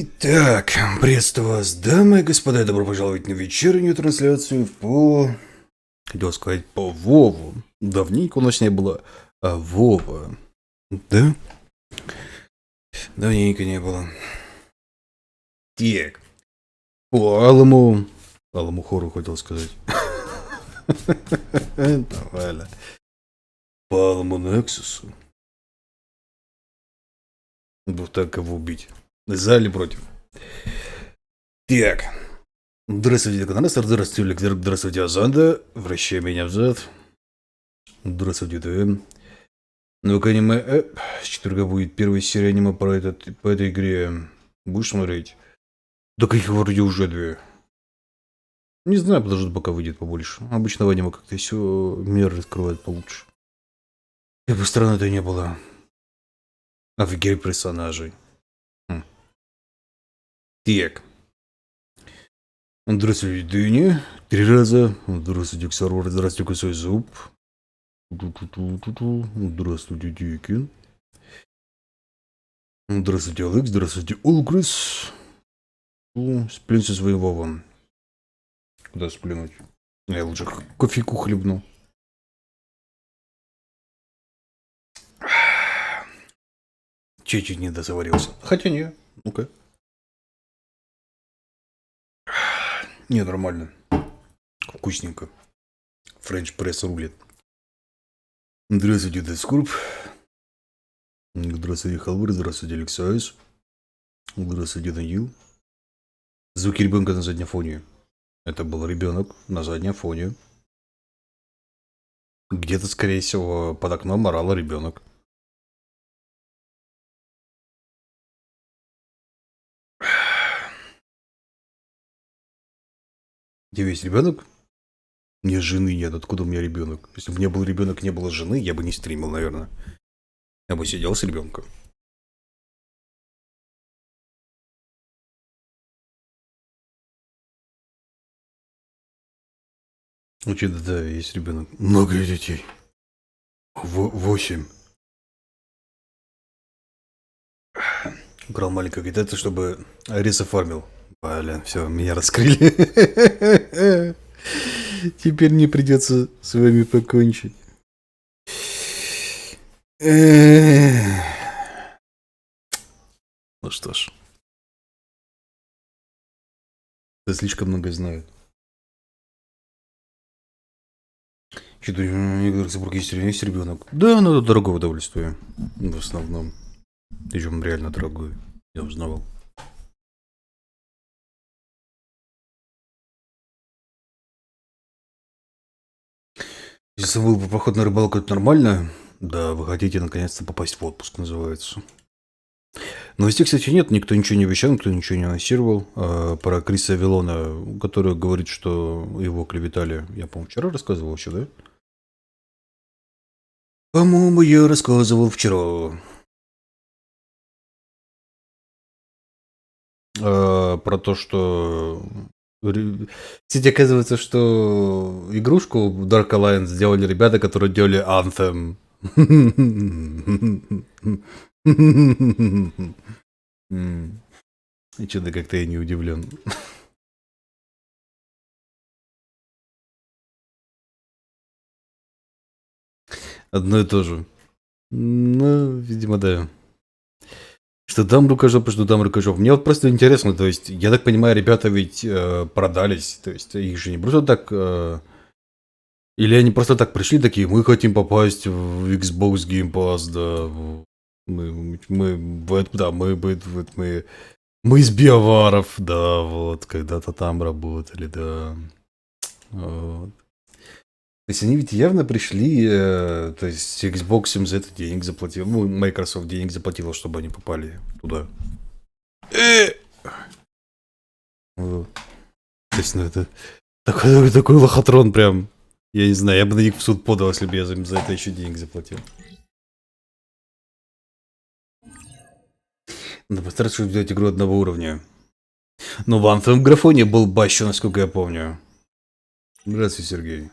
Итак, приветствую вас, дамы и господа, добро пожаловать на вечернюю трансляцию по... Хотел сказать, по Вову. Давненько у нас не было Вова. Да? Давненько не было. Так. По Алому хору хотел сказать. Давай. По Алому Нексусу. Вот так кого убить. За или против? Так. Здравствуйте, канале, здравствуйте, Лектор, здравствуйте, Азанда. Вращай меня взад. Здравствуйте, ТМ. Ну-ка, аниме. С четверга будет первая серия аниме по этой игре. Будешь смотреть? Да каких вроде уже две. Не знаю, подожду, пока выйдет побольше. Обычно в аниме как-то все мир раскрывает получше. Как бы странно это не было. Офигеть персонажей. Так. Здравствуйте, Дыня. 3 раза. Здравствуйте, Ксарвар. Здравствуйте, Косой Зуб. Здравствуйте, Дикин. Здравствуйте, Алекс. Здравствуйте, Улкрис. Сплюнь со своим Вовом. Куда сплюнуть? Я лучше кофейку хлебну. Чуть-чуть не дозаварился. Хотя не. Ну-ка. Не, нормально. Вкусненько. Френч пресс рулит. Здравствуйте, Дескурб. Здравствуйте, Халвар. Здравствуйте, Алексайс. Здравствуйте, Данил. Звуки ребенка на заднем фоне. Это был ребенок на заднем фоне. Где-то, скорее всего, под окном орал ребенок. Где весь ребенок? У меня жены нет. Откуда у меня ребенок? Если бы у меня был ребенок, не было жены, я бы не стримил, наверное. Я бы сидел с ребенком. Ну, что-то да, есть ребенок. Много детей. 8. Украл маленького китайца, чтобы риса фармил. Блин, все, меня раскрыли. Теперь мне придется с вами покончить. Ну что ж. Это слишком много знают. Что-то в некоторых супруг есть ребенок. Да, но это дорогое удовольствие. В основном. Причем реально дорогое. Я узнавал. Если забыл бы поход на рыбалку, это нормально? Да, вы хотите наконец-то попасть в отпуск, называется. Новостей, кстати, нет, никто ничего не обещал, никто ничего не анонсировал. Про Криса Авилона, который говорит, что его клеветали. Я, по-моему, вчера рассказывал еще, да? По-моему, я рассказывал вчера. Про то, что... Кстати, оказывается, что игрушку Dark Alliance сделали ребята, которые делали Anthem. И что-то как-то я не удивлен. Одно и то же. Ну, видимо, да. Что там рукожоп, что там рукожоп. Мне вот просто интересно, то есть, я так понимаю, ребята ведь продались, то есть, их же не просто так... Или они просто так пришли, такие, мы хотим попасть в Xbox Game Pass, да. Мы из биоваров, да, вот, когда-то там работали, да. Вот. То есть они ведь явно пришли, то есть Xbox им за это денег заплатил, ну, Microsoft денег заплатила, чтобы они попали туда. Вот. То есть, ну, это такой лохотрон прям. Я не знаю, я бы на них в суд подал, если бы я за это еще денег заплатил. Надо постараться, чтобы взять игру одного уровня. Но в Anthem графоне был бащу, насколько я помню. Здравствуй, Сергей.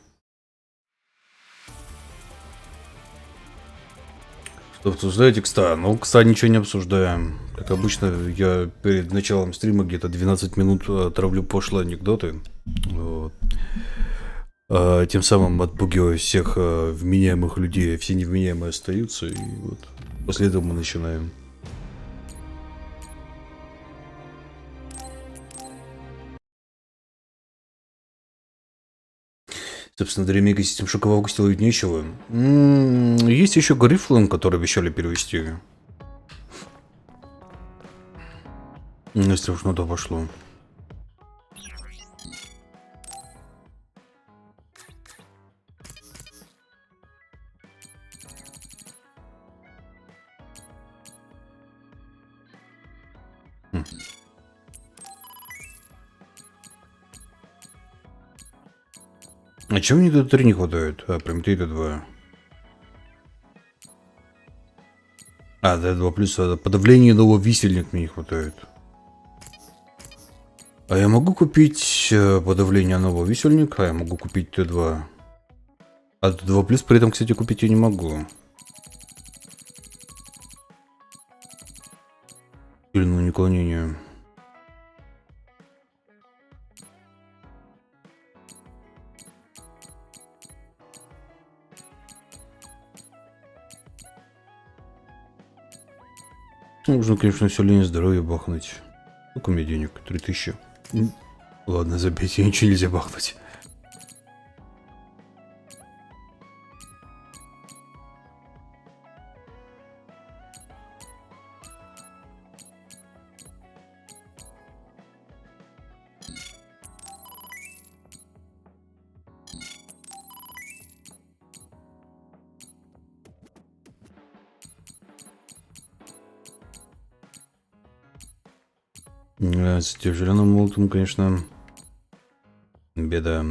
Обсуждаете кста? Ну, кста ничего не обсуждаем. Как обычно, я перед началом стрима где-то 12 минут травлю пошлые анекдоты. Вот. Тем самым отпугиваю всех вменяемых людей, все невменяемые остаются, и вот после этого мы начинаем. Собственно, до ремейка систем Шока в августе ловить нечего. Есть еще Горы, который обещали перевести. Если уж на то пошло. А чего мне тут 3 не хватает? А, прям 3 это 2. А, да, 2 плюс подавление нового висельник мне не хватает. А я могу купить подавление нового висельника, а я могу купить Т2. А Т2 плюс при этом, кстати, купить я не могу. Сильное наклонение. Нужно, конечно, все лень здоровье бахнуть. Сколько у меня денег? 3000. Ладно, забейте, ничего нельзя бахнуть. С тяжеленным молотом, конечно, беда.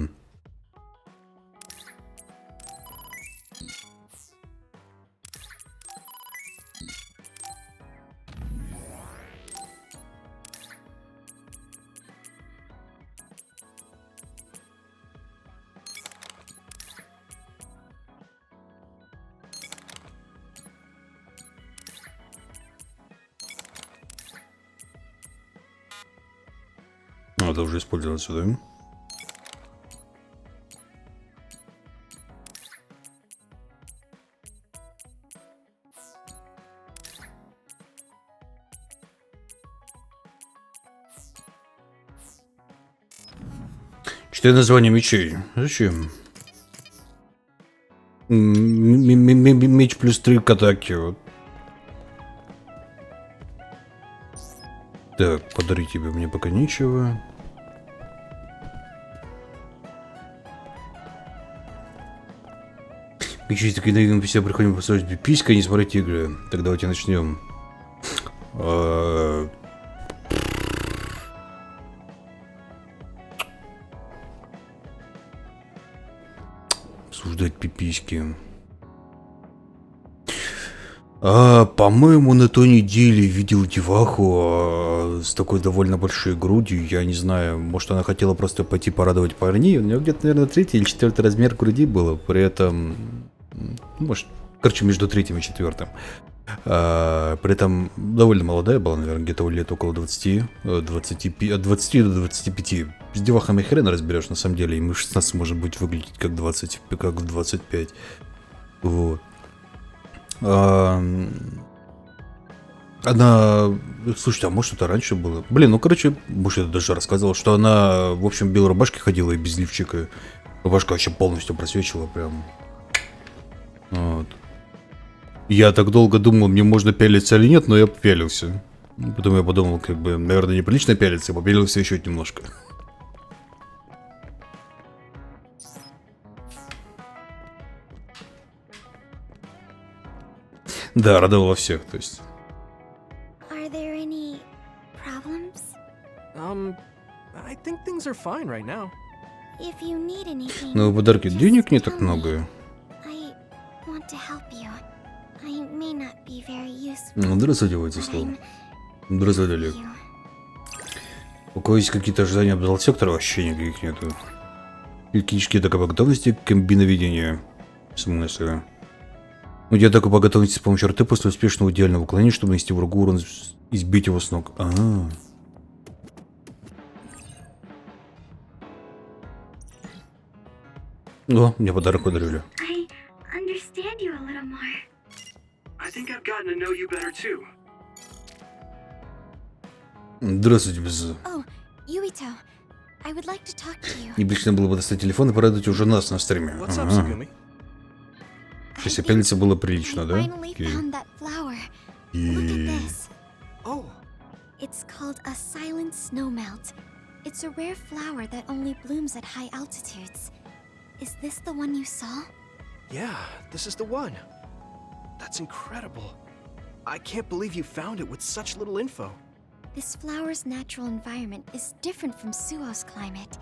Надо уже использовать сюда. Читай название мечей. Зачем? Меч плюс 3 к атаке. Вот. Так, подарить тебе мне пока нечего. Через такие наивные все приходим послушать писька и не смотреть игры. Так давайте начнем. Обсуждать пиписьки. По-моему, на той неделе видел деваху с такой довольно большой грудью. Я не знаю, может, она хотела просто пойти порадовать парней. У нее где-то, наверное, 3-й или 4-й размер груди было. При этом, может, короче, между 3-м и 4-м. При этом довольно молодая была, наверное, где-то лет около 20, 25, от 20 до 25. С девахами хрен разберешь, на самом деле. И мы в 16 может быть выглядеть как 20, как в 25. Вот. Она... Слушайте, а может это раньше было? Блин, ну короче, может это даже рассказывал, что она, в общем, в белой рубашке ходила и без лифчика. Рубашка вообще полностью просвечивала прям. Вот. Я так долго думал, мне можно пялиться или нет, но я попялился. Потом я подумал, как бы, наверное, неприлично пялиться, я попялился еще немножко. Да, радовало всех, то есть. Но в подарке денег не так много. Ну, здравствуйте, Владислав. Здравствуйте, Олег. У кого есть какие-то ожидания от сектора, вообще никаких нету. И книжки такой готовности к комбиноведению. В смысле? Я так и по готовности с помощью РТ после успешного идеального уклонения, чтобы нанести врагу урон и сбить его с ног. Ага. О, мне подарок подарили. Здравствуйте, без... Необычно было бы достать телефон и порадовать уже нас на стриме. Ага. Сейчас опялиться было прилично, да? It's called a silent snowmelt. It's a rare flower that only blooms at high altitudes. Is this the one you saw? Yeah, this is the one. That's incredible. I can't believe you found it with such little info. This flower's natural environment is different from Suo's climate,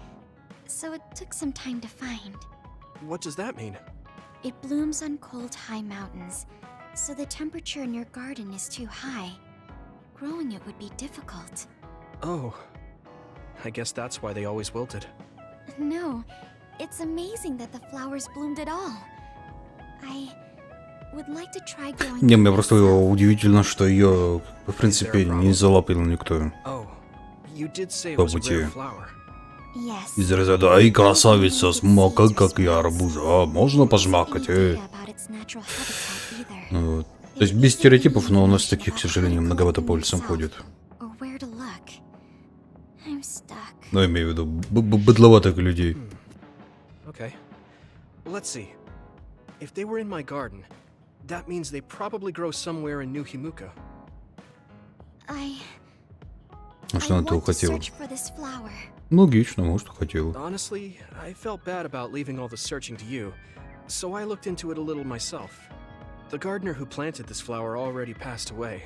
so it took some time to find. What does that mean? It blooms on cold, high mountains, so the temperature in your garden is too high. Growing it would be difficult. Oh, I guess that's why they always wilted. No, it's amazing that the flowers bloomed at all. I would like to try growing. Не, мне просто удивительно, что ее, в принципе, не залапил никто. Oh, you did say it was a rare flower. Yes. Из разряда, ай, красавица, смака, как я арбуз. А, можно пожмакать, Вот. То есть без стереотипов, но у нас таких, к сожалению, многовато по улицам ходит. Ну, я имею в виду, быдловатых людей. Okay. Let's see. If they were in my garden, that means they probably grow somewhere in New Himuka. А что она этого хотела? Логично, может, хотела. Honestly, I felt bad about leaving all the searching to you, so I looked into it a little myself. The gardener who planted this flower already passed away,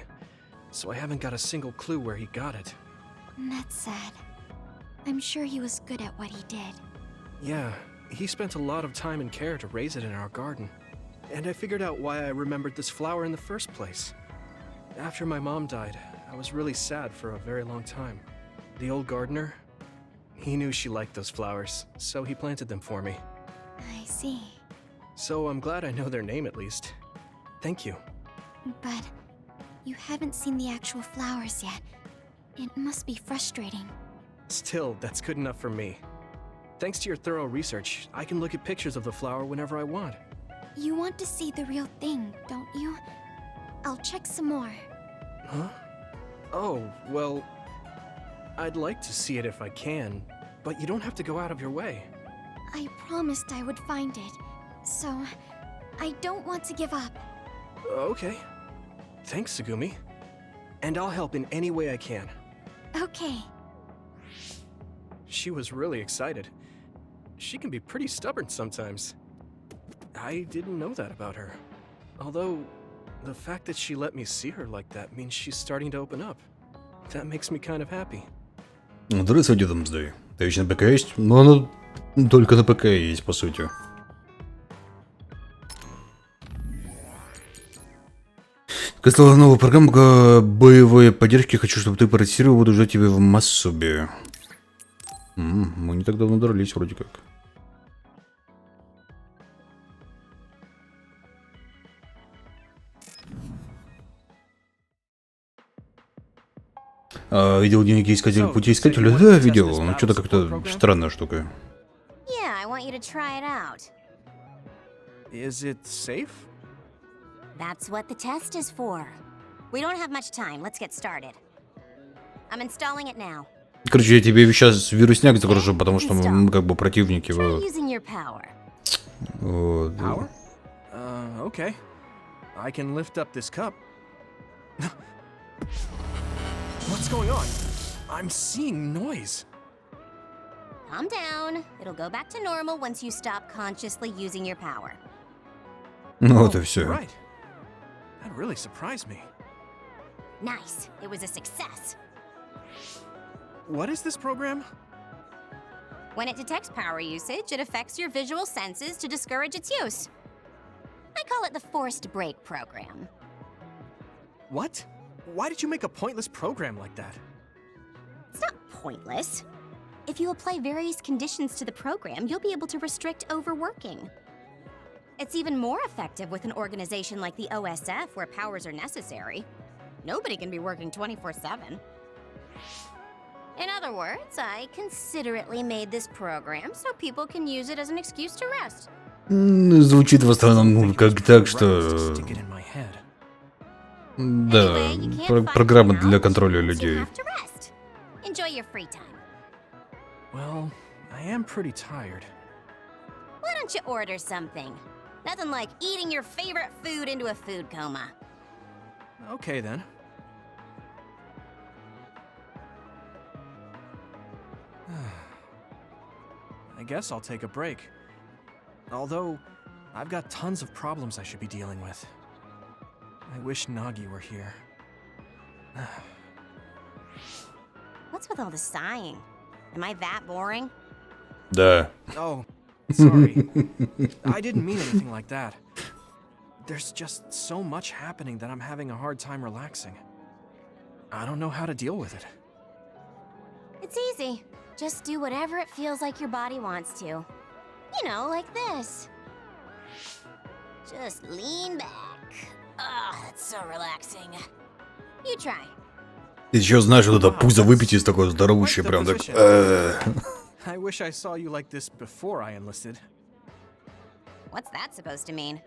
so I haven't got a single clue where he got it. That's sad. I'm sure he was good at what he did. Yeah, he spent a lot of time and care to raise it in our garden. And I figured out why I remembered this flower in the first place. After my mom died, I was really sad for a very long time. The old gardener, he knew she liked those flowers, so he planted them for me. I see. So I'm glad I know their name at least. Thank you. But you haven't seen the actual flowers yet. It must be frustrating. Still, that's good enough for me. Thanks to your thorough research, I can look at pictures of the flower whenever I want. You want to see the real thing, don't you? I'll check some more. Huh? Oh, well, I'd like to see it if I can, but you don't have to go out of your way. I promised I would find it, so I don't want to give up. Okay. Thanks, Tsugumi. And I'll help in any way I can. Okay. She was really excited. She can be pretty stubborn sometimes. I didn't know that about her. Although, the fact that she let me see her like that means she's starting to open up. That makes me kind of happy. Здравствуйте, дамы. Точно ПК есть? Но оно только на ПК есть, по сути. Как стала новая программа боевой поддержки, хочу, чтобы ты протестировал, буду ждать тебя в Массубе. Мы не так давно дрались, вроде как. Видел дневники искателя, пути искателя? Да, видел. Ну, что-то как-то странная штука. Is it safe? That's what the test is for. We don't have much time. Let's get started. I'm installing it now. Короче, я тебе сейчас вирусняк загружу, потому что мы как бы противники. Try using your power. Вот. Power? Okay. I can lift up this cup. What's going on? I'm seeing noise. Calm down. It'll go back to normal once you stop consciously using your power. Ну вот и все. Right. That really surprised me. Nice. It was a success. What is this program? When it detects power usage, it affects your visual senses to discourage its use. I call it the forced break program. What? Why did you make a pointless program like that? It's not pointless. If you apply various conditions to the program, you'll be able to restrict overworking. It's even more effective with an organization like the OSF where powers are necessary. Nobody can be working 24/7. In other words, I considerately made this program so people can use it as an excuse to rest. Звучит в основном как так, что... Stick it in my head. Да, Anyway, you can't find программа it now, для which контроля means you людей. have to rest. Enjoy your free time. Well, I am pretty tired. Why don't you order something? Nothing like eating your favorite food into a food coma. Okay then. I guess I'll take a break. Although, I've got tons of problems I should be dealing with. I wish Nagi were here. What's with all the sighing? Am I that boring? Да. Oh, sorry. I didn't mean anything like that. There's just so much happening that I'm having a hard time relaxing. I don't know how to deal with it. It's easy. Just do whatever it feels like your body wants to. You know, like this. Just lean back. Ah, that's so relaxing. You try. Ты еще знаешь, вот это пузо выпить из такое здоровущее, прям так... I wish I saw you like this before I enlisted. What's that supposed to mean?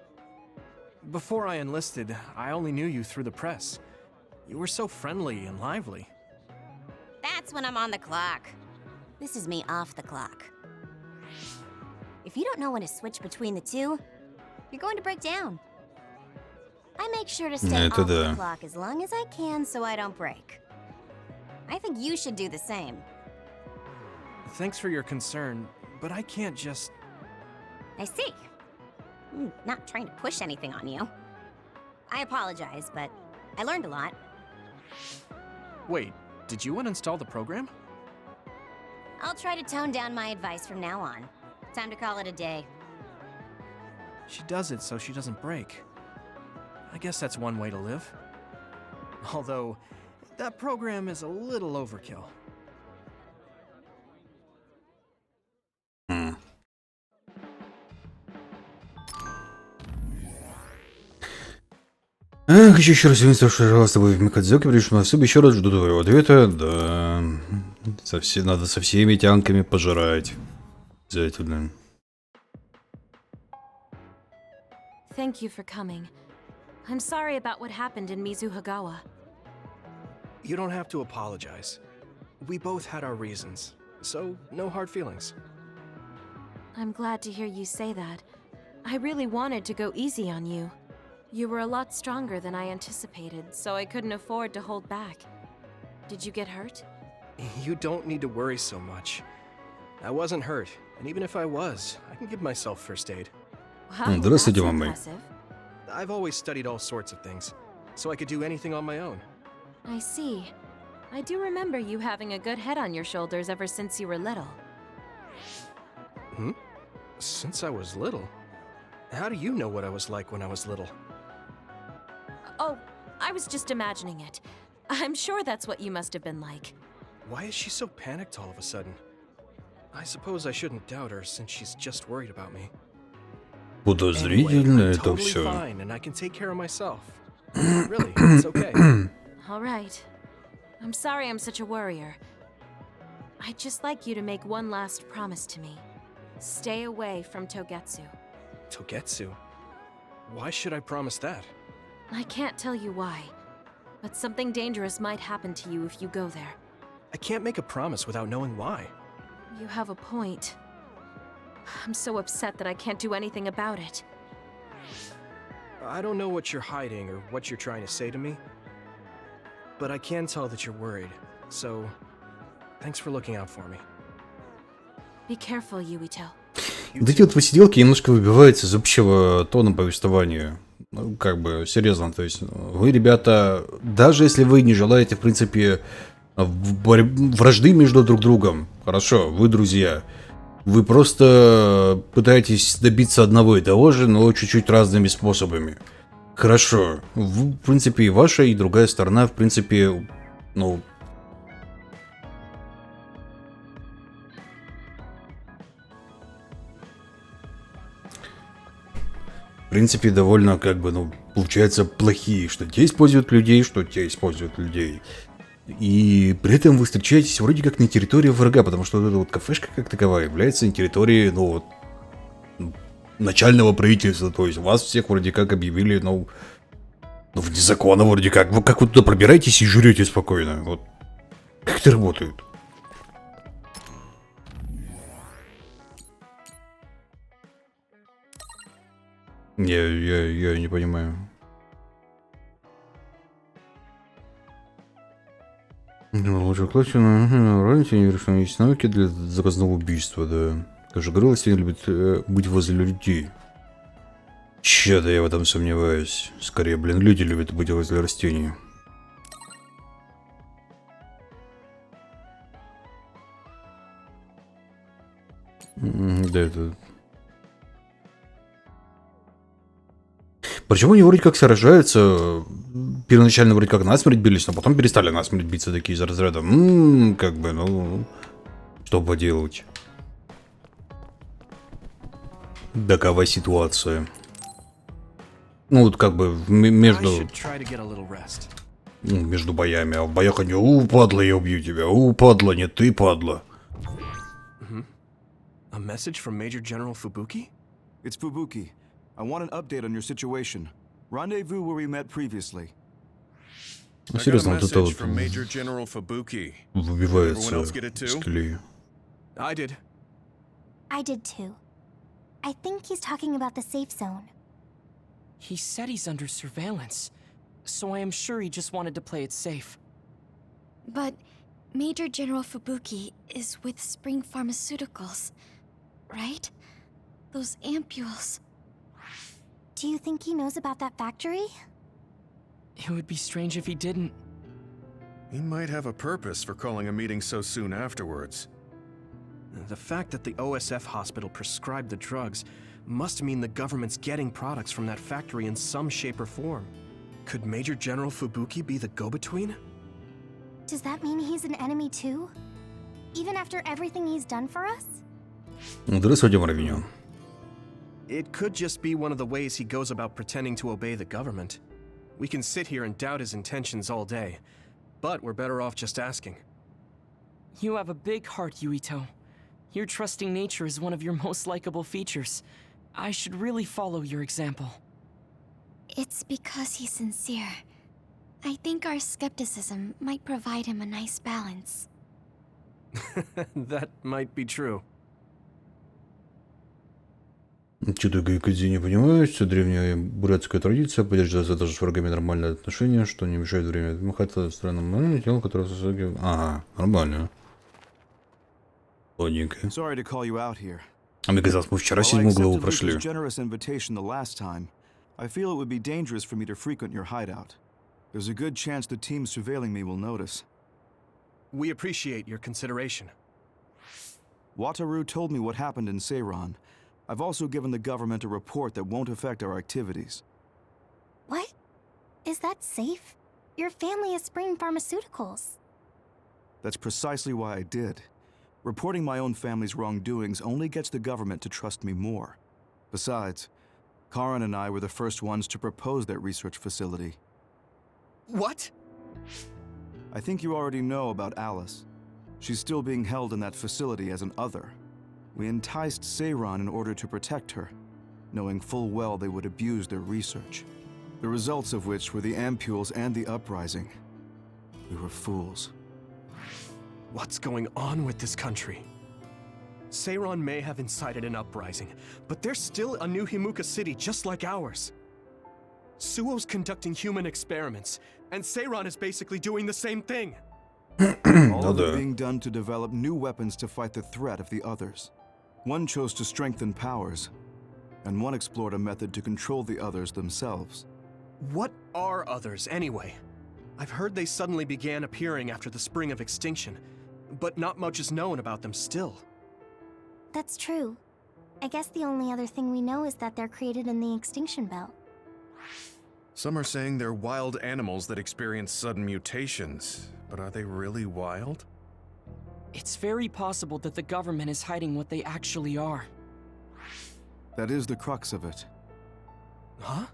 Before I enlisted, I only knew you through the press. You were so friendly and lively. That's when I'm on the clock. This is me off the clock. If you don't know when to switch between the two, you're going to break down. I make sure to stay off the clock as long as I can so I don't break. I think you should do the same. Thanks for your concern, but I can't just... I see. I'm not trying to push anything on you. I apologize, but I learned a lot. Wait, did you uninstall the program? I'll try to tone down my advice from now on. Time to call it a day. She does it so she doesn't break. I guess that's one way to live. Although, that program is a little overkill. Хочу еще раз извиниться, что жила с тобой в Микадзёке, пришел на особо, еще раз жду твоего ответа. Да, надо со всеми тянками пожирать. Обязательно. Thank you for coming. I'm sorry about what happened in Mizuhagawa. You don't have to apologize. We both had our reasons, so no hard feelings. I'm glad to hear you say that. I really wanted to go easy on you. You were a lot stronger than I anticipated, so I couldn't afford to hold back. Did you get hurt? You don't need to worry so much. I wasn't hurt, and even if I was, I can give myself first aid. Wow, Здравствуйте, that's мама. impressive. I've always studied all sorts of things, so I could do anything on my own. I see. I do remember you having a good head on your shoulders ever since you were little. Hmm? Since I was little? How do you know what I was like when I was little? Oh, I was just imagining it. I'm sure that's what you must have been like. Why is she so panicked all of a sudden? I suppose I shouldn't doubt her since she's just worried about me. Подозрительно I'm это totally все. fine and I can take care of myself. Really, it's okay. All right. I'm sorry I'm such a worrier. I'd just like you to make one last promise to me. Stay away from Togetsu. Togetsu? Why should I promise that? I can't tell you why, but something dangerous might happen to you if you go there. I can't make a promise without knowing why. You have a point. I'm so upset that I can't do anything about it. I don't know what you're hiding or what you're trying to say to me, but I can tell that you're worried, so thanks for looking out for me. Be careful, Yuito. Вот эти вот посиделки немножко выбиваются из общего тона повествования. Ну, как бы, серьезно, то есть, вы, ребята, даже если вы не желаете, в принципе, вражды между друг другом, хорошо, вы друзья, вы просто пытаетесь добиться одного и того же, но чуть-чуть разными способами. Хорошо, в принципе, и ваша, и другая сторона, в принципе, ну... в принципе, довольно, как бы, ну, получается, плохие, что те используют людей, что те используют людей. И при этом вы встречаетесь вроде как на территории врага, потому что вот эта вот кафешка как таковая является на территории, ну, вот, начального правительства, то есть вас всех вроде как объявили, ну вне закона вроде как. Вы как вы туда пробираетесь и жрете спокойно, вот. Как это работает? Я не понимаю. Ну, лучше в классе, но раньше не верю, что есть навыки для заказного убийства, да. Тоже Горы любит быть возле людей. Чё-то я в этом сомневаюсь. Скорее, блин, люди любят быть возле растений. Да, это... Причем они вроде как сражаются, первоначально вроде как насмерть бились, но потом перестали насмерть биться такие из разряда. Как бы, ну, что поделать. Такова ситуация. Ну, вот как бы между боями, а в боях они, падла, я убью тебя, падла, нет, ты, падла. A message from Major General Fubuki? It's Fubuki. I want an update on your situation. Rendezvous where we met previously. Ну, серьезно, вот это вот выбивается из колеи. I did. I did too. I think he's talking about the safe zone. He said he's under surveillance, so I am sure he just wanted to play it safe. But Major General Fubuki is with Spring Pharmaceuticals, right? Those ampules. Do you think he knows about that factory? It would be strange if he didn't. He might have a purpose for calling a meeting so soon afterwards. The fact that the OSF hospital prescribed the drugs must mean the government's getting products from that factory in some shape or form. Could Major General Fubuki be the go-between? Does that mean he's an enemy too? Even after everything he's done for us? Здравствуйте, Марвиню. It could just be one of the ways he goes about pretending to obey the government. We can sit here and doubt his intentions all day, but we're better off just asking. You have a big heart, Yuito. Your trusting nature is one of your most likable features. I should really follow your example. It's because he's sincere. I think our skepticism might provide him a nice balance. That might be true. Что-то Гайкадзи не понимает, все древняя бурятская традиция, поддерживается даже с врагами нормальные отношения, что не мешает время отмахаться странным телом, которое сосагивает. Ага, нормально. Ладненько. А мне казалось, мы вчера седьмую главу прошли. I feel it would be dangerous for me to frequent your hideout. There's a good chance the team surveilling me will notice. We appreciate your consideration. Wataru told me what happened in Seiran. I've also given the government a report that won't affect our activities. What? Is that safe? Your family is Spring Pharmaceuticals. That's precisely why I did. Reporting my own family's wrongdoings only gets the government to trust me more. Besides, Karin and I were the first ones to propose that research facility. What? I think you already know about Alice. She's still being held in that facility as an other. We enticed Seiran in order to protect her, knowing full well they would abuse their research. The results of which were the ampules and the uprising. We were fools. What's going on with this country? Seiran may have incited an uprising, but there's still a new Himuka city just like ours. Suo's conducting human experiments, and Seiran is basically doing the same thing. All of it being done to develop new weapons to fight the threat of the others. One chose to strengthen powers, and one explored a method to control the others themselves. What are others, anyway? I've heard they suddenly began appearing after the Spring of Extinction, but not much is known about them still. That's true. I guess the only other thing we know is that they're created in the Extinction Belt. Some are saying they're wild animals that experience sudden mutations, but are they really wild? It's very possible that the government is hiding what they actually are. That is the crux of it. Huh?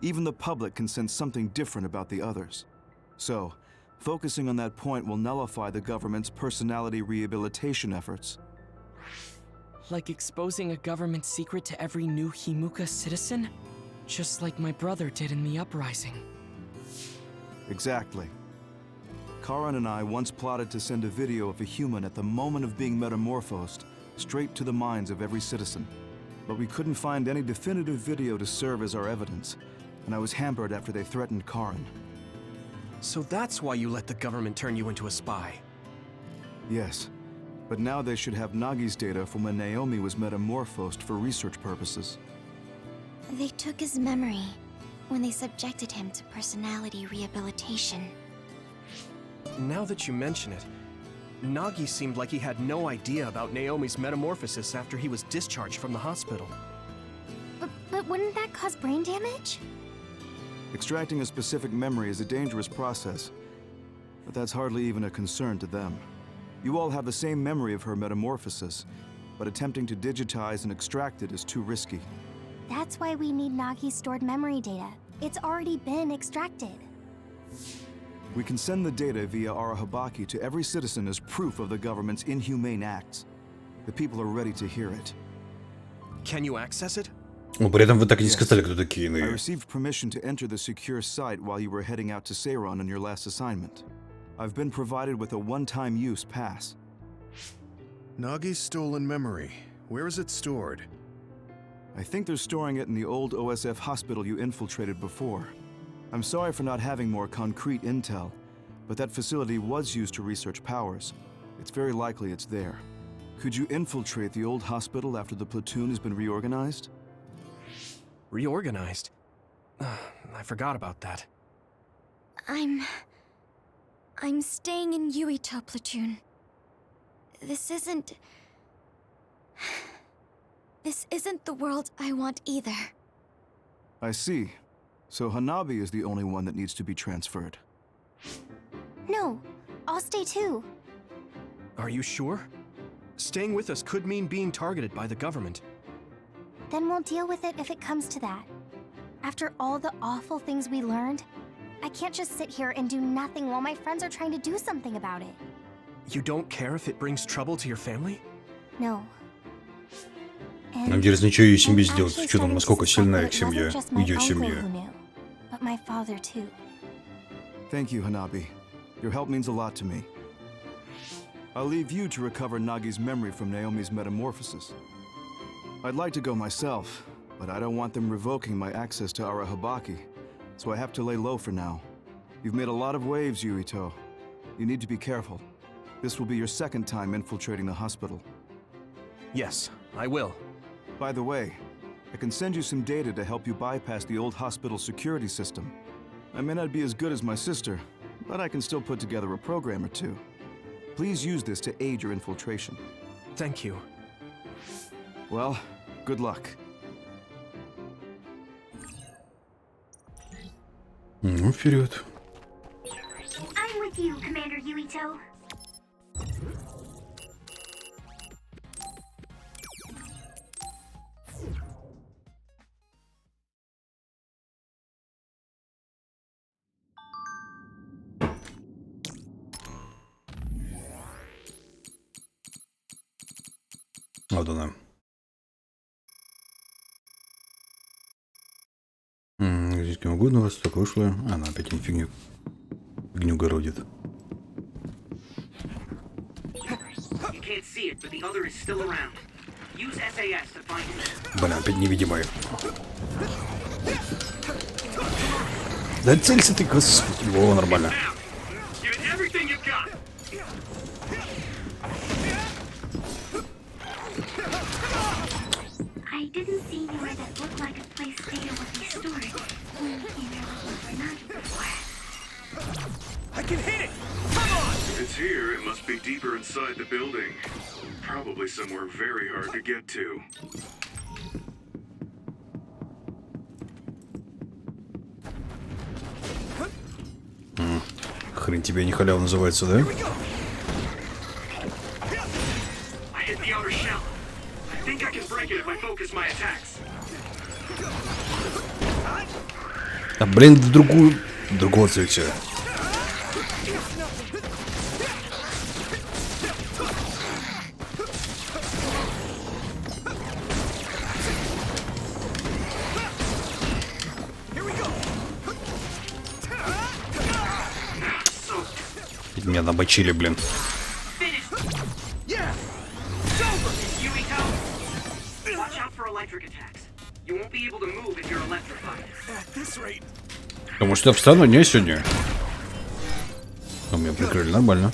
Even the public can sense something different about the others. So, focusing on that point will nullify the government's personality rehabilitation efforts. Like exposing a government secret to every new Himuka citizen? Just like my brother did in the uprising. Exactly. Karan and I once plotted to send a video of a human at the moment of being metamorphosed straight to the minds of every citizen. But we couldn't find any definitive video to serve as our evidence, and I was hampered after they threatened Karan. So that's why you let the government turn you into a spy. Yes, but now they should have Nagi's data from when Naomi was metamorphosed for research purposes. They took his memory when they subjected him to personality rehabilitation. Now that you mention it, Nagi seemed like he had no idea about Naomi's metamorphosis after he was discharged from the hospital. But wouldn't that cause brain damage? Extracting a specific memory is a dangerous process, but that's hardly even a concern to them. You all have the same memory of her metamorphosis, but attempting to digitize and extract it is too risky. That's why we need Nagi's stored memory data. It's already been extracted. We can send the data via Arahabaki to every citizen as proof of the government's inhumane acts. The people are ready to hear it. Can you access it? Ну, при этом вы так и не сказали, кто такие I иные. received permission to enter the secure site while you were heading out to Seiron on your last assignment. I've been provided with a one-time use pass. Nagi's stolen memory. Where is it stored? I think they're storing it in the old OSF hospital you infiltrated before. I'm sorry for not having more concrete intel, but that facility was used to research powers. It's very likely it's there. Could you infiltrate the old hospital after the platoon has been reorganized? Reorganized? I forgot about that. I'm staying in Yuito platoon. This isn't the world I want either. I see. So Hanabi is the only one that needs to be transferred. No, I'll stay too. Are you sure? Staying with us could mean being targeted by the government. Then we'll deal with it if it comes to that. After all the awful things we learned, I can't just sit here and do nothing while my friends are trying to do something about it. You don't care if it brings trouble to your family? No. Нам интересно, что ее семье сделать, с учетом, насколько сильна их семья, ее семья. But my father too. Thank you, Hanabi. Your help means a lot to me. I'll leave you to recover Nagi's memory from Naomi's metamorphosis. I'd like to go myself, but I don't want them revoking my access to Arahabaki, so I have to lay low for now. You've made a lot of waves, Yuito. You need to be careful. This will be your second time infiltrating the hospital. Yes, I will. By the way, I can send you some data to help you bypass the old hospital security system. I may not be as good as my sister, but I can still put together a program or two. Please use this to aid your infiltration. Thank you. Well, good luck. Ну, вперед. I'm with you, Commander Yuito. Вот она. Здесь кем угодно, у вас так вышло. Она опять фигню городит. Блин, опять невидимая. Да целься ты, господи. Во, нормально. I didn't see anywhere that looked like a place data would be stored. I can hit it! Come on! If it's here, it must be deeper inside the building. Probably somewhere very hard to get to. Хрен тебе не халява называется, да? I hit the outer shell. I think I can break it if I focus my attacks. А блин, в другого цвета. Меня набочили, блин. Потому что я встану, не сегодня. А меня прикрыли нормально.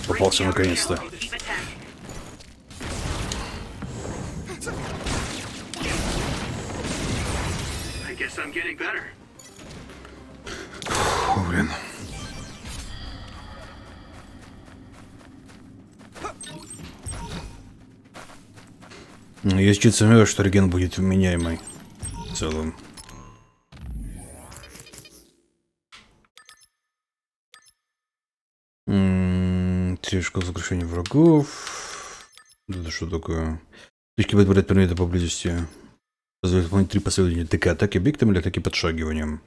Попался наконец-то. Фу, блин. Я чуть сомневаюсь, что реген будет вменяемый в целом. Слишком сокращение врагов. Это что такое? Точки подбирать предметы поблизости. Позволяет выполнить 3 последовательные ТК атаки объектом или атаки подшагиванием.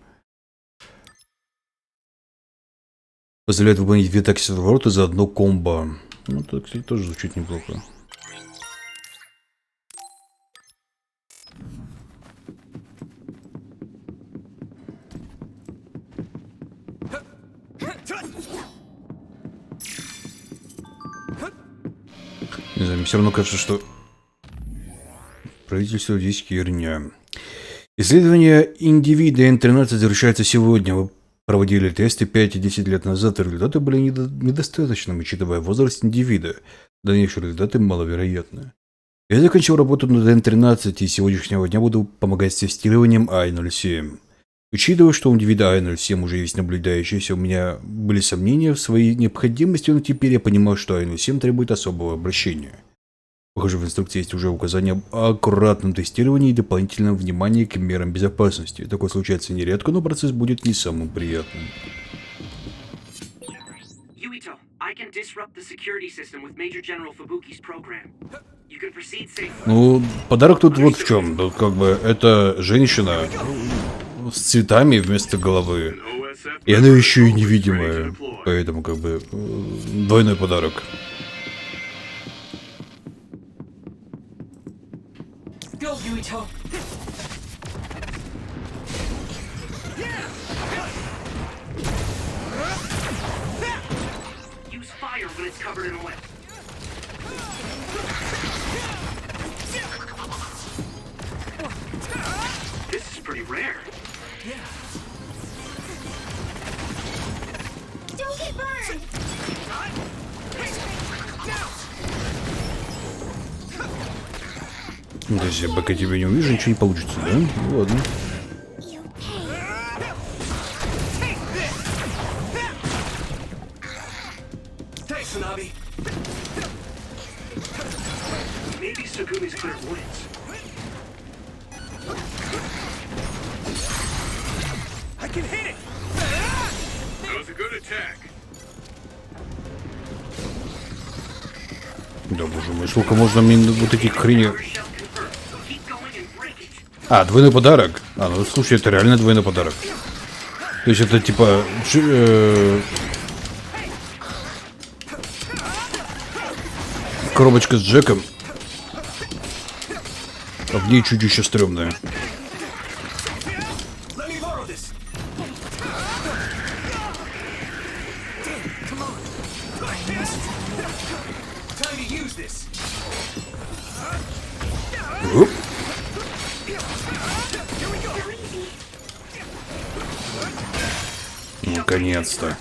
Позволяет выполнить 2 атаки с ворота за одно комбо. Ну, это, кстати, тоже звучит неплохо. Не знаю, мне все равно кажется, что правительство здесь херня. Исследование индивида N13 завершается сегодня. Вы проводили тесты 5 и 10 лет назад, и результаты были недостаточными, учитывая возраст индивида. Дальнейшие результаты маловероятны. Я закончил работу над N13 и с сегодняшнего дня буду помогать с тестированием I07. Учитывая, что у индивида I07 уже есть наблюдающийся, у меня были сомнения в своей необходимости, но теперь я понимаю, что I07 требует особого обращения. Похоже, в инструкции есть уже указание о аккуратном тестировании и дополнительном внимании к мерам безопасности. Такое случается нередко, но процесс будет не самым приятным. Ну, подарок тут вот в чем. Тут как бы это женщина с цветами вместо головы. И она еще и невидимая. Поэтому как бы двойной подарок. То есть, пока тебя не увижу, ничего не получится, да? Ну, ладно. Да, боже мой, сколько можно вот таких хрени... А, двойной подарок? А, ну слушай, это реально двойной подарок. То есть это типа... коробочка с Джеком. А в ней чуть еще стрёмная. Оп. Наконец-то.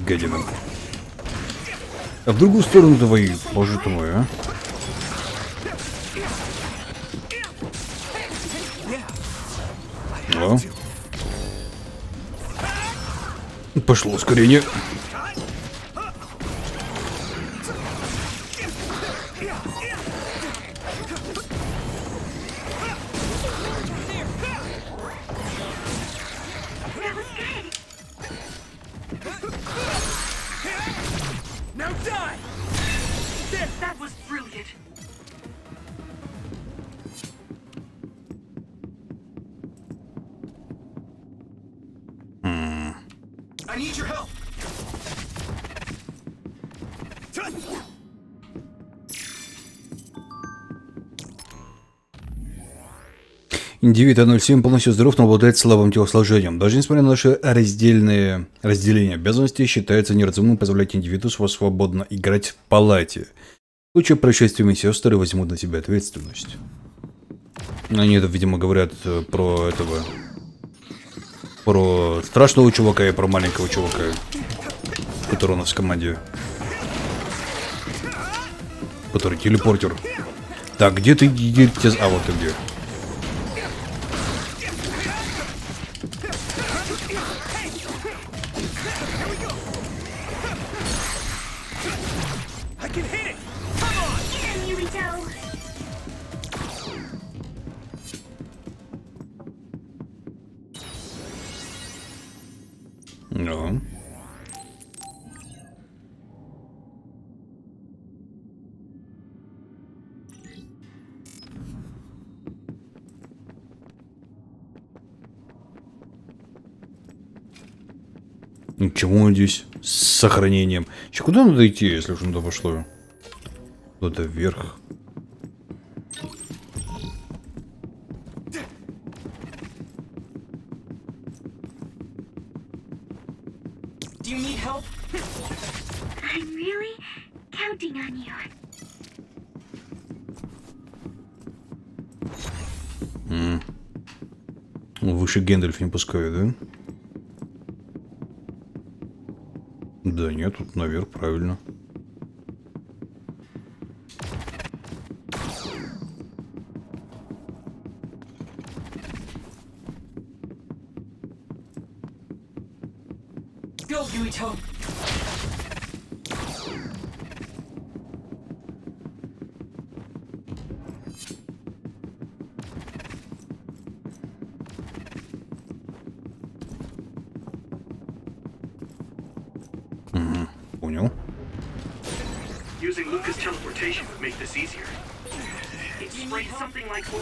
гадина. А в другую сторону давай, боже ты мой, а? О. Пошло ускорение. Индивид 07 полностью здоров, но обладает слабым телосложением. Даже несмотря на наше разделение обязанностей, считается неразумным позволять индивиду свободно играть в палате. В случае происшествия сестры возьмут на себя ответственность. Они это, видимо, говорят про этого... Про страшного чувака и про маленького чувака, который у нас в команде. Который телепортер. Так, где ты? А, вот ты где. Ну. Чему здесь с сохранением? Еще куда надо идти, если уж туда пошло? Куда-то вверх. Выше Гэндальф не пускают, да? Да нет, тут наверх, правильно. Понял. Using Luca's teleportation would make this easier. It sprays something like oil.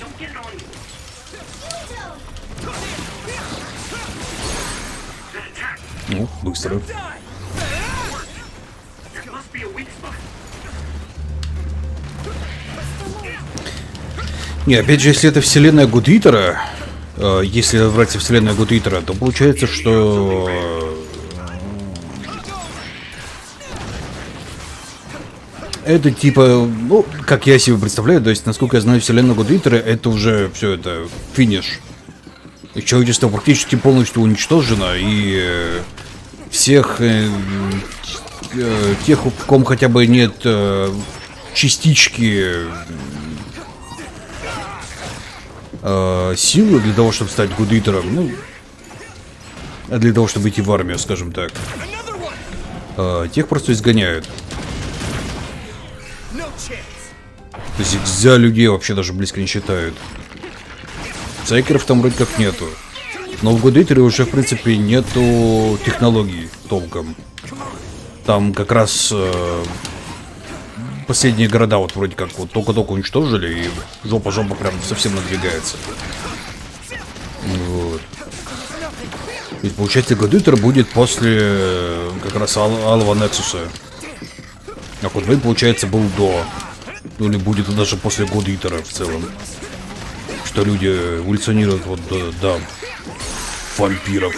Don't get it on you. That attack. Ну, быстро. There must be a weak spot. Не, опять же, если это вселенная Гудвитера, если брать вселенную Гудвитера, то получается, что это типа, ну, как я себе представляю, то есть, насколько я знаю, вселенная Гудвитера, это уже все это финиш. И человечество практически полностью уничтожено, и всех тех, в ком хотя бы нет частички силы для того, чтобы стать Гудвитером, ну, для того, чтобы идти в армию, скажем так, тех просто изгоняют. То есть за людей вообще даже близко не считают. Сайкеров там вроде как нету. Но в Гудвитере уже, в принципе, нету технологий толком. Там как раз последние города вот вроде как вот только-только уничтожили, и жопа-жопа прям совсем надвигается. Вот. И получается, Гудвитер будет после как раз Алого Нексуса. А Кодвей, получается, был до. Ну или будет даже после Гудвитера в целом. Что люди эволюционируют вот до вампиров.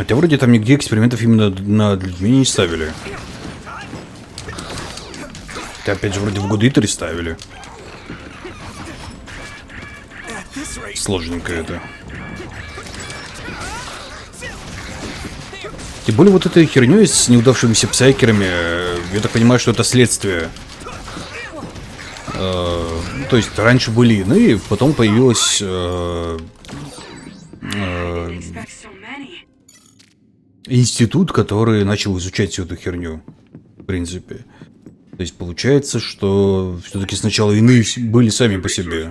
Хотя вроде там нигде экспериментов именно над людьми не ставили. Хотя опять же вроде в годы 3 ставили. Сложненько это. Тем более вот этой херней с неудавшимися псайкерами, я так понимаю, что это следствие. То есть раньше были иные, потом появилась институт, который начал изучать всю эту херню, в принципе. То есть получается, что все-таки сначала иные были сами по себе.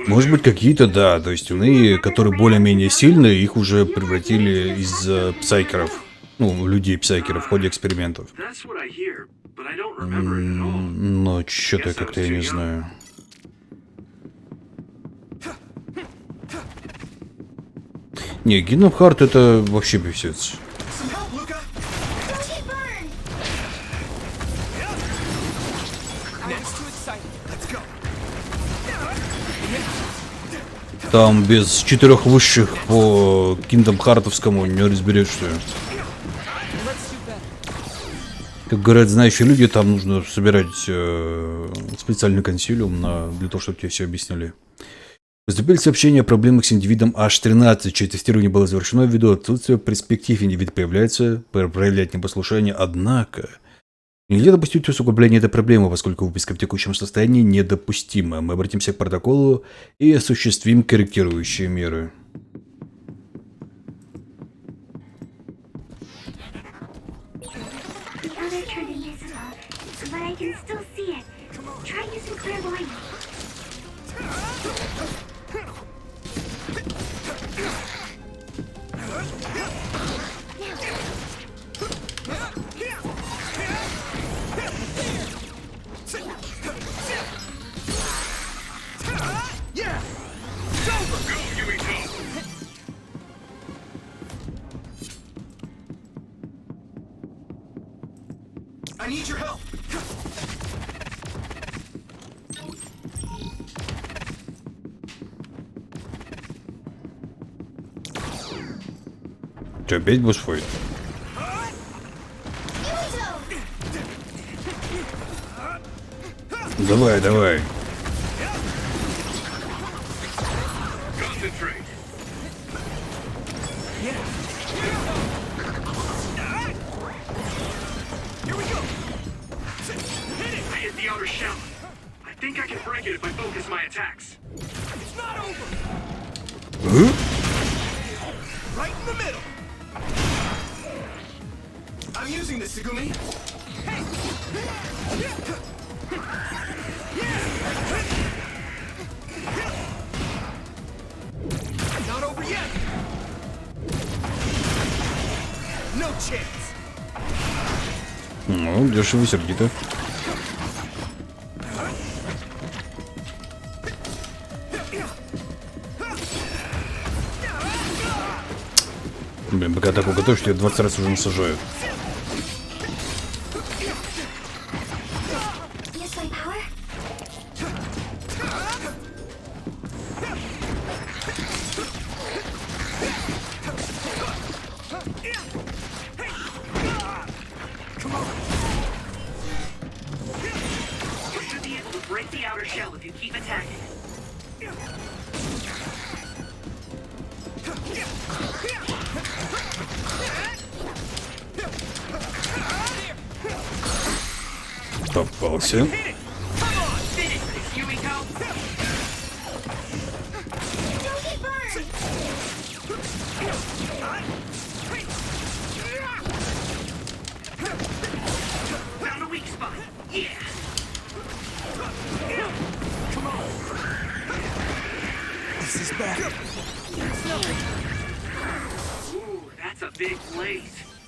Может быть, какие-то, да, то есть иные, которые более-менее сильные, их уже превратили из псайкеров, ну, людей-псайкеров в ходе экспериментов. Но что-то как-то я не знаю. Не, Kingdom Hearts это вообще писец. Там без 4 высших по Kingdom Hearts'овскому не разберешься. Как говорят знающие люди, там нужно собирать специальный консилиум для того, чтобы тебе все объяснили. Поступили сообщения о проблемах с индивидом H13, чье тестирование было завершено ввиду отсутствия перспектив. Индивид появляется, проявляет непослушание, однако нельзя допустить усугубления этой проблемы, поскольку выписка в текущем состоянии недопустима. Мы обратимся к протоколу и осуществим корректирующие меры. Че, опять босс-файт? Давай, давай. Ну, дешево сердито. Блин, пока так уготовишь, тебя 20 раз уже насажают. Попался.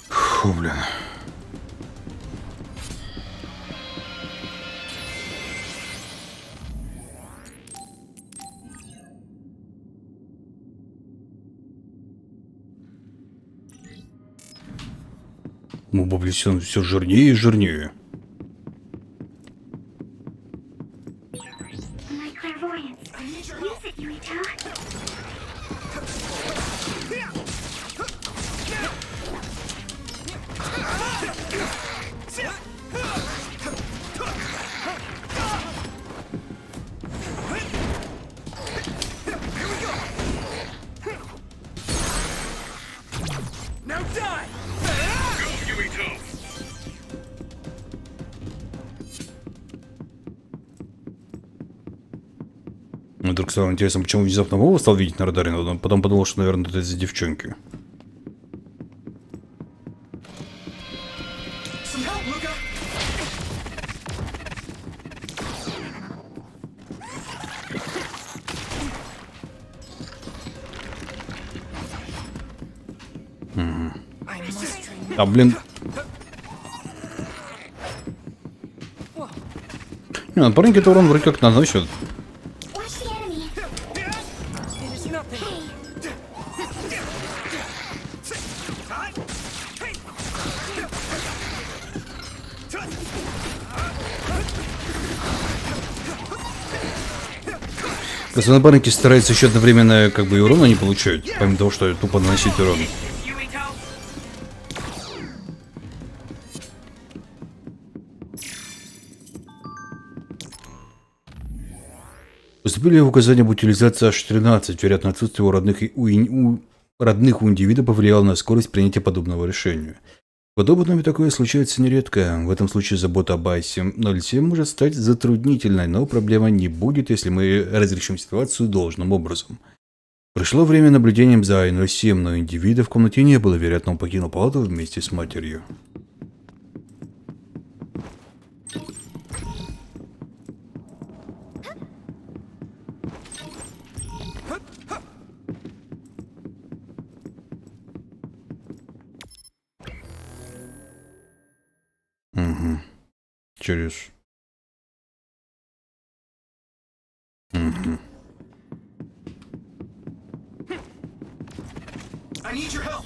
Фу, блин. Ну, блин, все жирнее и жирнее. вдруг стало интересно, почему внезапно Вова стал видеть на радаре, но потом подумал, что, наверное, это из-за девчонки. А, блин. Не, напарники это урон вроде как наносят. Просто напарники стараются еще одновременно как бы и урона не получают, помимо того, что тупо наносить урон. Поступили указания об утилизации аж 13, вероятно, отсутствие у родных у индивида повлияло на скорость принятия подобного решения. Подобное такое случается нередко. В этом случае забота об I-07 может стать затруднительной, но проблема не будет, если мы разрешим ситуацию должным образом. Прошло время наблюдением за I-07, но индивида в комнате не было, вероятно, он покинул палату вместе с матерью. Угу. Через. Угу. I need your help.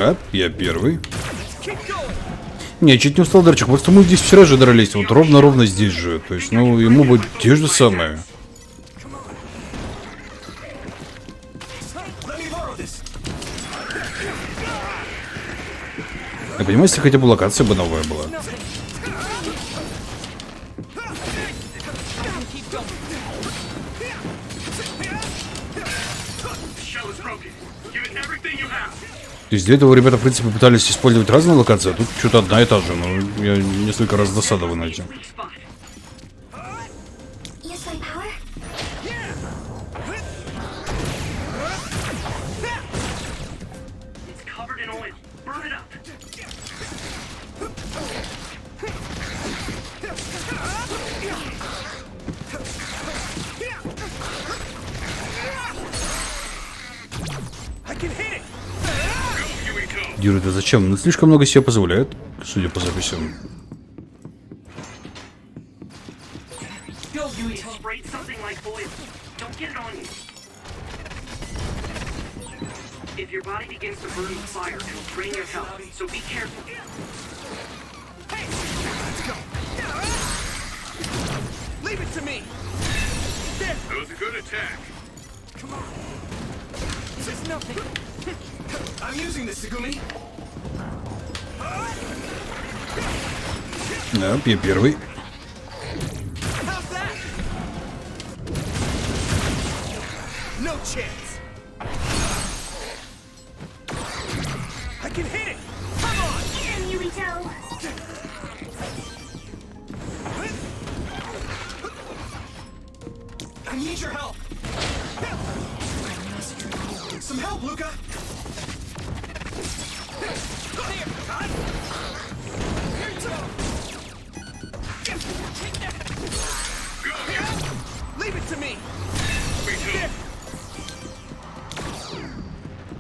А, я первый. Не, чуть не устал Дарчик, просто мы здесь вчера же дрались, вот ровно здесь же. То есть, ну, ему бы те же самые. Я понимаю, если хотя бы локация бы новая была. То есть для этого ребята, в принципе, пытались использовать разные локации, а тут что-то одна и та же. Но я несколько раз досадован этим. Дюра, это зачем? Ну, слишком много себе позволяет, судя по записям. Да, я первый.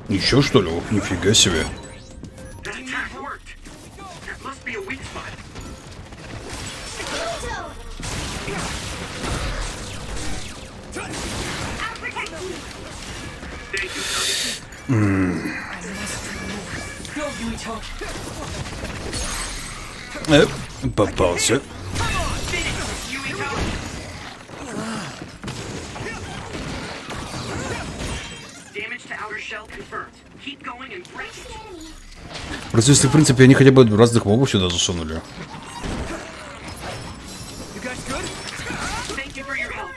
Еще что ли? Ох, нифига себе. I confirmed. Keep going and break it. Просто если, в принципе, они хотя бы разных мобов сюда засунули. You guys good? Thank you for your help.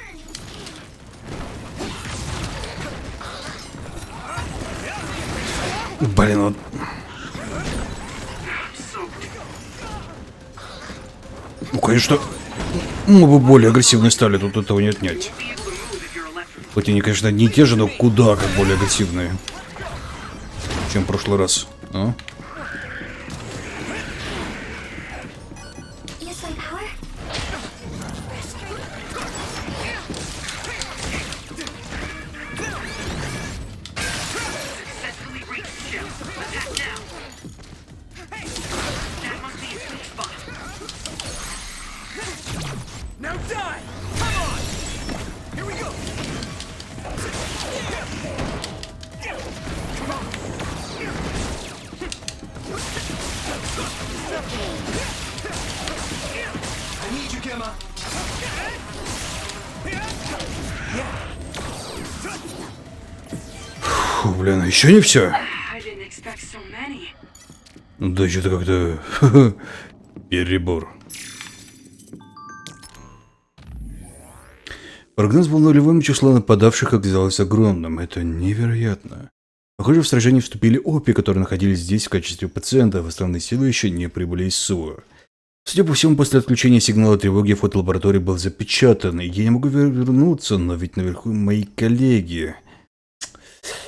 Блин, вот. Ну, конечно, мобы более агрессивные стали, тут этого не отнять. Хоть они, конечно, одни и те же, но куда как более агрессивные, чем в прошлый раз. А? Now die! Come on! Here we go! I need you, Gemma! Фу, блин, еще не все. I didn't expect so many. Да что-то как-то перебор. Прогноз был нулевым, число нападавших оказалось огромным. Это невероятно. Похоже, в сражение вступили опи, которые находились здесь в качестве пациентов, основные силы еще не прибыли из СУА. Судя по всему, после отключения сигнала тревоги вход лаборатории был запечатан, и я не могу вернуться, но ведь наверху мои коллеги.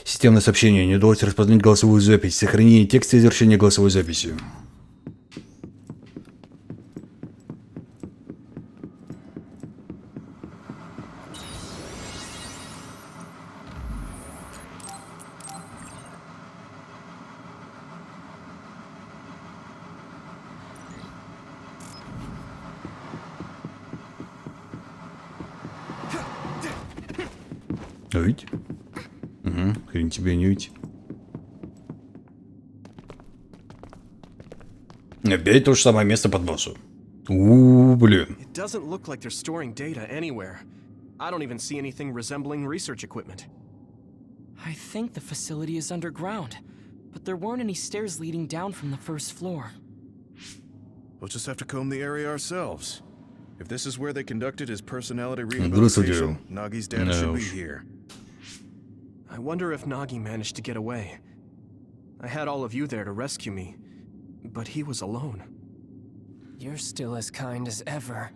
Системное сообщение. Не удалось распознать голосовую запись. Сохранение текста и завершение голосовой записи. Ведь? Угу, хрен тебе не уйти. Опять то же самое место под боссом. Блин. It doesn't look like they're storing data anywhere. I don't even see anything resembling research equipment. I think the facility is underground, but there weren't any stairs leading down from the first floor. We'll just have to comb the area ourselves. If this is where they conducted his personality rehabilitation, Nagi's data should be here. I wonder if Nagi managed to get away. I had all of you there to rescue me, but he was alone. You're still as kind as ever.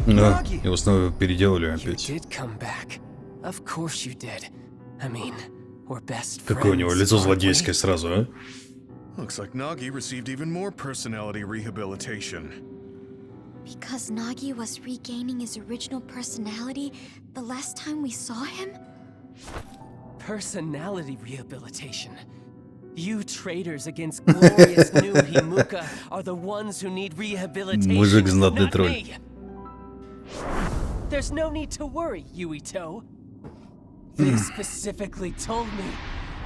Да, его снова переделали You опять. did come back. Of course you did. I mean, we're best friends. Какое у него лицо aren't we? злодейское сразу, а? Looks like Nagi received even more personality rehabilitation. Because Nagi was regaining his original personality the last time we saw him? Personality rehabilitation. You traitors against glorious new Himuka are the ones who need rehabilitation, Мужик знатный not тролль. me. There's no need to worry, Yuito. They specifically told me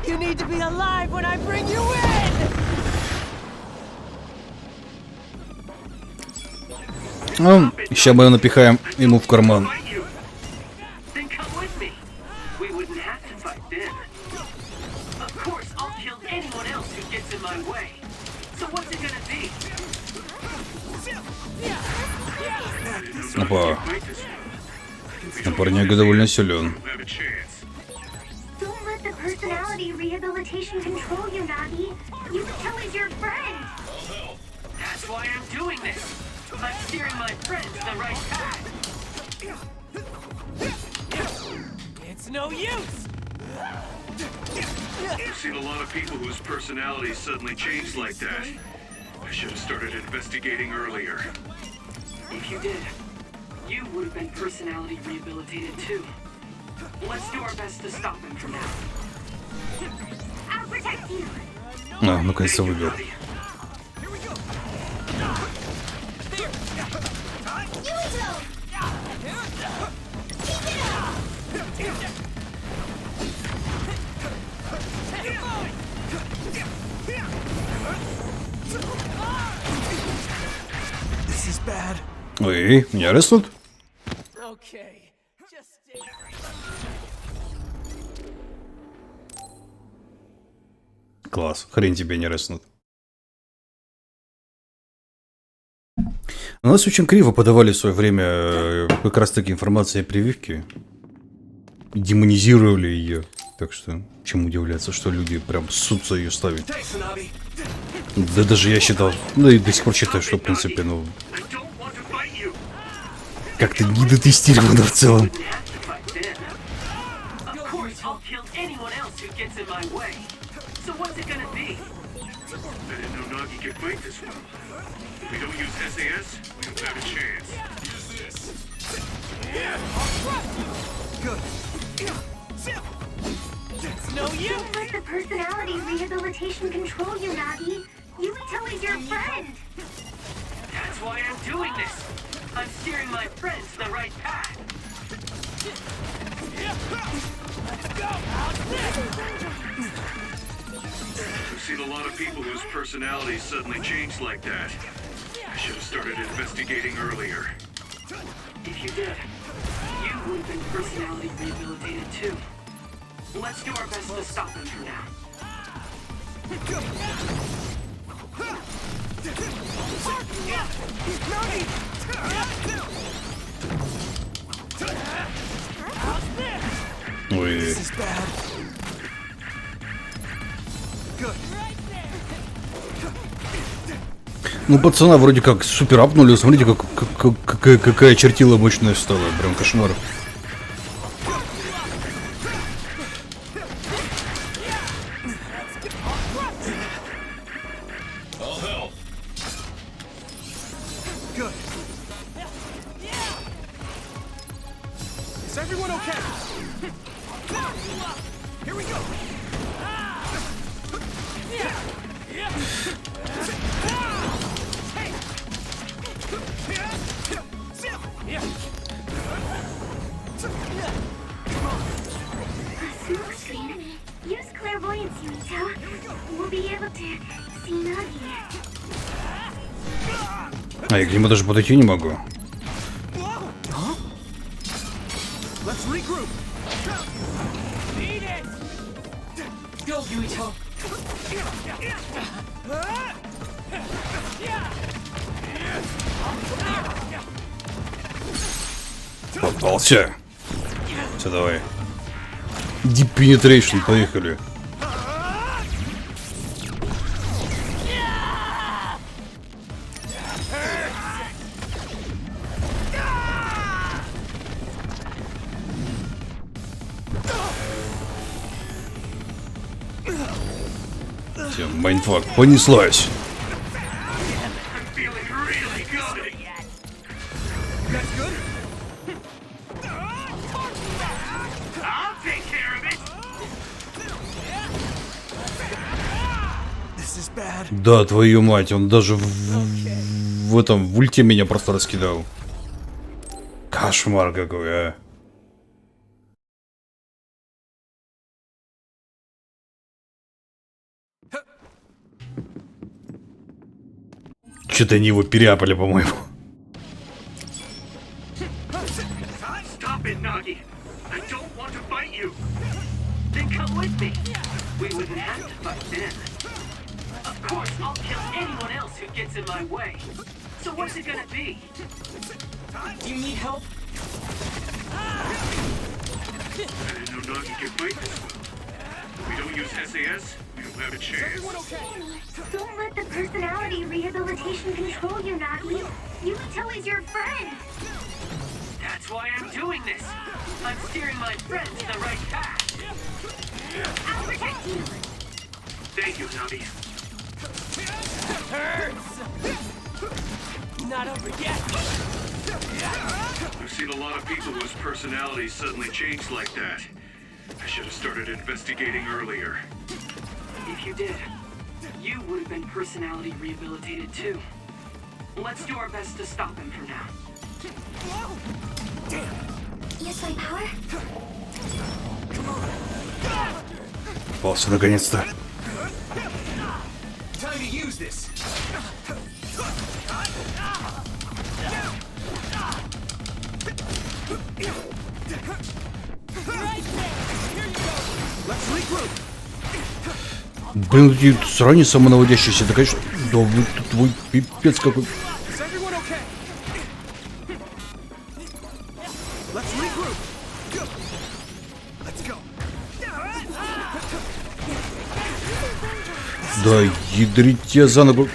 you need to be alive when I bring you in! Ну, сейчас мы напихаем ему в карман. Then come with me. We wouldn't have to fight then. Of course, I'll kill anyone else who gets in my way. So what's it gonna be? Опа. Парняга довольно силен. Don't let the personality rehabilitation control you, Nagi. Yuito is your friend. That's why I'm doing this. I'm steering my friends the right path. It's no use! I've seen a lot of people whose personalities suddenly changed like that. I should have started investigating earlier. If you did, you would have been personality rehabilitated too. Let's do our best to stop him from now. I'll protect you. А, наконец-то выбил. This is bad. Ой, меня арестуют? Okay, just stay. Класс. Хрен тебе не рыснут. У нас очень криво подавали в свое время как раз таки информация о прививке. Демонизировали ее. Так что, чем удивляться, что люди прям ссутся ее ставить. Да даже я считал, ну и до сих пор считаю, что в принципе, ну... Как-то недотестировано в целом. Don't let the personality rehabilitation control you, Nagi. Yuito is your friend. That's why I'm doing this. I'm steering my friend to the right path. I've seen a lot of people whose personalities suddenly changed like that. I should have started investigating earlier. If you did, you would have been personality rehabilitated too. Let's do our best to stop him for now. Ой. Ну, пацана вроде как супер апнули. Смотрите, какая чертила мощная стала. Прям кошмар. А я к нему даже подойти не могу. Попался. Все, давай. Deep Penetration, поехали. Все, майндфак, понеслась. Да, твою мать, он даже в этом, в ульте меня просто раскидал. Кошмар какой, а. Что-то они его переапали, по-моему. Stop it, Nagi. I don't want to fight you. Then come with me. We wouldn't have to fight then. Of course, I'll kill anyone else who gets in my way. So what's it gonna be? Do you need help? I didn't know Nagi could fight this well. If we don't use SAS, we don't have a chance. Don't let the personality rehabilitation control you, Nagi. Yuito is your friend. That's why I'm doing this. I'm steering my friend to the right path. I'll protect you. Thank you, Nagi. Hurts! Not over yet! I've seen a lot of people whose personalities suddenly changed like that. I should have started investigating earlier. If you did, you would have been personality rehabilitated too. Let's do our best to stop him for now. Use my power? Попался наконец-то. Time to use this! Right there! Here you go! Let's regroup! Блин, эти срани самонаводящиеся, да, конечно. Да вы твой пипец какой. Да ядрить тебя за ногу.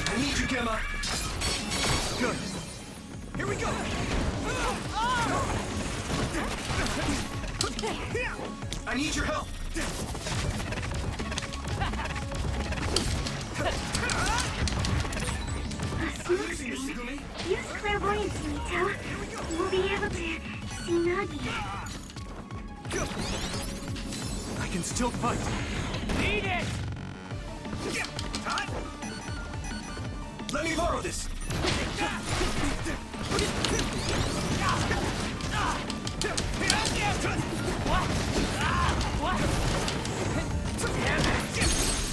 Use clairvoyancy, Mito. We'll be able to see Nagi. I can still fight. Eat it! Let me borrow this.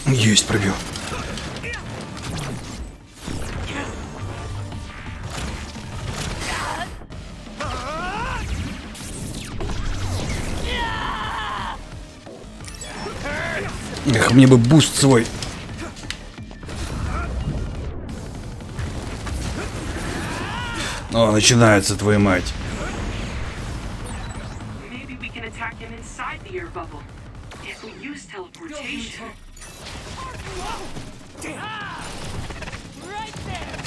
Есть, пробил. Эх, мне бы буст свой. О, начинается, твою мать. Maybe we can attack him inside the air bubble. If we use teleportation. Right there.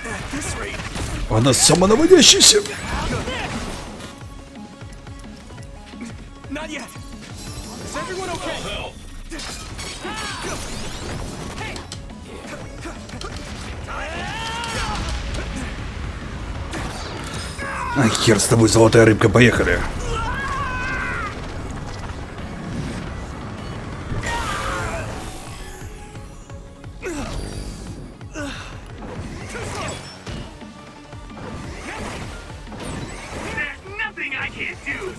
At this rate. Она самонаводящаяся. Not yet. Is everyone okay? А хер с тобой, золотая рыбка, поехали. There's nothing I can't do.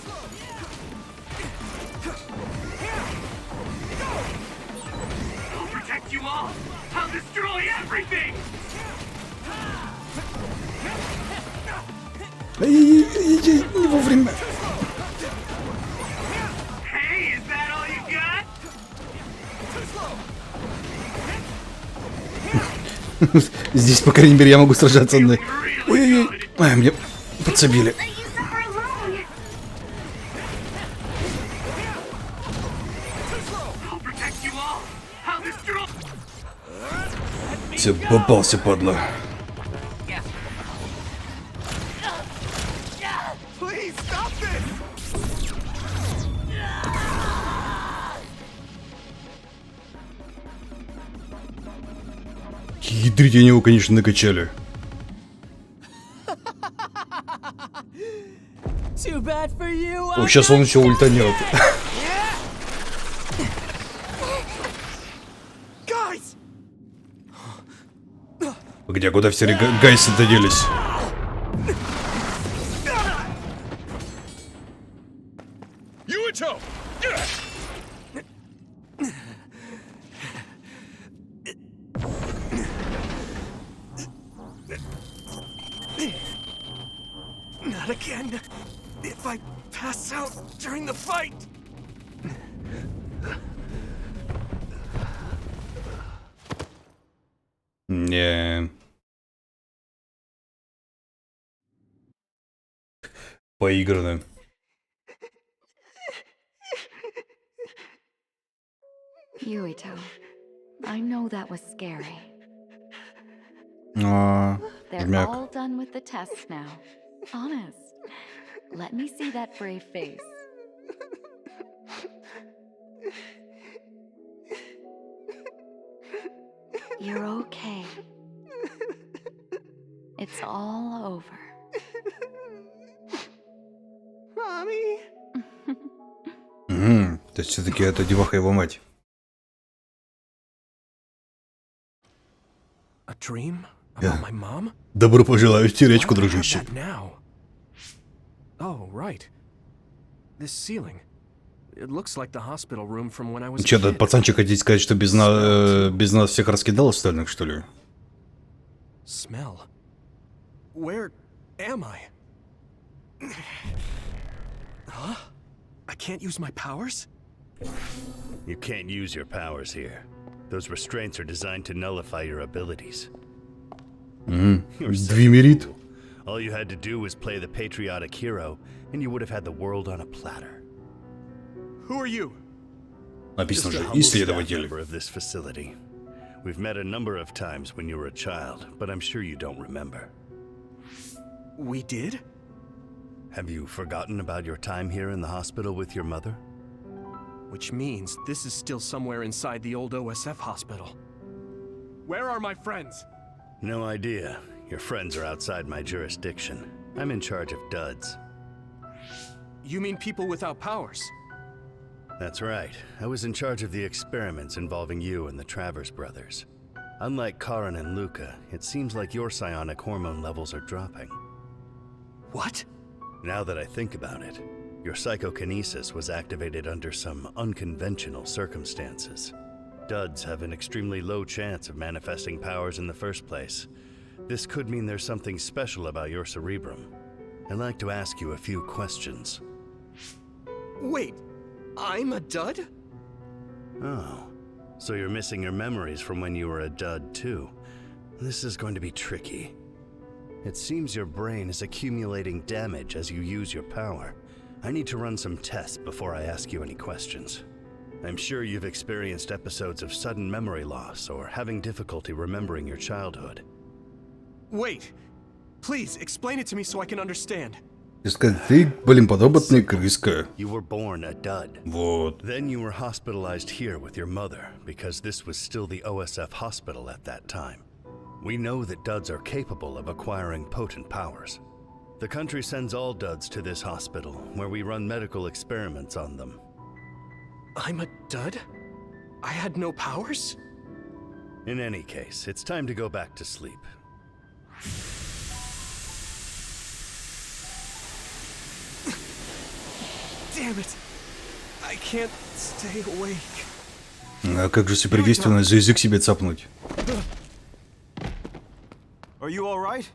I'll protect you all. I'll destroy everything. Ай-яй-яй, не вовремя. Hey, is that all you got? Здесь, по крайней мере, я могу сражаться на... Ой-ой-ой. Ай, мне подсобили. Let you suffer alone. I'll protect you all. I'll destroy. Все, попался, падла. Please stop this. Ядрить они его, конечно, накачали. Too bad for you. О, сейчас он еще ультанет. Guys. Где, куда все гайсы-то делись? Not again. If I pass out during the fight. Не. Поиграно. Yuito, I know that was scary. They're Жмяк. all done with the tests now. Honest. Let me see that brave face. You're okay. It's all over. Mommy. То есть все-таки это деваха его мать. A dream about my mom? Добро пожаловать в речку, Why would I have дружище. that now? Oh, right. This ceiling. It looks like the hospital room from when I was a Че, kid. пацанчик, хотите сказать, что без нас всех раскидал остальных, что ли? Smell. Where am I? Huh? I can't use my powers? You can't use your powers here. Those restraints are designed to nullify your abilities. Двимерит. All you had to do was play the patriotic hero, and you would have had the world on a platter. Who are you? Написано Just a же, humble staff исследователь. member of this facility. We've met a number of times when you were a child, but I'm sure you don't remember. We did? Have you forgotten about your time here in the hospital with your mother? Which means this is still somewhere inside the old OSF hospital. Where are my friends? No idea. Your friends are outside my jurisdiction. I'm in charge of duds. You mean people without powers? That's right. I was in charge of the experiments involving you and the Travers brothers. Unlike Karin and Luca, it seems like your psionic hormone levels are dropping. What? Now that I think about it, your psychokinesis was activated under some unconventional circumstances. Duds have an extremely low chance of manifesting powers in the first place. This could mean there's something special about your cerebrum. I'd like to ask you a few questions. Wait, I'm a dud? Oh, so you're missing your memories from when you were a dud too. This is going to be tricky. It seems your brain is accumulating damage as you use your power. I need to run some tests before I ask you any questions. I'm sure you've experienced episodes of sudden memory loss or having difficulty remembering your childhood. Wait, please explain it to me so I can understand. Ты, блин, подопытная крыска. You were born a dud. Вот. Then you were hospitalized here with your mother because this was still the OSF hospital at that time. We know that duds are capable of acquiring potent powers. The country sends all duds to this hospital where we run medical experiments on them. I'm a dud? I had no powers? In any case, it's time to go back to sleep. Damn it! I can't stay awake. А как же сверхдейственно за язык себе цапнуть? Are you all right?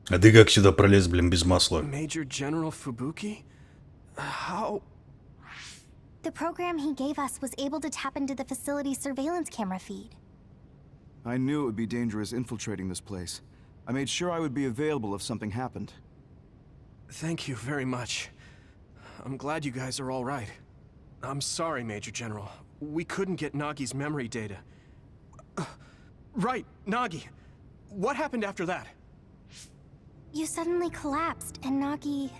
А ты как сюда пролез, блин, без масла? Major General Fubuki? How? The program he gave us was able to tap into the facility's surveillance camera feed. I knew it would be dangerous infiltrating this place. I made sure I would be available if something happened. Thank you very much. I'm glad you guys are all right. I'm sorry, Major General. We couldn't get Nagi's memory data. Right, Nagi. What happened after that? You suddenly collapsed, and Nagi...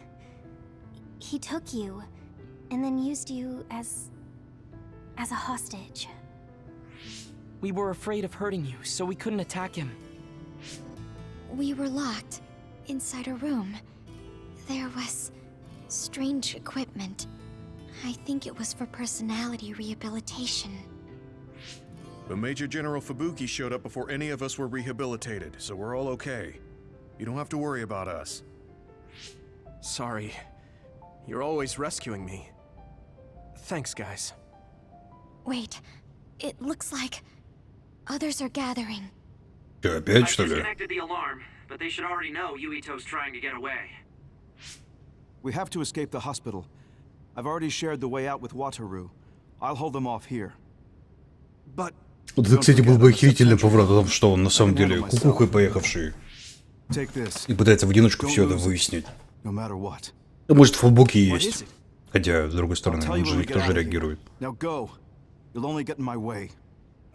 he took you, and then used you as a hostage. We were afraid of hurting you, so we couldn't attack him. We were locked inside a room. There was strange equipment. I think it was for personality rehabilitation. But Major General Fubuki showed up before any of us were rehabilitated, so we're all okay. You don't have to worry about us. Sorry. You're always rescuing me. Thanks, guys. Wait, it looks like others are gathering. Что, опять, I что ли? disconnected the alarm, but they should already know Yuito's trying to get away. We have to escape the hospital. I've already shared the way out with Wataru. I'll hold them off here. But... Вот это, кстати, был бы охерительный поворот о том, что он на самом деле кукухой поехавший. И пытается в одиночку все это выяснить. No matter what. Да, может, в Фубуке есть. Хотя, с другой стороны, он же никто же реагирует. Now go. You'll only get in my way.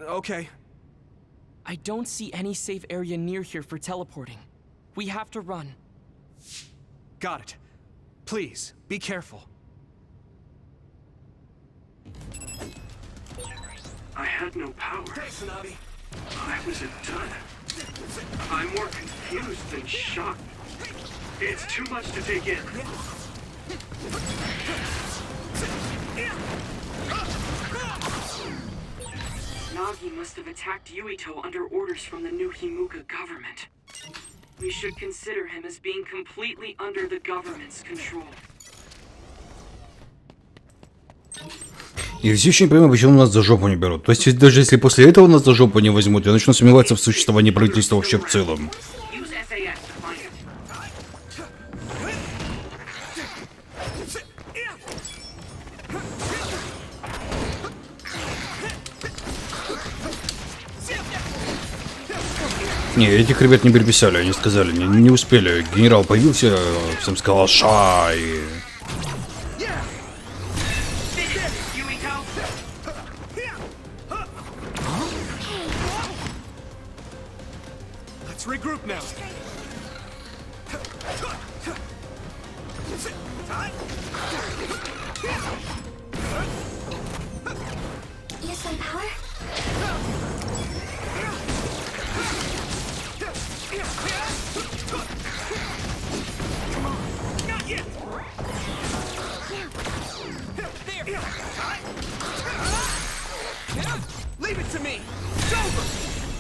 Okay. I don't see any safe area near here for teleporting. We have to run. Got it. Please, be careful. I had no power. I was a dud. I'm more confused than shocked. It's too much to take in. Nagi must have attacked Yuito under orders from the new Himuka government. We should consider him as being completely under the government's control. И все еще не понимаю, почему нас за жопу не берут. То есть, даже если после этого нас за жопу не возьмут, я начну сомневаться в существовании правительства вообще в целом. Не, этих ребят не переписали, они сказали, не успели. Генерал появился, всем сказал «Шай». Regroup now. Use some power? Come on. Not yet. There. Leave it to me. It's over.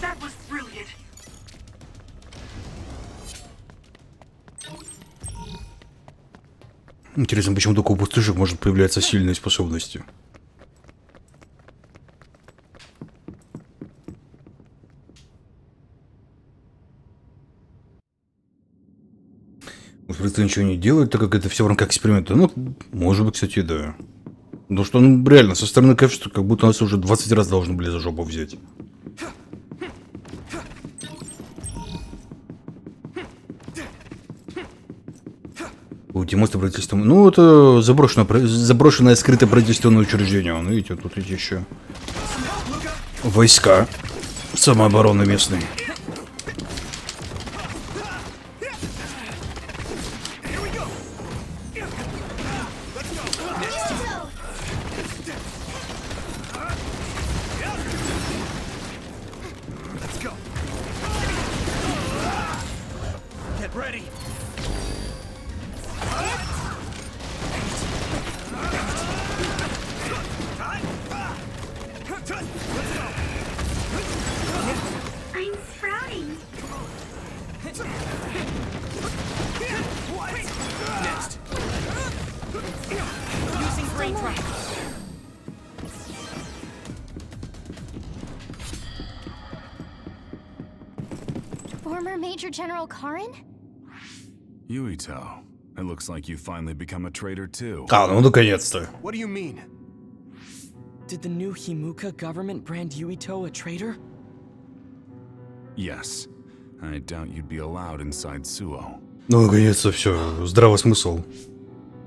That was brilliant. Интересно, почему только у пустышек может появляться сильные способности? Просто ничего не делают, так как это все в рамках эксперимента. Ну, может быть, кстати, да. Потому что, ну, реально, со стороны кажется, как будто нас уже 20 раз должны были за жопу взять. Мост правительства. Ну, это заброшенное скрытое правительственное учреждение. Вон, видите, тут эти еще войска самообороны местные. Former Major General Karin? Yuito, it looks like you've finally become a traitor too. Ну наконец-то. What do you mean? Did the new Himuka government brand Yuito a traitor? Yes. I doubt you'd be allowed inside Suo. Ну наконец-то все, здравый смысл.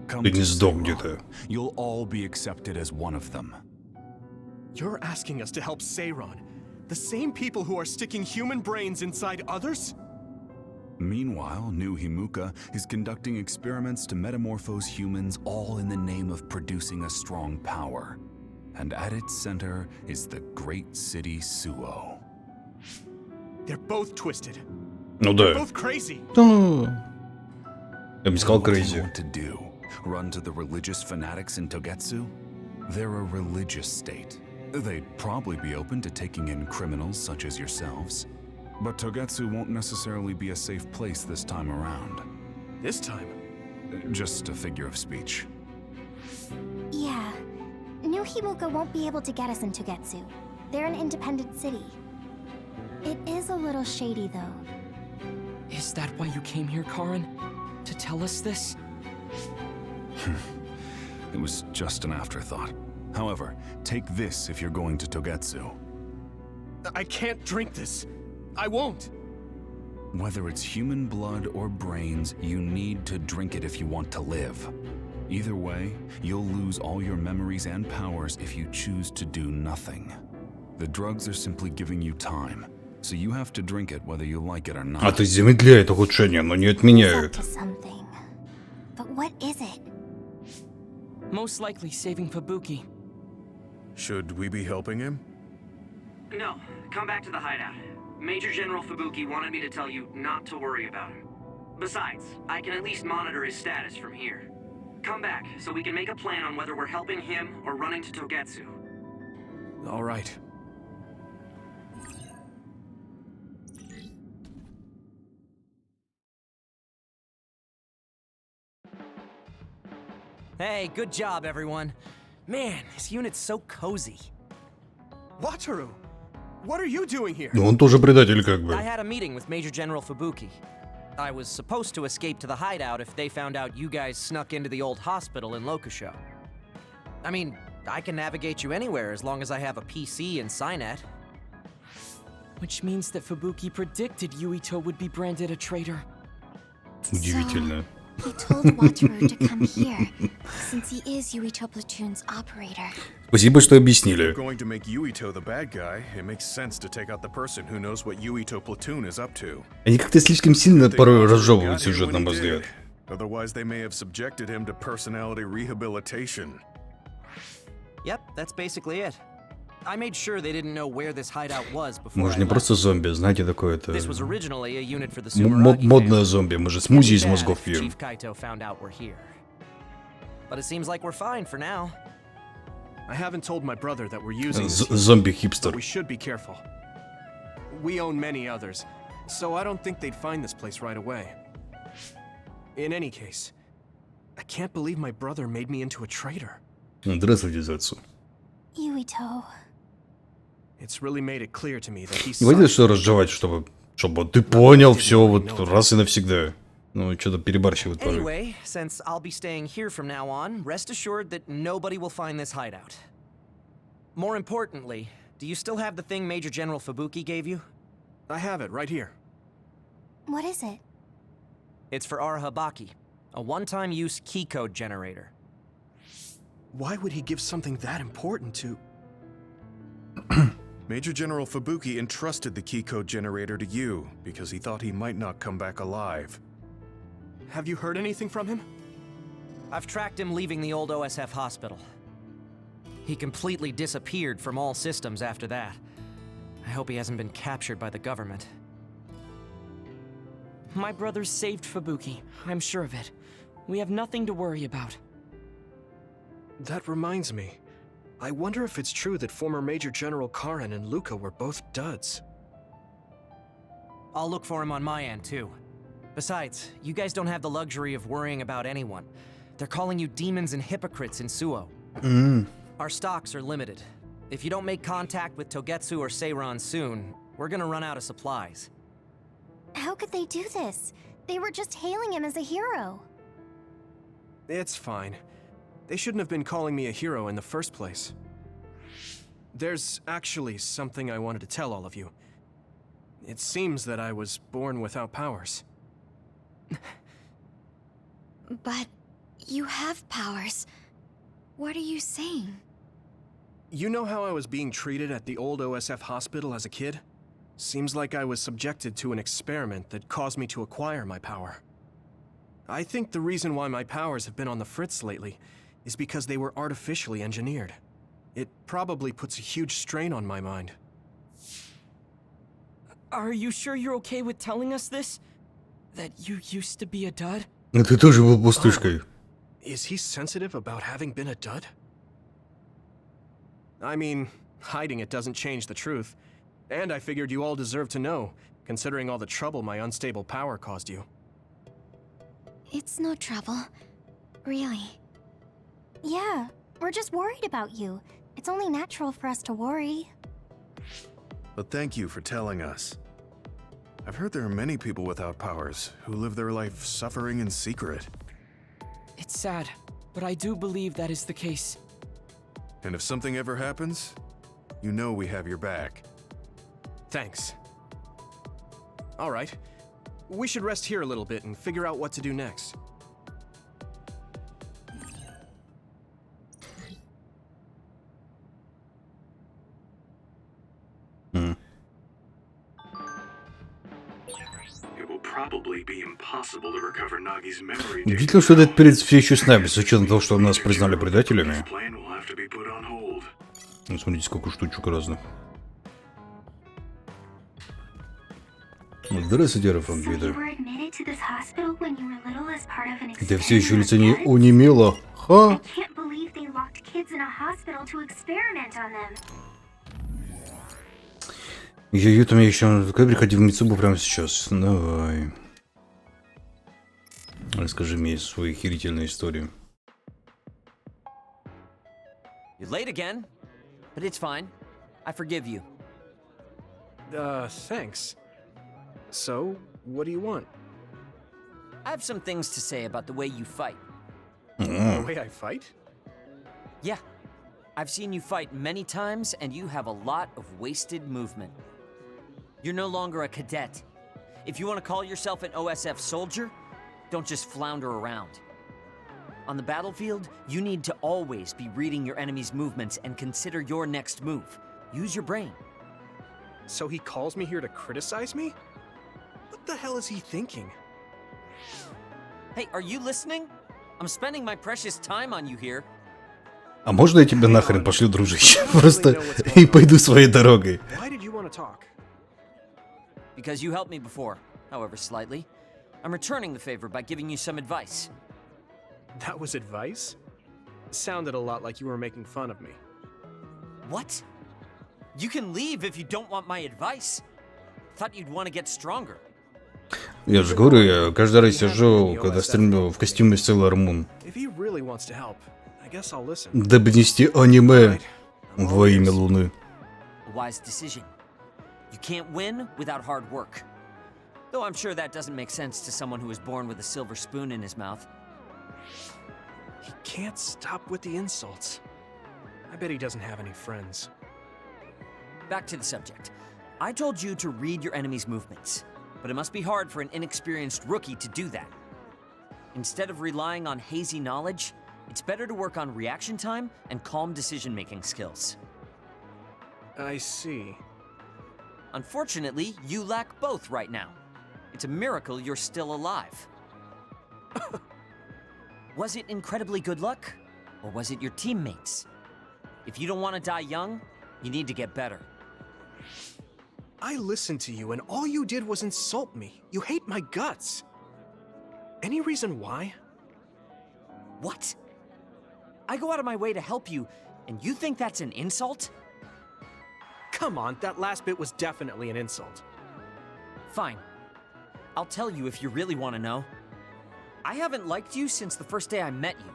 Ты не сдох где-то. You'll all be accepted as one of them. You're asking us to help Seiron, the same people who are sticking human brains inside others? Meanwhile, new Himuka is conducting experiments to metamorphose humans, all in the name of producing a strong power. And at its center is the great city Suo. They're both twisted. Ну да. They're both crazy. Я бы сказал crazy. What to do? Run to the religious fanatics in Togetsu? They're a religious state. They'd probably be open to taking in criminals such as yourselves. But Togetsu won't necessarily be a safe place this time around. This time? Just a figure of speech. Yeah. New Himuka won't be able to get us in Togetsu. They're an independent city. It is a little shady, though. Is that why you came here, Karin? To tell us this? It was just an afterthought. However, take this if you're going to Togetsu. I can't drink this. I won't. Whether it's human blood or brains, you need to drink it if you want to live. Either way, you'll lose all your memories and powers if you choose to do nothing. The drugs are simply giving you time, so you have to drink it whether you like it or not. Это замедляет ухудшение, но не отменяет. But what is it? Most likely saving Fubuki. Should we be helping him? No, come back to the hideout. Major General Fubuki wanted me to tell you not to worry about him. Besides, I can at least monitor his status from here. Come back, so we can make a plan on whether we're helping him or running to Togetsu. All right. Hey, good job, everyone. Man, this unit's so cozy. Wataru, what are you doing here? Ну он тоже предатель как бы. I had a meeting with Major General Fubuki. I was supposed to escape to the hideout if they found out you guys snuck into the old hospital in Lokusho. I mean, I can navigate you anywhere as long as I have a PC and Cynet. Which means that Fubuki predicted Yuito would be branded a traitor. Удивительно. He told Wataru to come here, since he is Yuito Platoon's operator. Спасибо, что объяснили. If you're going to make Yuito the bad guy, it makes sense to take out the person who knows what Yuito Platoon is up to. Они как-то слишком сильно порой разжевывают сюжет, на мой взгляд. Otherwise, they may have subjected him to personality rehabilitation. Yep, that's basically it. I made sure they didn't know where this hideout was before. Мы же не просто зомби, знаете, такое это... This was originally a unit for the Sumeragi модное зомби, мы же смузи из мозгов пьем. Chief Kaito found out we're here. But it seems like we're fine for now. I haven't told my brother that we're using this. Зомби-хипстер. We should be careful. We own many others, so I don't think they'd find this place right away. In any case, I can't believe my brother made me into a traitor. Здравствуйте, Зацу. Yuito. It's really made it clear to me that he's... Не хотите что разжевать, чтобы ты понял все вот раз и навсегда. Ну, что-то перебарщивают порой. Anyway, since I'll be staying here from now on, rest assured that nobody will find this hideout. More importantly, do you still have the thing Major General Fubuki gave you? I have it right here. What is it? It's for Arahabaki, a one-time use key code generator. Why would he give something that important to... Major General Fubuki entrusted the key code generator to you because he thought he might not come back alive. Have you heard anything from him? I've tracked him leaving the old OSF hospital. He completely disappeared from all systems after that. I hope he hasn't been captured by the government. My brother saved Fubuki, I'm sure of it. We have nothing to worry about. That reminds me. I wonder if it's true that former Major General Karen and Luca were both duds. I'll look for him on my end, too. Besides, you guys don't have the luxury of worrying about anyone. They're calling you demons and hypocrites in Suo. Our stocks are limited. If you don't make contact with Togetsu or Seiran soon, we're gonna run out of supplies. How could they do this? They were just hailing him as a hero. It's fine. They shouldn't have been calling me a hero in the first place. There's actually something I wanted to tell all of you. It seems that I was born without powers. But you have powers. What are you saying? You know how I was being treated at the old OSF hospital as a kid? Seems like I was subjected to an experiment that caused me to acquire my power. I think the reason why my powers have been on the fritz lately is because they were artificially engineered. It probably puts a huge strain on my mind. Are you sure you're okay with telling us this? That you used to be a dud? Ты тоже был пустышкой. Is he sensitive about having been a dud? I mean, hiding it doesn't change the truth. And I figured you all deserve to know, considering all the trouble my unstable power caused you. It's no trouble. Really. Yeah, we're just worried about you. It's only natural for us to worry. But thank you for telling us. I've heard there are many people without powers who live their life suffering in secret. It's sad, but I do believe that is the case. And if something ever happens, you know we have your back. Thanks. All right. We should rest here a little bit and figure out what to do next. It will probably be impossible to recover Nagi's memory. Удивительно, что этот перец все еще с нами, с учетом того, что нас признали предателями. Ну, смотрите, сколько штучек разных. Здравствуйте, Рафангида. Ты все еще лицо не унемело. Ха! Юта мне еще... Как приходи в Мицубу прямо сейчас. Давай. Расскажи мне свою охерительную историю. You're late again, but it's fine. I forgive you. Thanks. So, what do you want? I have some things to say about the way you fight. The way I fight? Yeah. I've seen you fight many times, and you have a lot of wasted movement. You're no longer a cadet. If you want to call yourself an OSF soldier, don't just flounder around. On the battlefield, you need to always be reading your enemy's movements and consider your next move. Use your brain. So he calls me here to criticize me? What the hell is he thinking? Hey, are you listening? I'm spending my precious time on you here. А можно я тебя нахрен пошлю, дружище? Просто и пойду своей дорогой. Why did you want to talk? Because you helped me before, however slightly. I'm returning the favor by giving you some advice. That was advice? Sounded a lot like you were making fun of me. What? You can leave if you don't want my advice. Thought you'd want to get stronger. Я же говорю, я каждый раз сижу, когда стримлю в костюме Sailor Moon. If he really wants to help, I guess I'll listen. Дабы нести аниме во имя Луны. A wise decision. You can't win without hard work. Though I'm sure that doesn't make sense to someone who was born with a silver spoon in his mouth. He can't stop with the insults. I bet he doesn't have any friends. Back to the subject. I told you to read your enemy's movements, but it must be hard for an inexperienced rookie to do that. Instead of relying on hazy knowledge, it's better to work on reaction time and calm decision-making skills. I see. Unfortunately, you lack both right now. It's a miracle you're still alive. Was it incredibly good luck? Or was it your teammates? If you don't want to die young, you need to get better. I listened to you and all you did was insult me. You hate my guts. Any reason why? What? I go out of my way to help you, and you think that's an insult? Come on, that last bit was definitely an insult. Fine. I'll tell you if you really want to know. I haven't liked you since the first day I met you.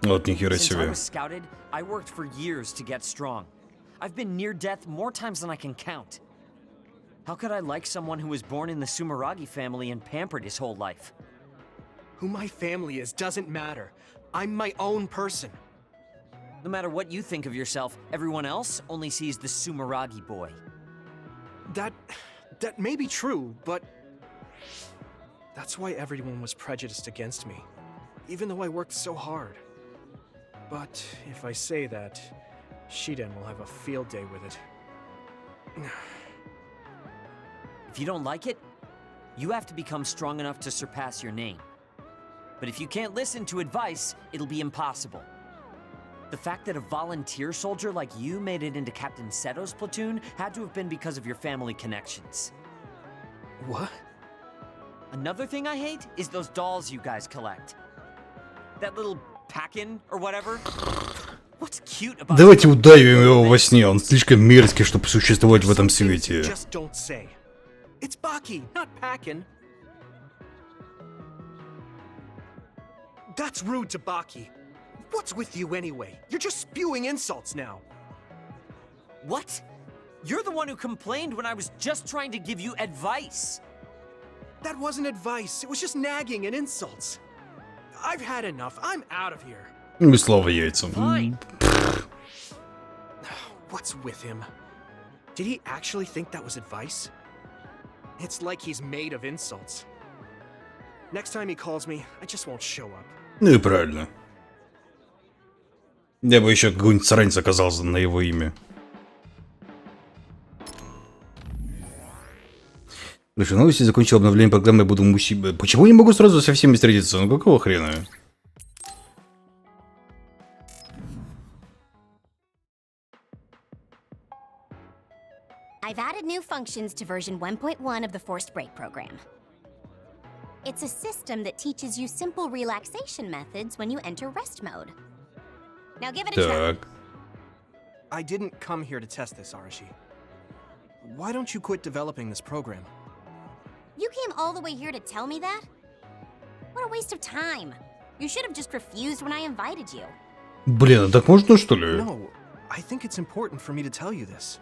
Вот нихера Since I себе. was scouted, I worked for years to get strong. I've been near death more times than I can count. How could I like someone who was born in the Sumeragi family and pampered his whole life? Who my family is doesn't matter. I'm my own person. No matter what you think of yourself, everyone else only sees the Sumeragi boy. That may be true, but that's why everyone was prejudiced against me, even though I worked so hard. But if I say that, Shiden will have a field day with it. If you don't like it, you have to become strong enough to surpass your name. But if you can't listen to advice, it'll be impossible. The fact that a volunteer soldier like you made it into Captain Seto's platoon had to have been because of your family connections. What? Another thing I hate is those dolls you guys collect. That little pack-in or whatever. What's cute about... Давайте удавим его во сне, он слишком мерзкий, чтобы существовать в этом свете. Just don't say. It's Baki, not Packin. That's rude to Baki. What's with you anyway? You're just spewing insults now. What? You're the one who complained when I was just trying to give you advice. That wasn't advice. It was just nagging and insults. I've had enough. I'm out of here. Без слова яйцам. What's with him? Did he actually think that was advice? It's like he's made of insults. Next time he calls me, I just won't show up. Ну и правильно. Я бы еще какой-нибудь сранец оказался на его имя. Слушай, новости закончил обновление программы, я буду мужчиной. Почему я не могу сразу со всеми встретиться? Ну какого хрена? I've added new functions to version 1.1 of the Forced Break program. It's a system that teaches you simple relaxation methods when you enter rest mode. Now give it a try. I didn't come here to test this, Arashi. Why don't you quit developing this program? You came all the way here to tell me that? What a waste of time. You should have just refused when I invited you. Блин, а так можно, что ли? No, I think it's important for me to tell you this.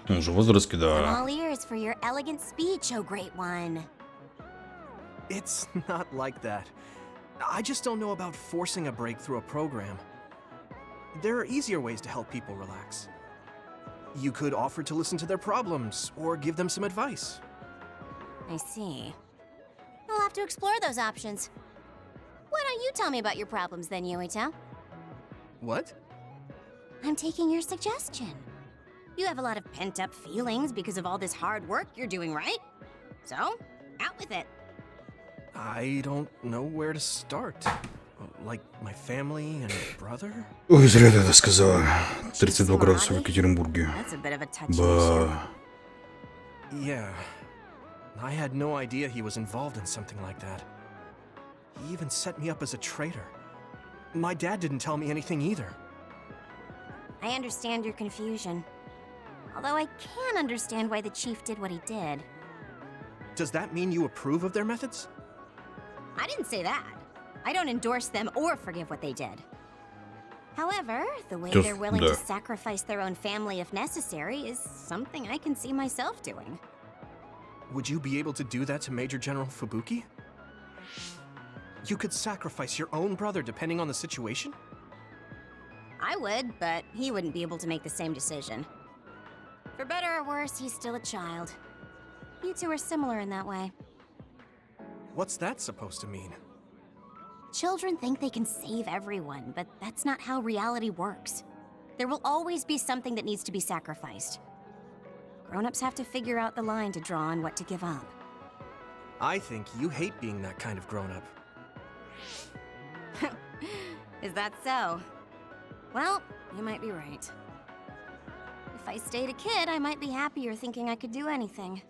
Он же в возрасте, I'm да. all ears for your elegant speech, oh great one. It's not like that. I just don't know about forcing a break through a program. There are easier ways to help people relax. You could offer to listen to their problems or give them some advice. I see. I'll have to explore those options. Why don't you tell me about your problems then, Yuito? What? I'm taking your suggestion. You have a lot of pent-up feelings because of all this hard work you're doing, right? So, out with it. I don't know where to start. Like my family and brother? Ой, зря ты это сказала. 32 градуса в Екатеринбурге. That's a bit of a touchy Ба. issue. Yeah. I had no idea he was involved in something like that. He even set me up as a traitor. My dad didn't tell me anything either. I understand your confusion. Although I can understand why the chief did what he did. Does that mean you approve of their methods? I didn't say that. I don't endorse them or forgive what they did. However, the way they're willing to sacrifice their own family if necessary is something I can see myself doing. Would you be able to do that to Major General Fubuki? You could sacrifice your own brother depending on the situation? I would, but he wouldn't be able to make the same decision. For better or worse, he's still a child. You two are similar in that way. What's that supposed to mean? Children think they can save everyone, but that's not how reality works. There will always be something that needs to be sacrificed. Grown-ups have to figure out the line to draw on what to give up. I think you hate being that kind of grown-up. Is that so? Well, you might be right. If I stayed a kid, I might be happier thinking I could do anything.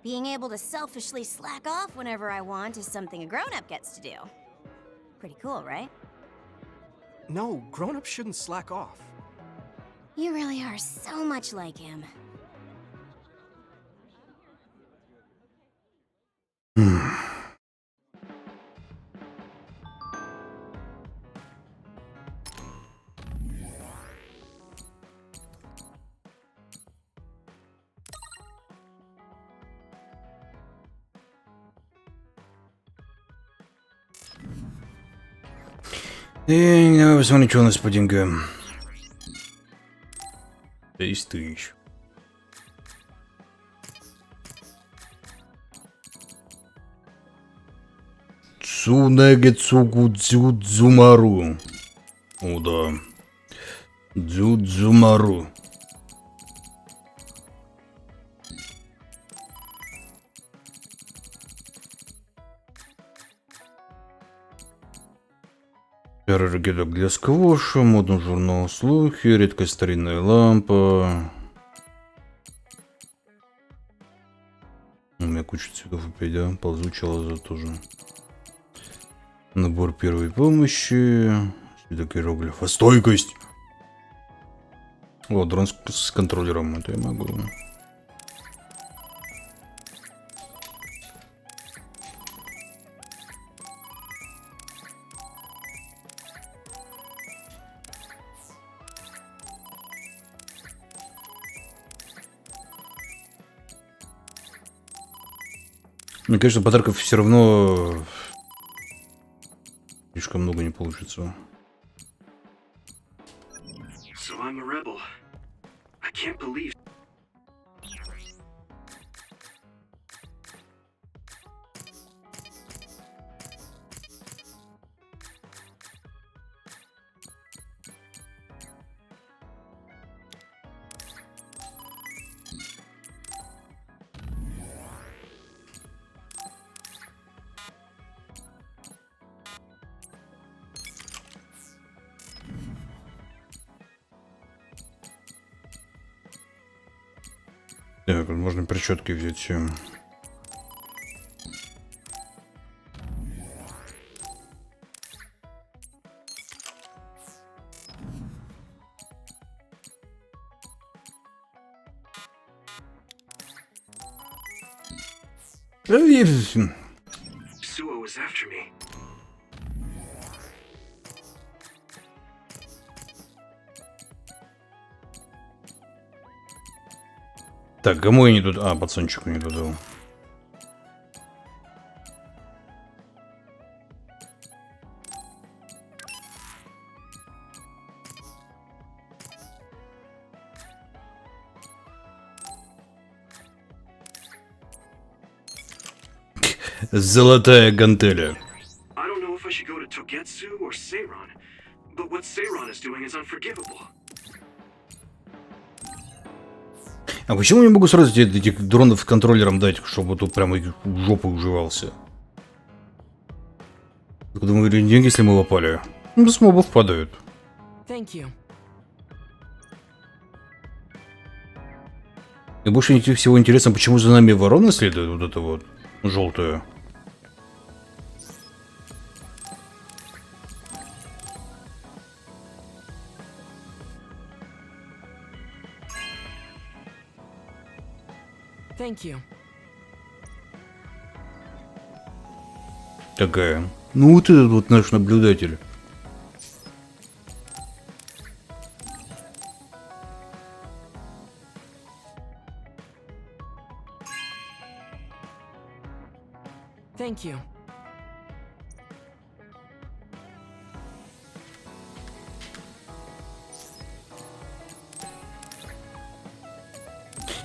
Being able to selfishly slack off whenever I want is something a grown-up gets to do. Pretty cool, right? No, grown-ups shouldn't slack off. You really are so much like him. И давай посмотрим, что у нас по деньгам. 10 тысяч. Цунагецугу дзюдзумару. О, да. Дзюдзумару. Ракеток для сквоша, модный журнал слухи, редкая старинная лампа. У меня куча цветов опять, да? Ползучая лоза тоже. Набор первой помощи. Свиток иероглифа. Стойкость! О, дрон с контроллером. Это я могу. Мне кажется, подарков все равно слишком много не получится. So I'm a rebel. I can't believe. Так, можно перчатки взять все. Suo was after me. Так, кому я не тут... А, пацанчику не додал. Золотая гантеля. I don't know if I should go to Togetsu or Seiron, but what Seiron is doing is unforgivable. А почему я не могу сразу этих дронов с контроллером дать, чтобы тут прямо в жопу уживался? Откуда мы говорим деньги, если мы попали? Ну, с мобов падают. И больше всего интересно, почему за нами ворона следует, вот это вот, желтая. Такая. Ну вот этот вот наш наблюдатель.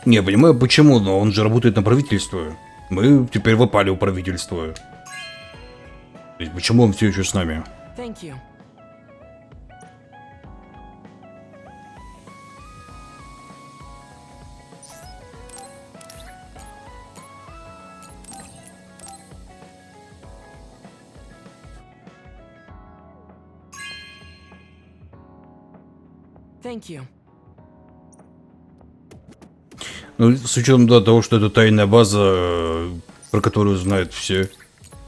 Не понимаю почему, но он же работает на правительство. Мы теперь выпали у правительства. То есть почему он все еще с нами? Ну, с учетом того, что это тайная база, про которую знают все,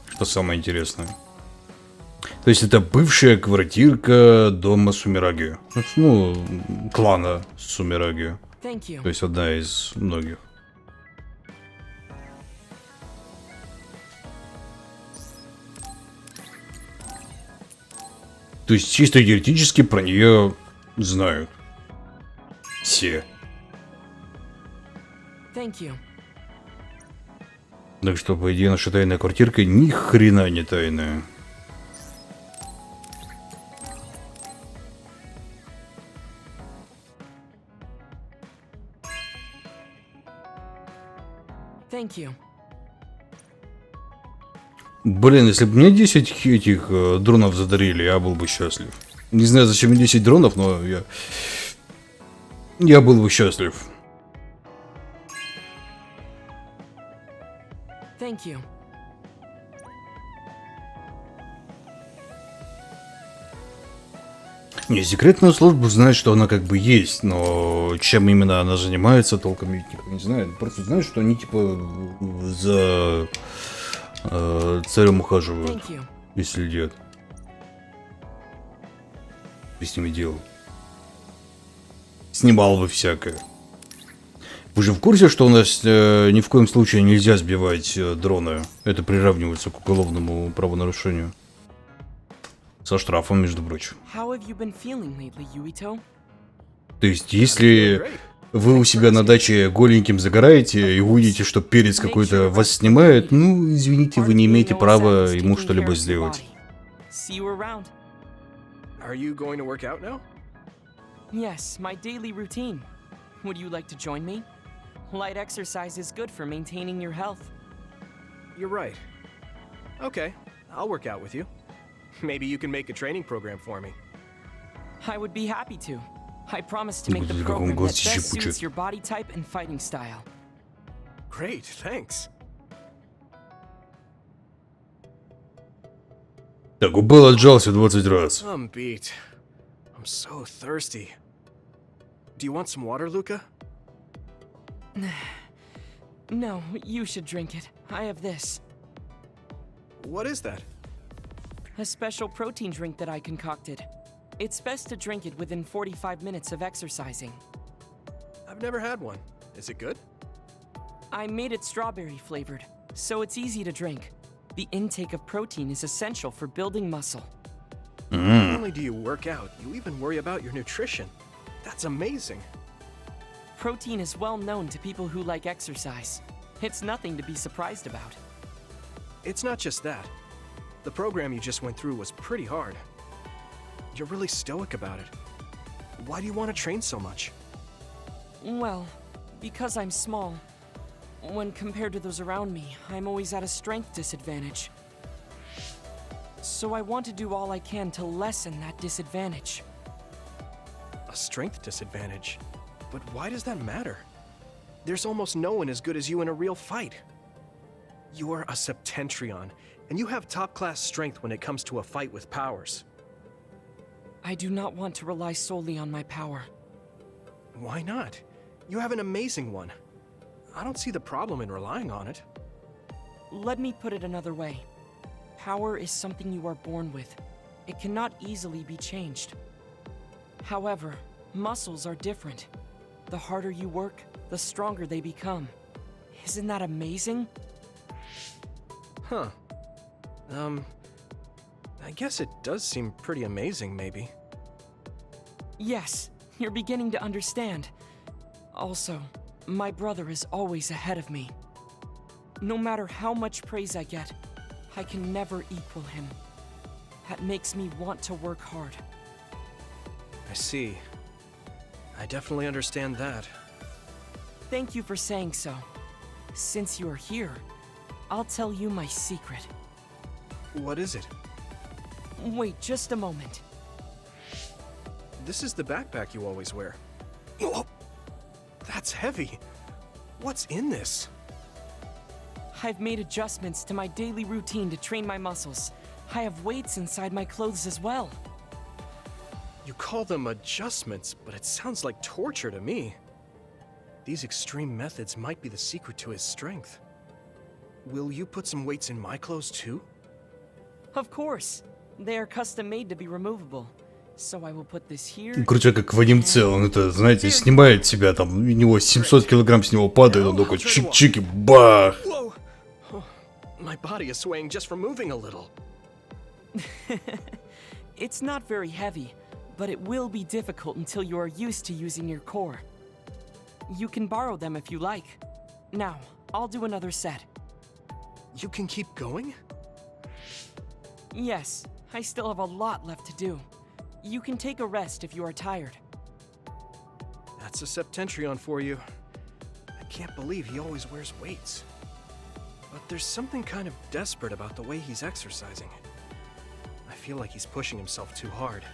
что самое интересное. То есть это бывшая квартирка дома Сумираги. Ну, клана Сумираги. То есть одна из многих. То есть чисто теоретически про нее знают. Все. Так что, по идее, наша тайная квартирка ни хрена не тайная. Блин, если бы мне 10 этих дронов задарили, я был бы счастлив. Не знаю, зачем мне 10 дронов, но я был бы счастлив. Не, секретную службу знает, что она как бы есть, но чем именно она занимается, толком никто не знает. Просто знают, что они типа за царем ухаживают и следят. Что с ними делал? Снимал бы всякое. Вы же в курсе, что у нас ни в коем случае нельзя сбивать дроны? Это приравнивается к уголовному правонарушению. Со штрафом, между прочим. То есть, если вы у себя на даче голеньким загораете и увидите, что перец какой-то вас снимает, ну, извините, вы не имеете права ему что-либо сделать. Yes, my daily routine. Would you like to join me? Light exercise is good for maintaining your health. You're right. Okay, I'll work out with you. Maybe you can make a training program for me. I would be happy to. I promise to make the program that best suits your body type and fighting style. Great, thanks. Так, упал, отжался 20 раз. I'm beat. I'm so thirsty. Do you want some water, Luca? No, you should drink it. I have this. What is that? A special protein drink that I concocted. It's best to drink it within 45 minutes of exercising. I've never had one. Is it good? I made it strawberry flavored, so it's easy to drink. The intake of protein is essential for building muscle. Not only do you work out, you even worry about your nutrition. That's amazing. Protein is well known to people who like exercise. It's nothing to be surprised about. It's not just that. The program you just went through was pretty hard. You're really stoic about it. Why do you want to train so much? Well, because I'm small. When compared to those around me, I'm always at a strength disadvantage. So I want to do all I can to lessen that disadvantage. A strength disadvantage? But why does that matter? There's almost no one as good as you in a real fight. You're a Septentrion, and you have top-class strength when it comes to a fight with powers. I do not want to rely solely on my power. Why not? You have an amazing one. I don't see the problem in relying on it. Let me put it another way. Power is something you are born with. It cannot easily be changed. However, muscles are different. The harder you work, the stronger they become. Isn't that amazing? Huh. I guess it does seem pretty amazing, maybe. Yes, you're beginning to understand. Also, my brother is always ahead of me. No matter how much praise I get, I can never equal him. That makes me want to work hard. I see. I definitely understand that. Thank you for saying so. Since you are here, I'll tell you my secret. What is it? Wait just a moment. This is the backpack you always wear. Oh, that's heavy. What's in this? I've made adjustments to my daily routine to train my muscles. I have weights inside my clothes as well. You call them adjustments, but it sounds like torture to me. These extreme methods might be the secret to his strength. Will you put some weights in my clothes too? Of course. They are custom made to be removable. So I will put this here. Короче, как в анимце, он это, знаете, снимает себя, там, у него 700 килограмм с него падает, он такой чик-чик и бах. My body is swaying just from moving a little. It's not very heavy, but it will be difficult until you are used to using your core. You can borrow them if you like. Now, I'll do another set. You can keep going? Yes, I still have a lot left to do. You can take a rest if you are tired. That's a Septentrion for you. I can't believe he always wears weights. But there's something kind of desperate about the way he's exercising. I feel like he's pushing himself too hard.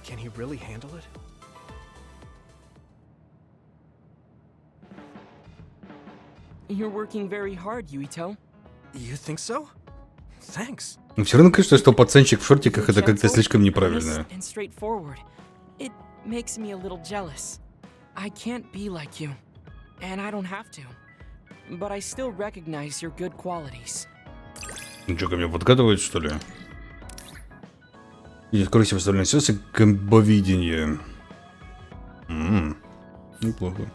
Can he really handle it? You're working very hard, Yuito. You think so? Thanks. Но все равно кажется, что пацанчик в шортиках это как-то слишком неправильно. And straightforward. It makes me a little jealous. I can't be like you, and I don't have to. But I still recognize your good qualities. Ну что, ко мне подкатывает, что ли? И скоро себе вставлены сесы комбовидение. Неплохо.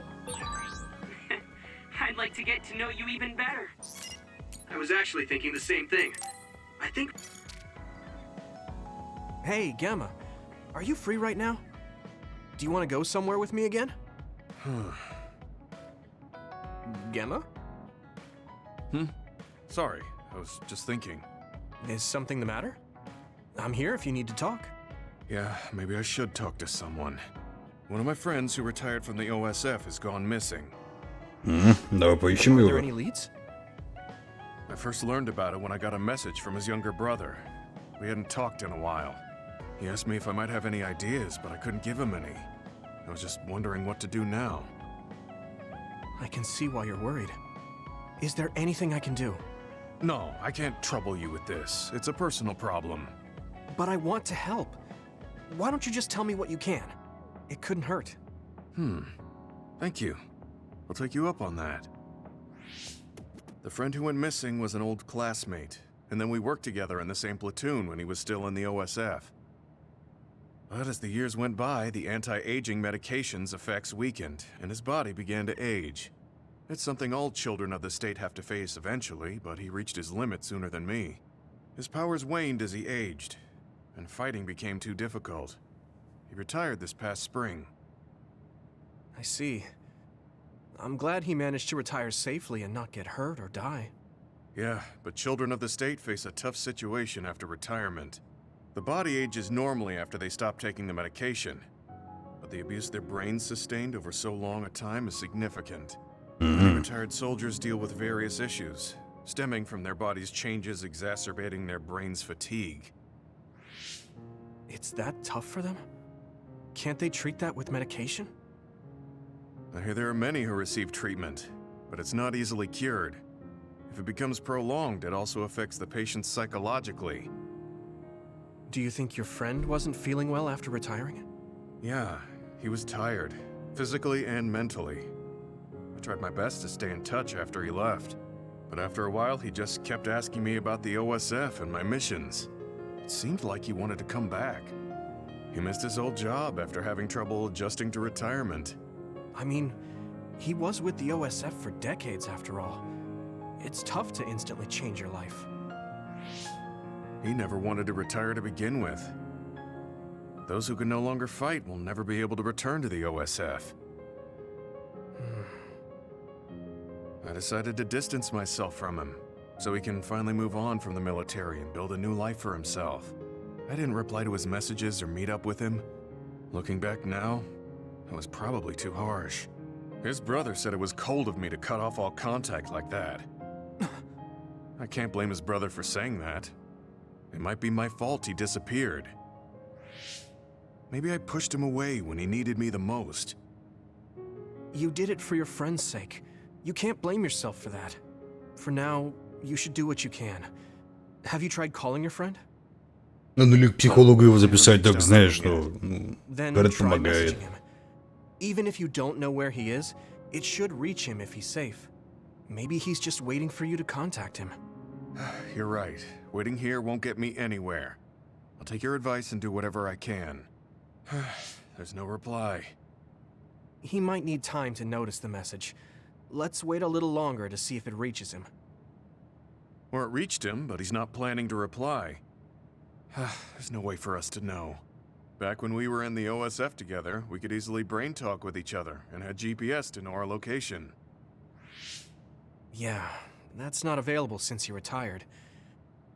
I'd like to get to know you even better. I was actually thinking the same thing. I think... Hey, Gamma. Are you free right now? Do you want to go somewhere with me again? Gamma? Sorry, I was just thinking. Is something the matter? I'm here if you need to talk. Yeah, maybe I should talk to someone. One of my friends who retired from the OSF has gone missing. Давай поищем Are его. there any leads? I first learned about it when I got a message from his younger brother. We hadn't talked in a while. He asked me if I might have any ideas, but I couldn't give him any. I was just wondering what to do now. I can see why you're worried. Is there anything I can do? No, I can't trouble you with this. It's a personal problem. But I want to help. Why don't you just tell me what you can? It couldn't hurt. Thank you. I'll take you up on that. The friend who went missing was an old classmate, and then we worked together in the same platoon when he was still in the OSF. But as the years went by, the anti-aging medication's effects weakened, and his body began to age. It's something all children of the state have to face eventually, but he reached his limit sooner than me. His powers waned as he aged, and fighting became too difficult. He retired this past spring. I see. I'm glad he managed to retire safely and not get hurt or die. Yeah, but children of the state face a tough situation after retirement. The body ages normally after they stop taking the medication, but the abuse their brains sustained over so long a time is significant. Many retired soldiers deal with various issues, stemming from their body's changes exacerbating their brain's fatigue. It's that tough for them? Can't they treat that with medication? I hear there are many who receive treatment, but it's not easily cured. If it becomes prolonged, it also affects the patient psychologically. Do you think your friend wasn't feeling well after retiring? Yeah, he was tired, physically and mentally. I tried my best to stay in touch after he left, but after a while he just kept asking me about the OSF and my missions. It seemed like he wanted to come back. He missed his old job after having trouble adjusting to retirement. I mean, he was with the OSF for decades after all. It's tough to instantly change your life. He never wanted to retire to begin with. Those who can no longer fight will never be able to return to the OSF. I decided to distance myself from him, so he can finally move on from the military and build a new life for himself. I didn't reply to his messages or meet up with him. Looking back now, I was probably too harsh. His brother said it was cold of me to cut off all contact like that. I can't blame his brother for saying that. It might be my fault he disappeared. Maybe I pushed him away when he needed me the most. You did it for your friend's sake. You can't blame yourself for that. For now, you should do what you can. Have you tried calling your friend? Ну или к психологу его записать, так знаешь, что Then говорят, try помогает. messaging him. Even if you don't know where he is, it should reach him if he's safe. Maybe he's just waiting for you to contact him. You're right. Waiting here won't get me anywhere. I'll take your advice and do whatever I can. There's no reply. He might need time to notice the message. Let's wait a little longer to see if it reaches him. Or it reached him, but he's not planning to reply. There's no way for us to know. Back when we were in the OSF together, we could easily brain talk with each other and had GPS to know our location. Yeah, that's not available since he retired.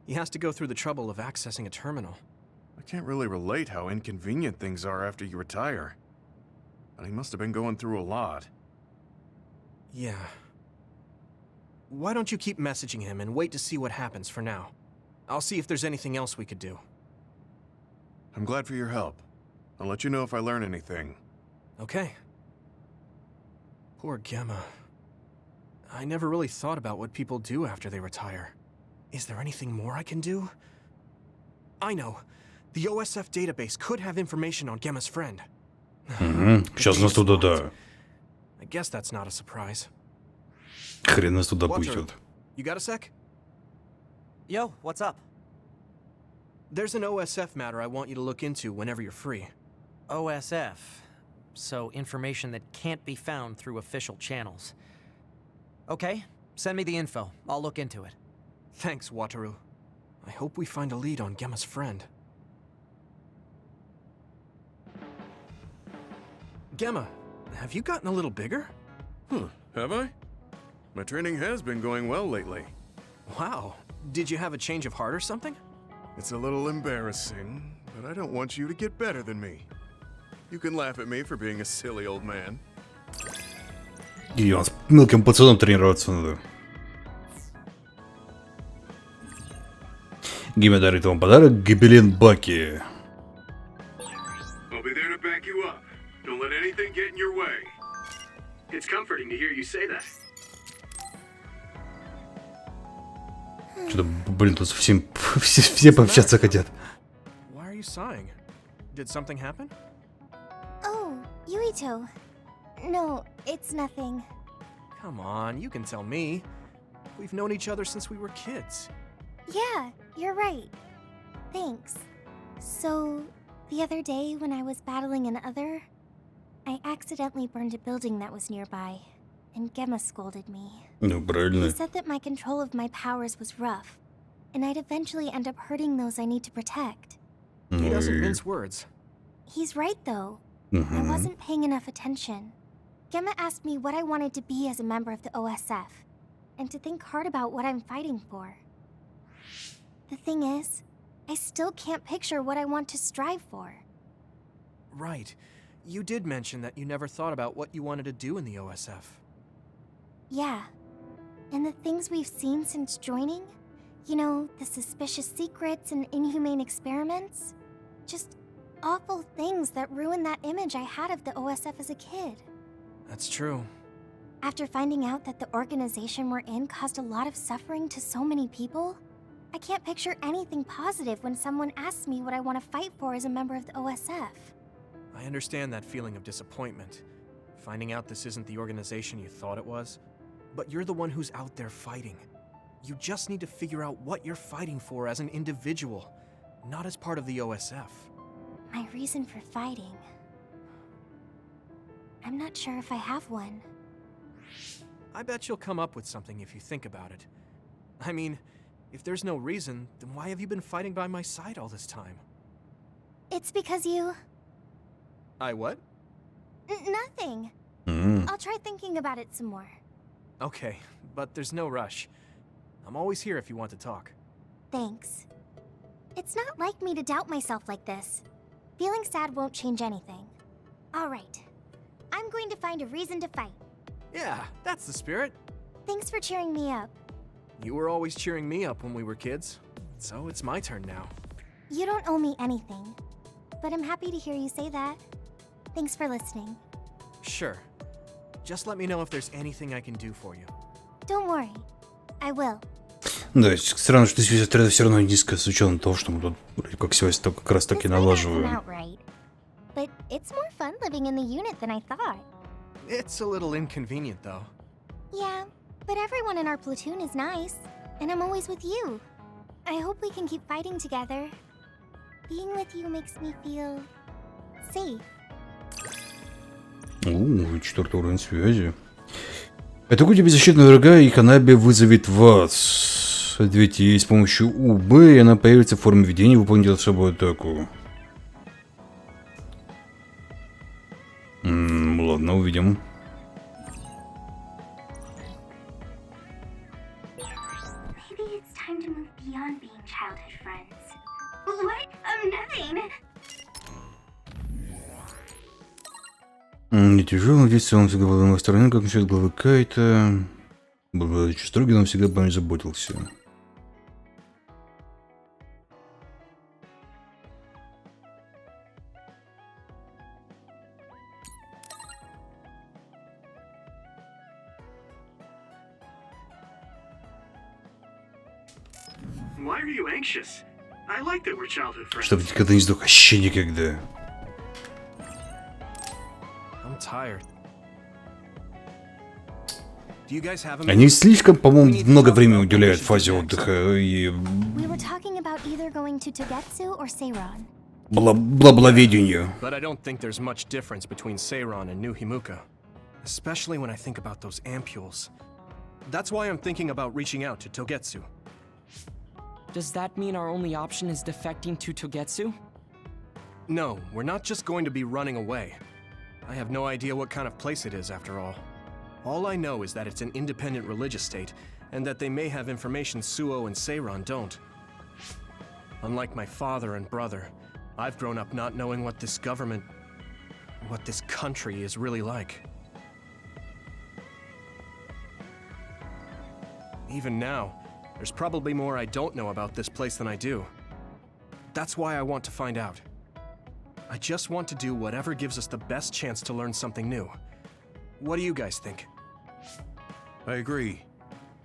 He has to go through the trouble of accessing a terminal. I can't really relate how inconvenient things are after you retire. But he must have been going through a lot. Yeah. Why don't you keep messaging him and wait to see what happens for now? I'll see if there's anything else we could do. I'm glad for your help. I'll let you know if I learn anything. Okay. Poor Gemma. I never really thought about what people do after they retire. Is there anything more I can do? I know. The OSF database could have information on Gemma's friend. Сейчас нас туда, да. I guess that's not a surprise. Хрен нас туда Watcher, пустят. you got a sec? Yo, what's up? There's an OSF matter I want you to look into whenever you're free. OSF. So information that can't be found through official channels. Okay, send me the info. I'll look into it. Thanks, Wataru. I hope we find a lead on Gemma's friend. Gemma, have you gotten a little bigger? Have I? My training has been going well lately. Wow. Did you have a change of heart or something? It's a little embarrassing, but I don't want you to get better than me. You can laugh at me for being a silly old man. И он с мелким пацаном тренироваться надо. Гиме дарит вам подарок, гобелен Баки. I'll be there to back you up. Don't let anything get in your way. It's comforting to hear you say that. Что-то, блин, тут совсем все пообщаться хотят. Why are you sighing? Did something happen? Oh, Yuito. No, it's nothing. Come on, you can tell me. We've known each other since we were kids. Yeah, you're right. Thanks. So, the other day when I was battling an other, I accidentally burned a building that was nearby, and Gemma scolded me. Ну, правильно. He said that my control of my powers was rough, and I'd eventually end up hurting those I need to protect. He doesn't mince words. He's right, though. I wasn't paying enough attention. Gemma asked me what I wanted to be as a member of the OSF, and to think hard about what I'm fighting for. The thing is, I still can't picture what I want to strive for. Right. You did mention that you never thought about what you wanted to do in the OSF. Yeah. And the things we've seen since joining? You know, the suspicious secrets and inhumane experiments? Just awful things that ruined that image I had of the OSF as a kid. That's true. After finding out that the organization we're in caused a lot of suffering to so many people, I can't picture anything positive when someone asks me what I want to fight for as a member of the OSF. I understand that feeling of disappointment. Finding out this isn't the organization you thought it was. But you're the one who's out there fighting. You just need to figure out what you're fighting for as an individual, not as part of the OSF. My reason for fighting... I'm not sure if I have one. I bet you'll come up with something if you think about it. I mean, if there's no reason, then why have you been fighting by my side all this time? It's because you... I what? Nothing. I'll try thinking about it some more. Okay, but there's no rush. I'm always here if you want to talk. Thanks. It's not like me to doubt myself like this. Feeling sad won't change anything. Alright. I'm going to find a reason to fight. Yeah, that's the spirit. Thanks for cheering me up. You were always cheering me up when we were kids, so it's my turn now. You don't owe me anything, but I'm happy to hear you say that. Thanks for listening. Sure. Just let me know if there's anything I can do for you. Don't worry. I will. Да, странно, что связь отряда все равно низкая, с учетом того, что мы тут вроде как связь то как раз таки налаживаем. But it's more fun living in the unit than I thought. It's a little inconvenient, though. Yeah, but everyone in our platoon is nice, and I'm always with you. I hope we can keep fighting together. Being with you makes me feel safe. 4-й уровень связи. Атакуйте беззащитного врага, и канале вызовет вас. Ответьте ей с помощью УБ, и она появится в форме видения и выполнит особую атаку. Ладно, увидим. Maybe it's time to move beyond being childhood friends. What? Nothing. Не тяжело, здесь он всегда был на стороне, как насчет главы Кайта. Был очень строгий, но всегда по мне заботился. Why are you anxious? I like that we're childhood friends. Чтобы никогда не сдох, вообще никогда. I'm tired. Do you guys have a Они слишком, по-моему, много времени уделяют фазе отдыха и... We were talking about either going to Togetsu or Seiron. Бла-бла-блаведению. But I don't think there's much difference between Seiron and New Himuka. Especially when I think about those ampules. That's why I'm thinking about reaching out to Togetsu. Does that mean our only option is defecting to Togetsu? No, we're not just going to be running away. I have no idea what kind of place it is, after all. All I know is that it's an independent religious state, and that they may have information Suo and Seiron don't. Unlike my father and brother, I've grown up not knowing what this government, what this country is really like. Even now, there's probably more I don't know about this place than I do. That's why I want to find out. I just want to do whatever gives us the best chance to learn something new. What do you guys think? I agree.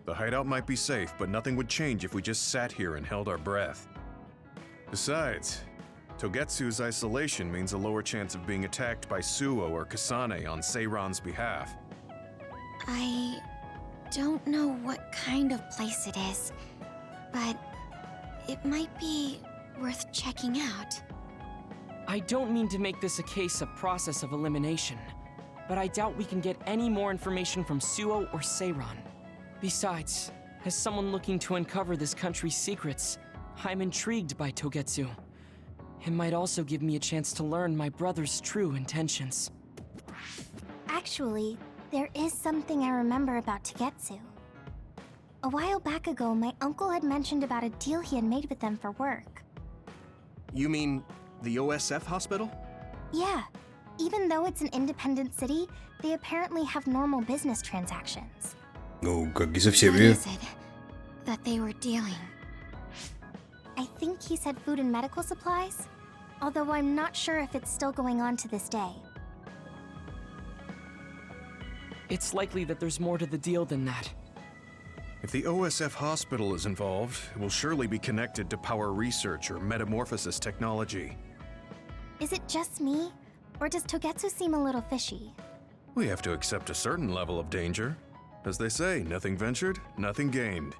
The hideout might be safe, but nothing would change if we just sat here and held our breath. Besides, Togetsu's isolation means a lower chance of being attacked by Suo or Kasane on Seiron's behalf. I don't know what kind of place it is, but it might be worth checking out. I don't mean to make this a case of process of elimination, but I doubt we can get any more information from Suo or Seiron. Besides, as someone looking to uncover this country's secrets, I'm intrigued by Togetsu. It might also give me a chance to learn my brother's true intentions. Actually, there is something I remember about Togetsu. A while back ago, my uncle had mentioned about a deal he had made with them for work. You mean the OSF hospital? Yeah. Even though it's an independent city, they apparently have normal business transactions. Ну, как и со What всеми. is it that they were dealing? I think he said food and medical supplies, although I'm not sure if it's still going on to this day. It's likely that there's more to the deal than that. If the OSF hospital is involved, it will surely be connected to power research or metamorphosis technology. Is it just me, or does Togetsu seem a little fishy? We have to accept a certain level of danger. As they say, nothing ventured, nothing gained.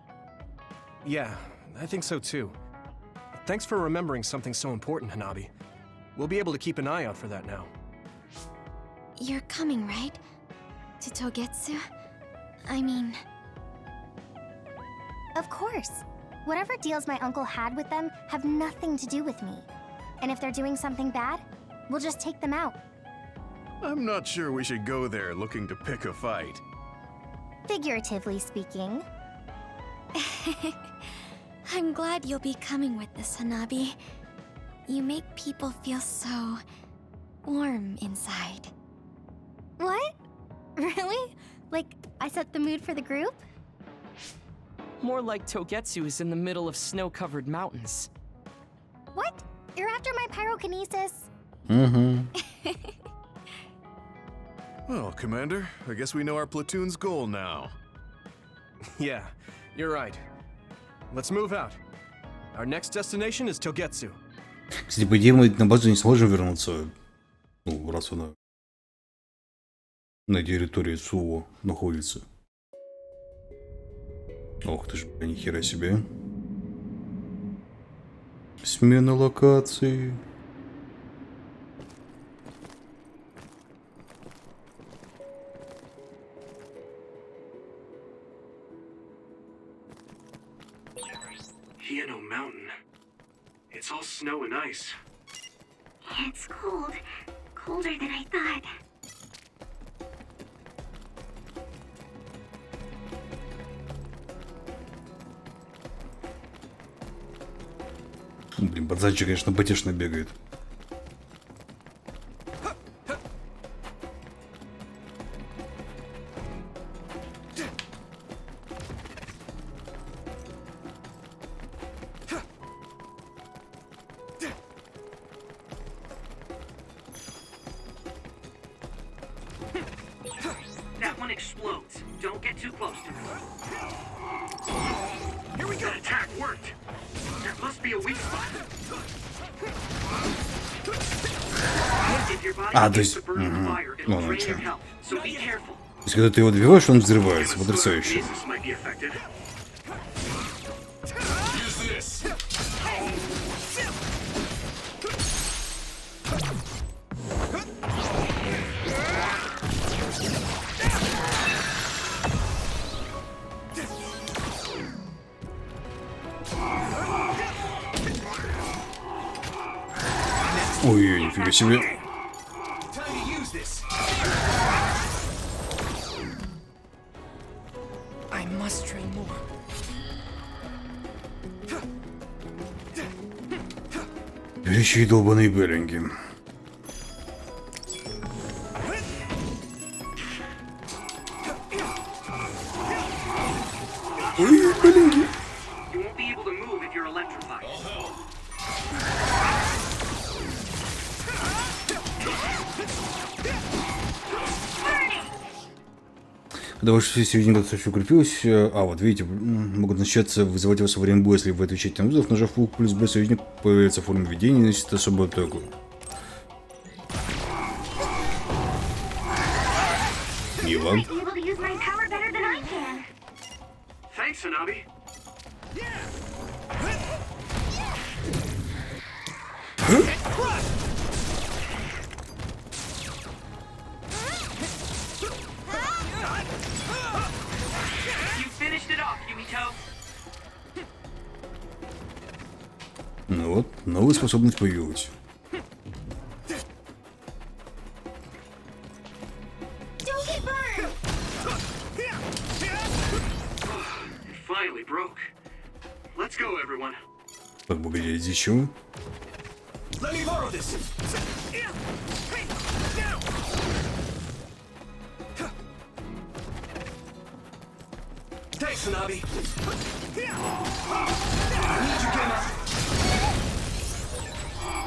Yeah, I think so too. Thanks for remembering something so important, Hanabi. We'll be able to keep an eye out for that now. You're coming, right? To Togetsu? I mean... Of course. Whatever deals my uncle had with them have nothing to do with me. And if they're doing something bad, we'll just take them out. I'm not sure we should go there looking to pick a fight. Figuratively speaking. I'm glad you'll be coming with us, Hanabi. You make people feel so... warm inside. What? Really? Like, I set the mood for the group? More like Togetsu is in the middle of snow-covered mountains. What? You're after my pyrokinesis? Mm-hmm. Well, Commander, I guess we know our platoon's goal now. Yeah, you're right. Let's move out. Our next destination is Togetsu. Кстати, по идее, мы на базу не сможем вернуться. Ну, раз она на территории СУО находится. Ох ты ж, бля, нихера себе. Смена локации. Hieno Mountain. It's all snow and ice. Yeah, it's cold. Colder than I thought. Блин, пацанчик, конечно, потешно бегает. That one explodes. Don't get too close to it. Here we go. That attack worked. There must be a weak spot. If your body А, то gets есть... the burn of fire, it'll Ну, drain чё. your health. So be careful. То есть, когда ты его добиваешь, он взрывается. Потрясающе. Jesus might be affected. Ой, нифига себе. I must train more. Горячие долбаные беленьки. Ой, беленьки. You won't be able to move if you're electrified. Когда ваша середина достаточно укрепилась, а вот видите, могут начаться вызывать вас во время боя, если вы отвечаете на вызов, нажав лук плюс Б, союзник появляется в форме видения и наносит особую атаку. Мило. Able to use my power better than I can. Thanks, Hanabi. You finished it off, Yumito. Ну вот, новая способность появилась. Don't get burned! It finally broke. Let's go, everyone. Так, погоди, здесь чего? Let me borrow this. Thanks, Hanabi.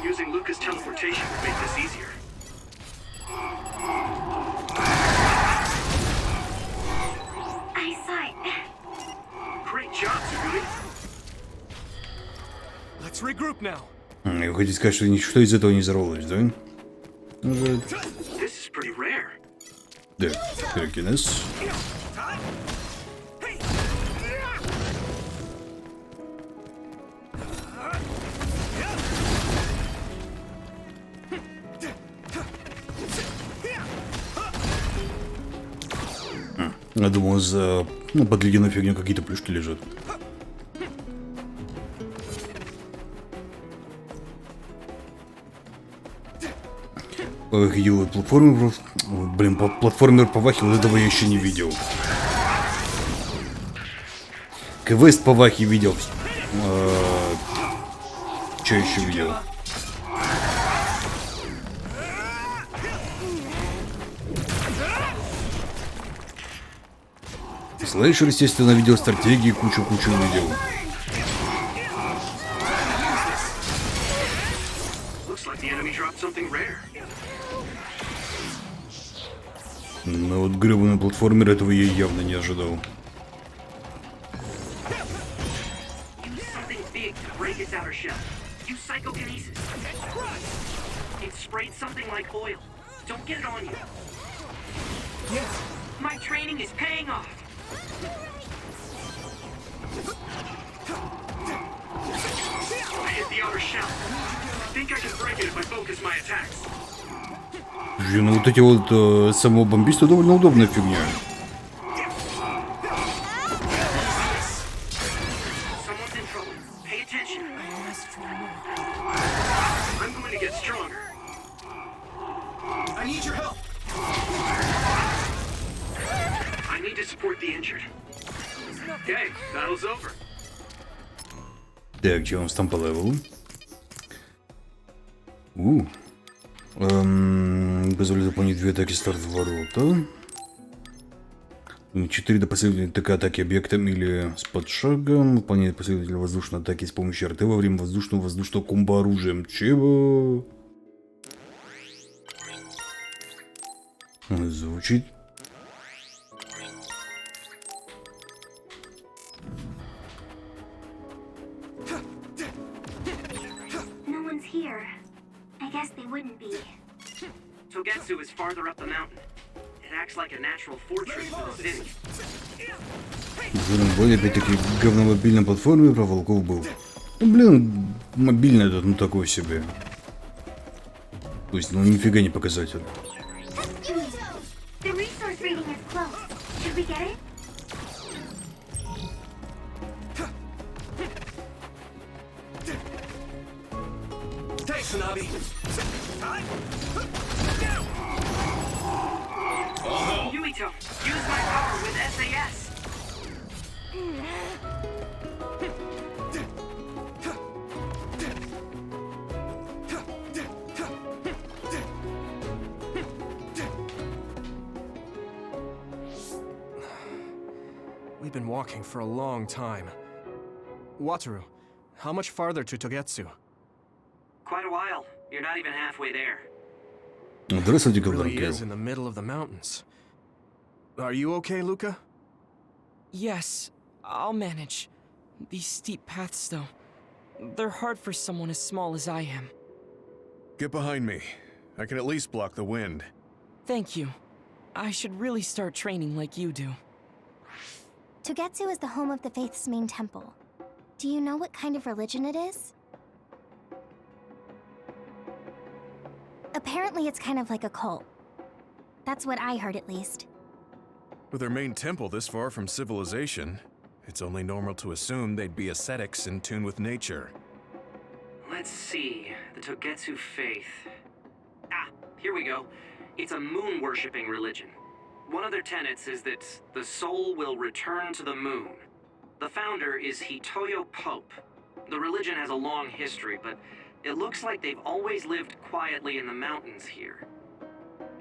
Using Luca's teleportation would make this easier. Eyesight. Great job, Suguri. Let's regroup now. Вы хотите сказать, что ничто из этого не взорвалось, да? Уже... This is pretty rare. Да, перекинес. Я думал, за под ледяной фигней какие-то плюшки лежат. Видел платформер. Блин, платформер по Вахе, вот этого я еще не видел. Квест по Вахе видел. Что еще видел? Слэшер, естественно, видел стратегии, кучу видел. Но вот гребаный платформер, этого я явно не ожидал. Ну вот эти вот самоубийства довольно удобная фигня. Так, что у нас там по левелу? Позволит выполнить 2 атаки старт ворота. 4 до последовательной атаки объектом или с подшагом. Выполняет последовательные воздушные атаки с помощью РТ во время воздушного комбо оружием. Чего? Звучит. Togetsu is farther up the mountain. It acts like a natural fortress for the city. Более опять-таки говномобильной платформе про волков был. Ну блин, мобильный этот, ну такой себе. То есть, ну нифига не показатель. Thanks, Hanabi. Yumito, use my power with SAS. We've been walking for a long time. Wataru, how much farther to Togetsu? Quite a while. You're not even halfway there. Здравствуйте, It really Кабранкел. is in the middle of the mountains. Are you okay, Luca? Yes, I'll manage. These steep paths, though, they're hard for someone as small as I am. Get behind me. I can at least block the wind. Thank you. I should really start training like you do. Togetsu is the home of the Faith's main temple. Do you know what kind of religion it is? Apparently it's kind of like a cult. That's what I heard, at least. With their main temple this far from civilization, it's only normal to assume they'd be ascetics in tune with nature. Let's see. The Togetsu faith. Ah, here we go. It's a moon-worshipping religion. One of their tenets is that the soul will return to the moon. The founder is Hitoyo Pope. The religion has a long history, but it looks like they've always lived quietly in the mountains here.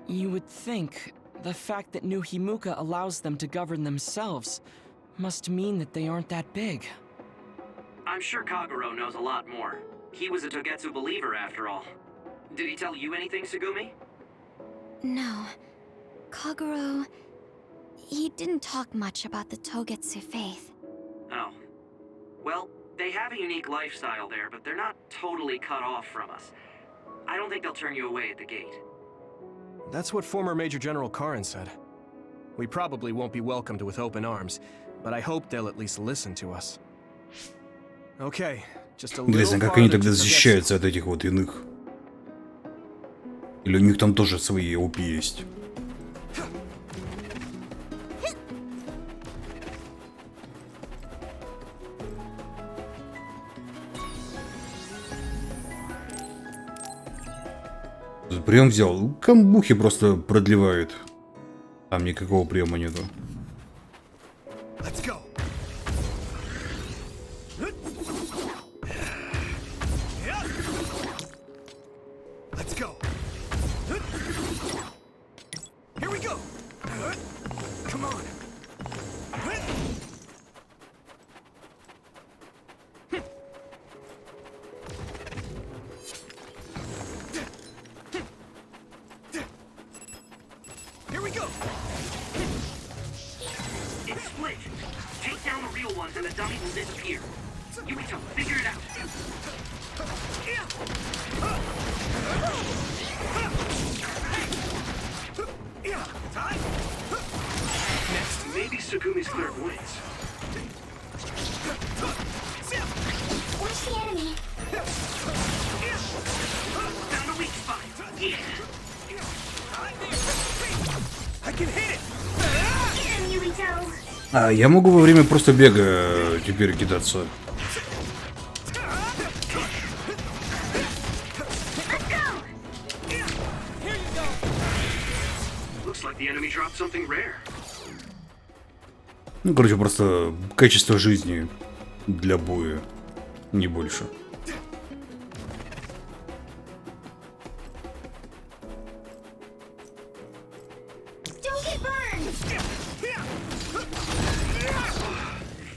You would think the fact that New Himuka allows them to govern themselves must mean that they aren't that big. I'm sure Kagero knows a lot more. He was a Togetsu believer after all. Did he tell you anything, Sugumi? No. Kagero... he didn't talk much about the Togetsu faith. Oh. Well, they have a unique lifestyle there, but they're not totally cut off from us. I don't think they'll turn you away at the gate. That's what former Major General Karin said. We probably won't be welcomed with open arms, but I hope they'll at least listen to us. Okay, just a little Интересно, как они farther тогда to защищаются от этих вот иных? Или у них там тоже свои ОП есть? Прием взял. Камбухи просто продлевают. Там никакого приема нету. А я могу во время просто бега теперь кидаться. Ну, короче, просто качество жизни для боя, не больше.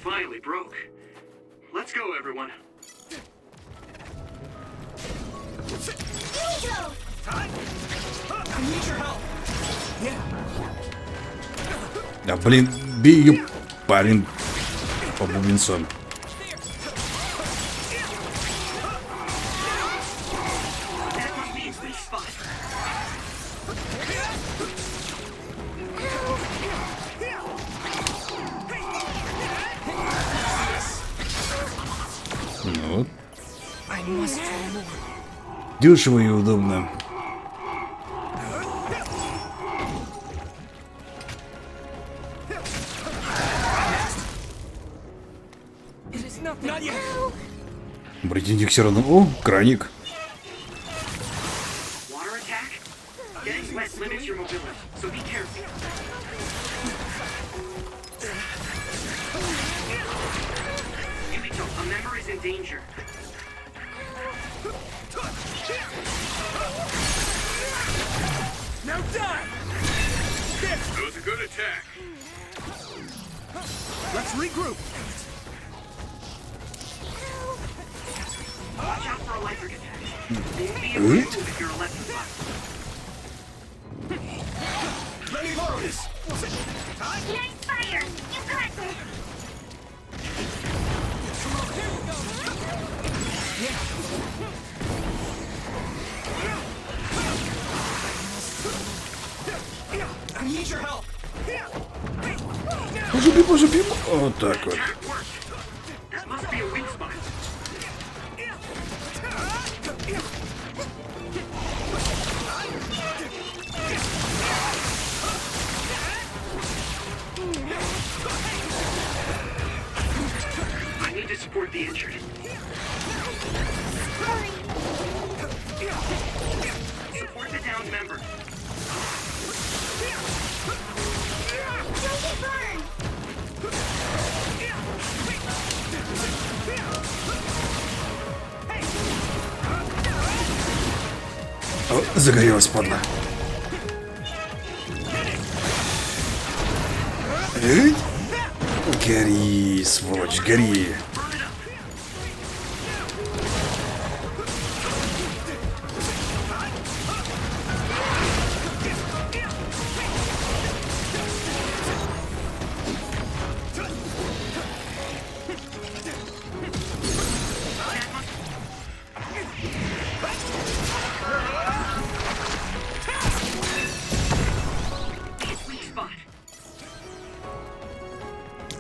Finally broke. Let's go, everyone. Да, блин, бей ее, парень, по бубенцам. Ну вот. Дешево и удобно. Братинник все равно... О, краник. That was a good attack. Let's regroup. Watch out for electric attacks. They won't be able to move if you're electrified. Let me borrow this. Nice fire! You got this! Come on, here we go. Yeah. I need your help. Пожиби. Вот так вот. That must be a weak spot. I need to support the injured. Support the downed member. Don't get burned! О, загорелась, падла. Гори, сволочь, гори.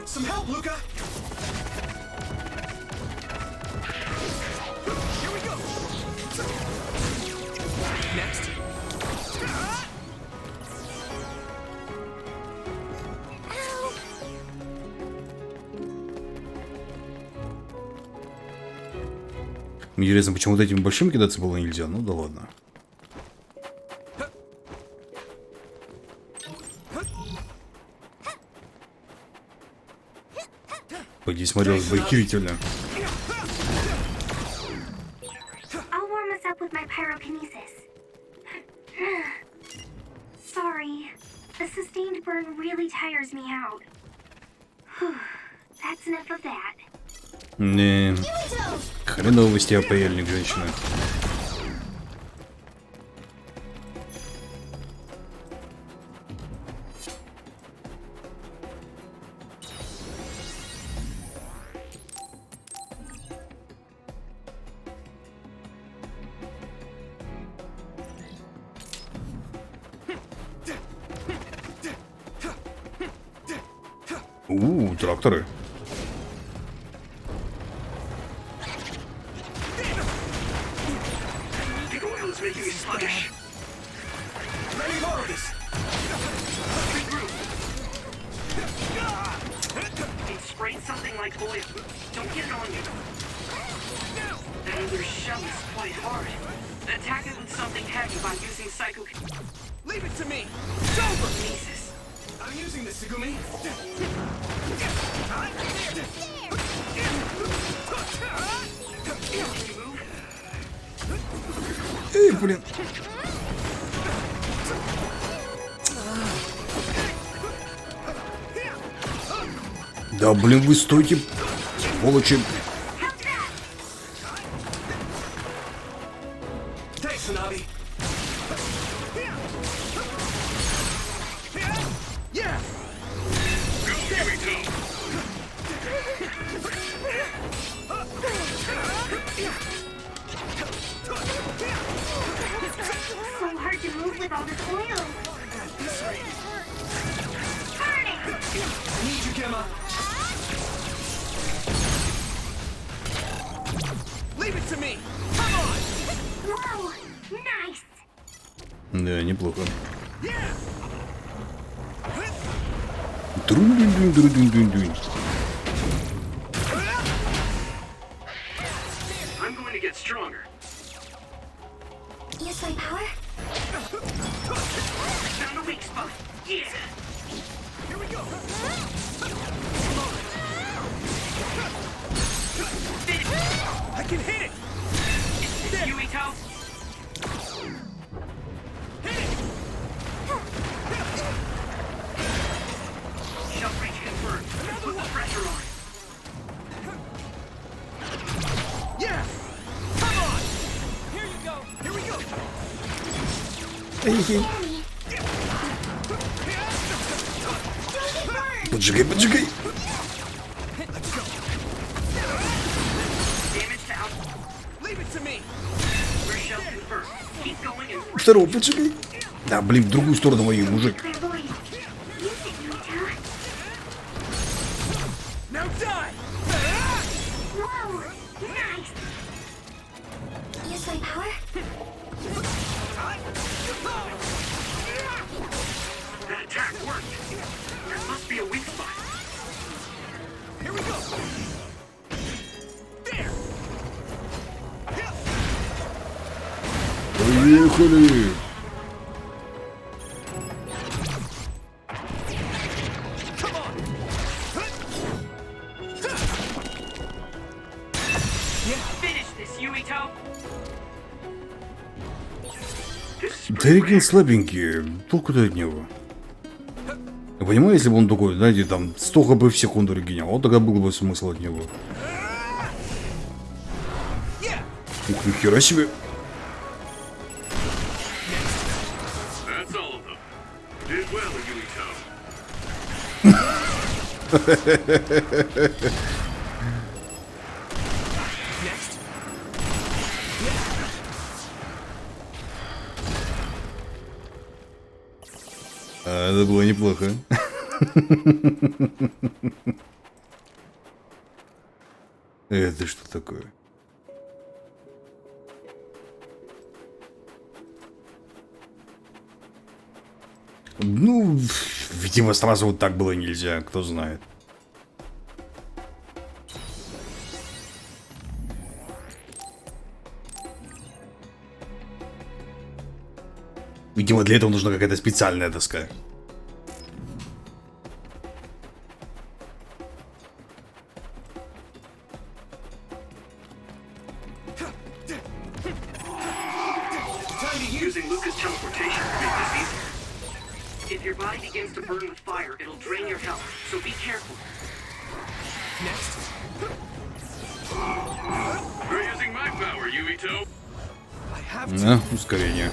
Some help, Luca! Here we go! Next. Мне интересно, почему вот этим большим кидаться было нельзя? Ну да ладно. Пойди, смотрелось бы охерительно. I'll warm us up with my pyrokinesis. Sorry. The sustained burn really tires me out. That's enough of that. Не, хреново с тебя паяльник, женщина. Тракторы. Leave it to me! It's over! Jesus. I'm using this, Segumi. Эй, блин. Да, блин, вы стойте, сволочи. Да, неплохо. Друн-дун-дун-дун-дун-дун. I'm going to get stronger. Use my power? Found a weak spot. Yeah. Here we go. I can hit it. There. You eat out. Shell breach confirmed. Put the pressure on. Yeah. Come on. Here you go. Here we go. Поджигай, поджигай. Второго поджигай. Да, блин, в другую сторону мою, мужик. Поехали! Дарикин слабенький, толку-то от него. Я понимаю, если бы он такой, знаете, там 100 хп в секунду регенерал, вот тогда был бы смысл от него. Ух, нихера себе. Это было неплохо. Это что такое? Ну, видимо, сразу вот так было нельзя, кто знает. Видимо, для этого нужна какая-то специальная доска. Да, ускорение.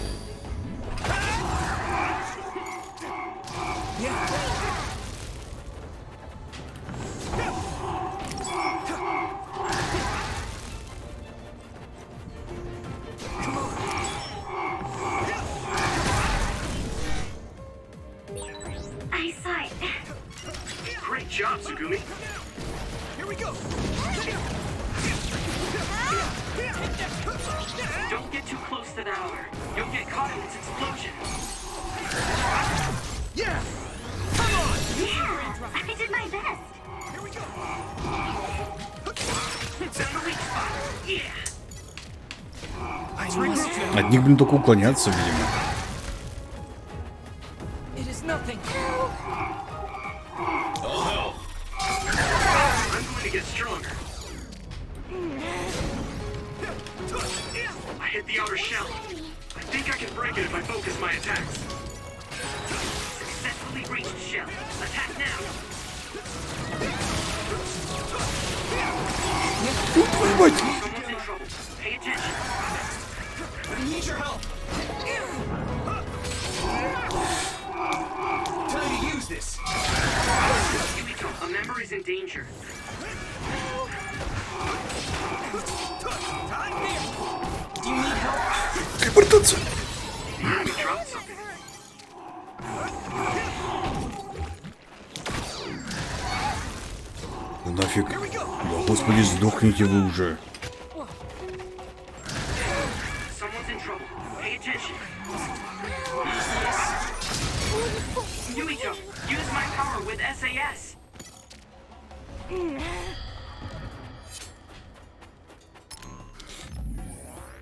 От них, блин, только уклоняться, видимо. Телепортация. Ну нафиг. Да, господи, сдохните вы уже.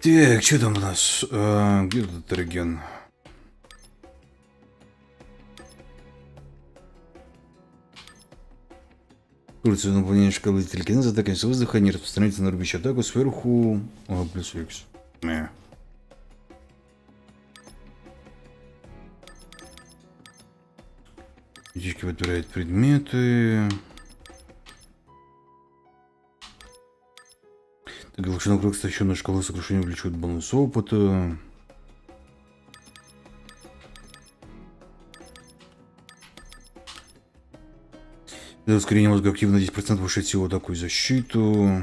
Так, что там у нас? Где этот реген? Курсы наполнения шкалы телекинеза, атака с воздуха, не распространяется на рубящую атаку сверху. Плюс X. Птички подбирают предметы. Глубочина круг истощенная шкала сокрушения увеличивает бонус опыта. Для ускорения мозга активно 10% повышает силу, атаку и защиту.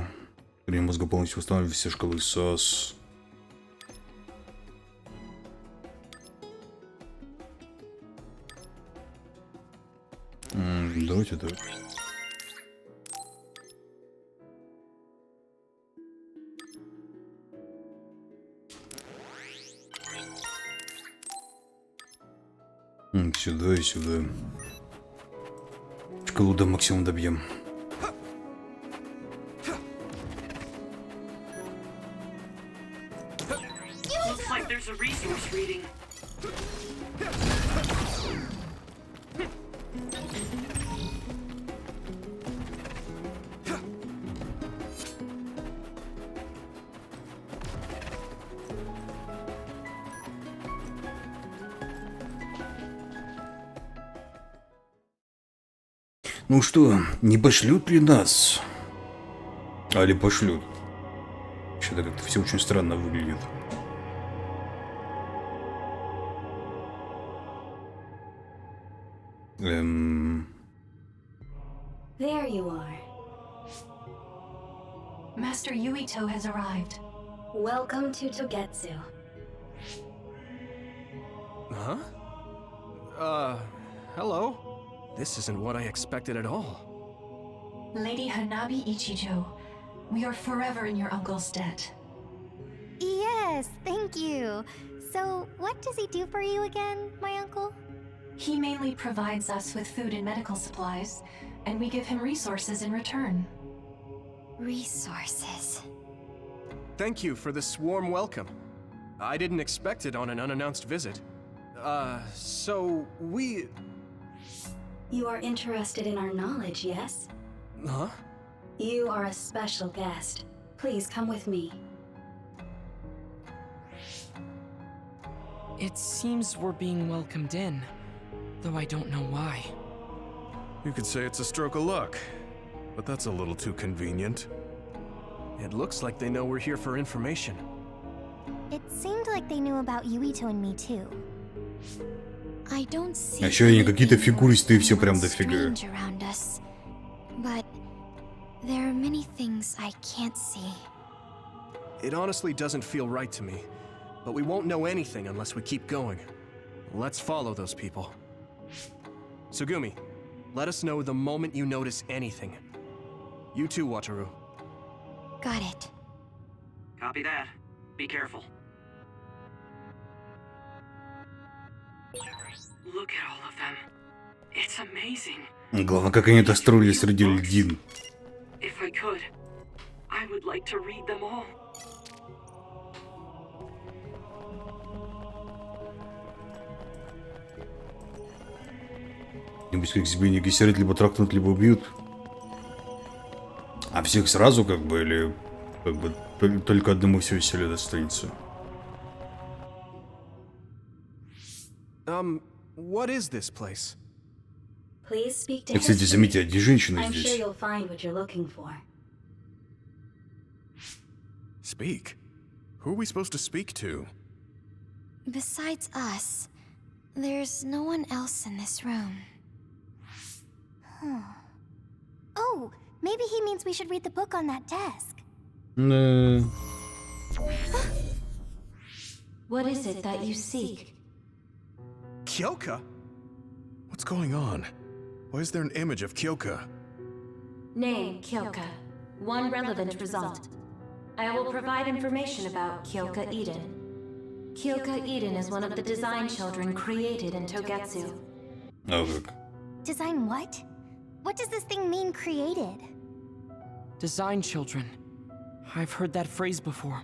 Ускорение мозга полностью восстанавливает все шкалы САС. Давайте так. Сюда и сюда. Шкалу до максимум добьем. Looks like there's a resource reading. Ну что, не пошлют ли нас? Али пошлют? Что-то как-то все очень странно выглядит. There you are. Master Yuito has arrived. Welcome to Togetsu. Huh? Hello? This isn't what I expected at all. Lady Hanabi Ichijo, we are forever in your uncle's debt. Yes, thank you. So, what does he do for you again, my uncle? He mainly provides us with food and medical supplies, and we give him resources in return. Resources. Thank you for this warm welcome. I didn't expect it on an unannounced visit. So we... You are interested in our knowledge, yes? Huh? You are a special guest. Please come with me. It seems we're being welcomed in, though I don't know why. You could say it's a stroke of luck, but that's a little too convenient. It looks like they know we're here for information. It seemed like they knew about Yuito and me too. I don't see А еще они какие-то фигуристые все прям дофига. strange around us, but there are many things I can't see. It honestly doesn't feel right to me, but we won't know anything unless we keep going. Let's follow those people. Sugumi, let us know the moment you notice anything. You too, Wataru. Got it. Copy that. Be careful. Look at all of them. It's amazing. Главное, как они это строили среди льдин. If I could, I would like to read them all. Нибудь как себе не кисерят, либо тракнут, либо убьют. А всех сразу как бы, или как бы только одному все веселье достанется? What is this place? Please speak to И, кстати, history. заметьте, одни женщины I'm sure здесь. you'll find what you're looking for. Speak? Who are we supposed to speak to? Besides us, there's no one else in this room. Oh, maybe he means we should read the book on that desk. What is it that you seek? Kyoka? What's going on? Why is there an image of Kyoka? Name, Kyoka. One relevant result. I will provide information about Kyoka Eden. Kyoka Eden is one of the design children created in Togetsu. А как? Design what? What does this thing mean, created? Design children. I've heard that phrase before.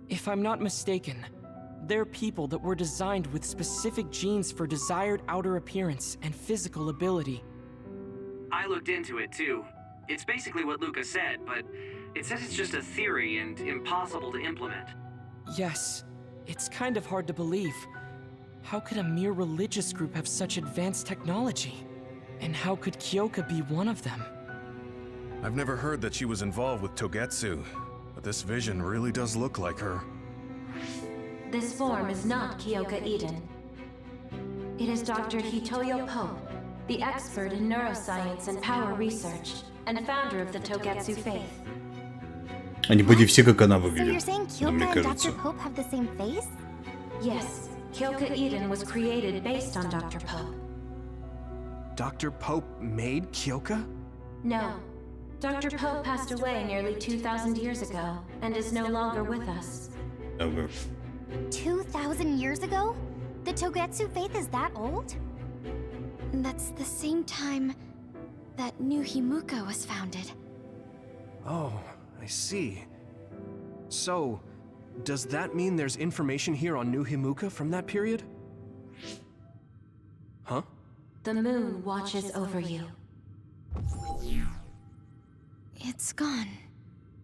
If I'm not mistaken, they're people that were designed with specific genes for desired outer appearance and physical ability. I looked into it too. It's basically what Luca said, but it says it's just a theory and impossible to implement. Yes, it's kind of hard to believe. How could a mere religious group have such advanced technology? And how could Kyoka be one of them? I've never heard that she was involved with Togetsu, but this vision really does look like her. This form is not Kyoka Eden. It is Dr. Hitoyo Pope, the expert in neuroscience and power research, and founder of the Togetsu faith. Они поди все как она So you're выглядит, saying ну, мне Kyoka and кажется. Dr. Pope have the same face? Yes, Kyoka Eden was created based on Dr. Pope. Dr. Pope made Kyoka? No. Dr. Pope passed away nearly 2,000 years ago and is no longer with us. А как? 2,000 years ago? The Togetsu faith is that old? That's the same time that New Himuka was founded. Oh, I see. So, does that mean there's information here on New Himuka from that period? Huh? The moon watches over you. It's gone.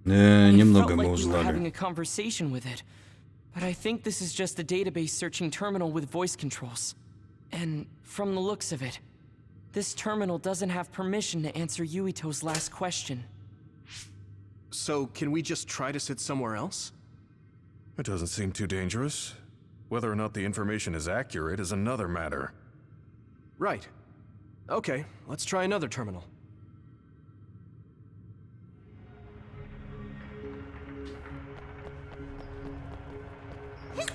Немного Felt мы like we were having узнали. a conversation with it, but I think this is just a database searching terminal with voice controls. And from the looks of it, This terminal doesn't have permission to answer Yuito's last question. So, can we just try to sit somewhere else? It doesn't seem too dangerous. Whether or not the information is accurate is another matter. Right. Okay, let's try another terminal.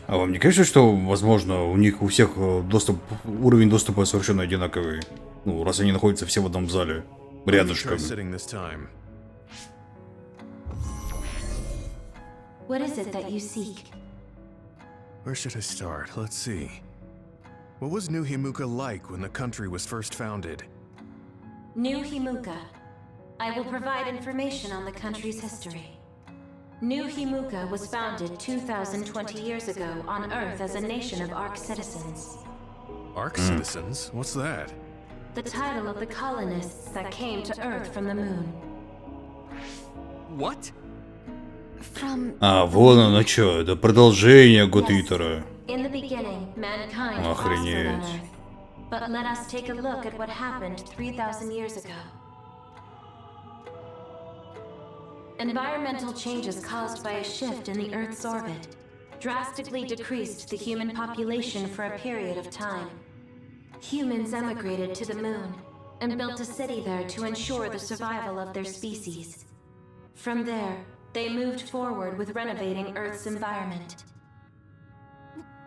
А вам не кажется, что, возможно, у них у всех уровень доступа совершенно одинаковый? Ну, раз они находятся все в одном зале, рядышком. What is it that you seek? Where should I start? Let's see. What was New Himuka like when the country was first founded? New Himuka. I will provide information on the country's history. New Himuka was founded 2,020 years ago on Earth as a nation of Ark citizens. Ark citizens? What's that? The title of the colonists that came to Earth from the moon. What? А, вон оно что, это продолжение Готвитера. In the beginning, mankind prospered on Earth. But let us take a look at what happened 3,000 years ago. Environmental changes caused by a shift in the Earth's orbit drastically decreased the human population for a period of time. Humans emigrated to the moon and built a city there to ensure the survival of their species. From there, they moved forward with renovating Earth's environment.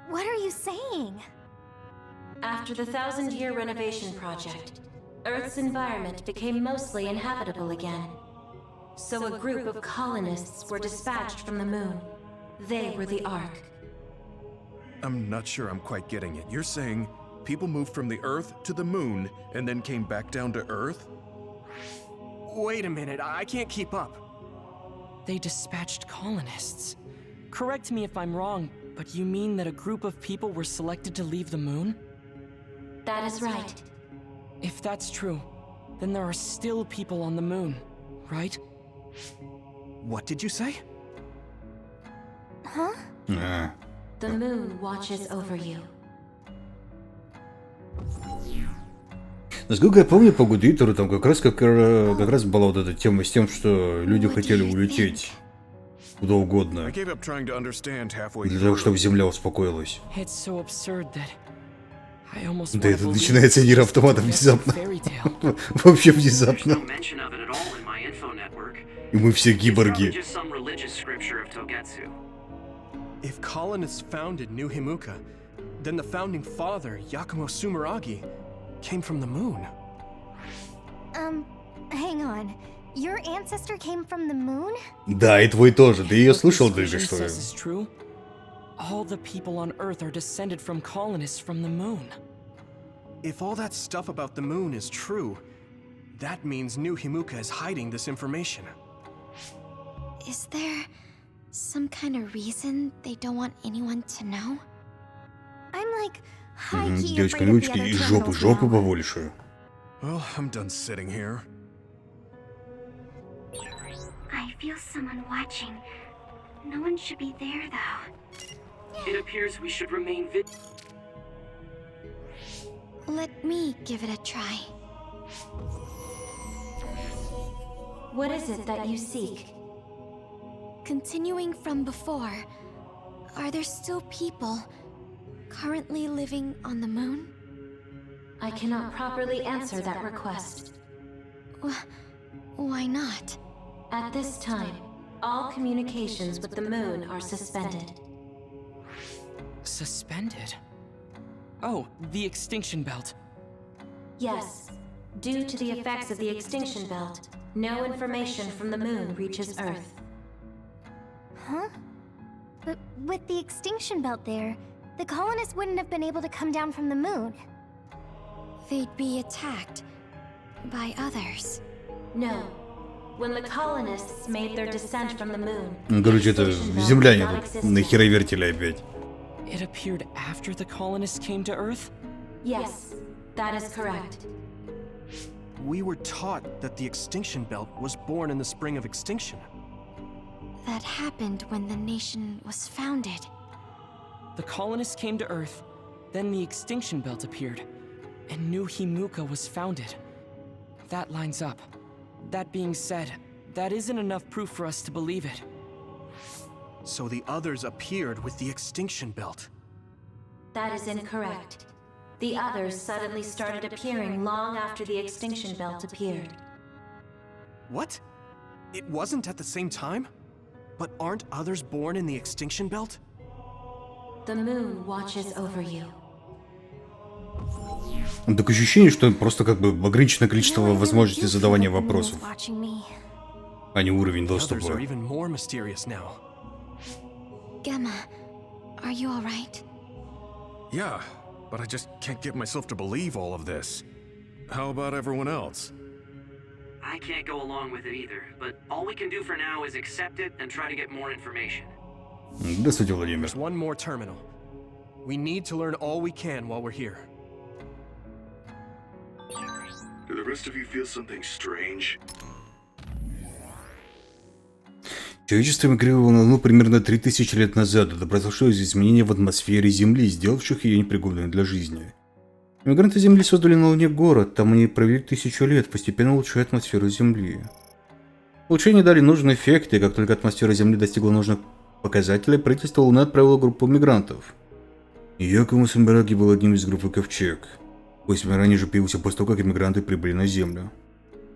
What are you saying? After the 1,000-year renovation project, Earth's environment became mostly inhabitable again. So a group of colonists were dispatched from the moon. They were the Ark. I'm not sure I'm quite getting it. You're saying people moved from the Earth to the moon and then came back down to Earth? Wait a minute, I can't keep up. They dispatched colonists. Correct me if I'm wrong, but you mean that a group of people were selected to leave the moon? That is right. If that's true, then there are still people on the moon, right? What did you say? Huh? The moon watches over you. Насколько я помню, по Готвитеру там как раз была вот эта тема с тем, что люди хотели улететь куда угодно, для того, чтобы Земля успокоилась. Да, это начинается Нир Автомата внезапно. Вообще внезапно. И мы все киборги. If colonists founded New Himuka, then the founding father, Yakumo Sumeragi, came from the moon. Hang on. Your ancestor came from the moon? Да, и твой тоже. Ты ее слышал только что? Is true. All the people on Earth are descended from colonists from the moon. If all that stuff about the moon is true, that means New Himuka is hiding this information. Is there some kind of reason they don't want anyone to know? I'm like high-key Девочка, afraid of the ручки other и terminals жопу now. побольше. Well, I'm done sitting here. I feel someone watching. No one should be there, though. It appears we should remain Let me give it a try. What is it that you seek? Continuing from before, are there still people currently living on the moon? I cannot properly answer that request. Why not? At this time, all communications with the moon are suspended. Suspended? Oh, the extinction belt. Yes. Due to the effects of the extinction belt, no information from the moon reaches Earth. Huh? But with the extinction belt there, the colonists wouldn't have been able to come down from the moon. They'd be attacked by others. No. When the colonists made their descent from the moon, Короче, это земляне тут нахера вертели опять. It appeared after the colonists came to Earth? Yes, that is correct. We were taught that the extinction belt was born in the spring of extinction. That happened when the nation was founded. The colonists came to Earth, then the extinction belt appeared. and New Himuka was founded. That lines up. That being said, that isn't enough proof for us to believe it. So the others appeared with the extinction belt. That is incorrect. The others suddenly started appearing long after the extinction belt appeared. What? It wasn't at the same time? But aren't others born in the extinction belt? The moon watches over you. Так ощущение, что просто как бы ограниченное количество возможностей задавания вопросов, а не уровень доступа. Gemma, are you all right? Yeah, but I just can't get myself to believe all of this. How about everyone else? I can't go along with it either, but all we can do for now is accept it and try to get more information. Здравствуйте, Владимир. There's one more terminal. We need to learn all we can while we're here. Do the rest of you feel something strange? Человечество мигрировало на Луну примерно 3000 лет назад. Это произошло из изменения в атмосфере Земли, сделавших ее непригодной для жизни. Иммигранты Земли создали на Луне город, там они провели 1000 лет, постепенно улучшая атмосферу Земли. Улучшения дали нужный эффект, и как только атмосфера Земли достигла нужных показателей, правительство Луны отправило группу мигрантов. Якому Самбараги был одним из группы Ковчег. Пояс ранее же появился после того, как иммигранты прибыли на Землю.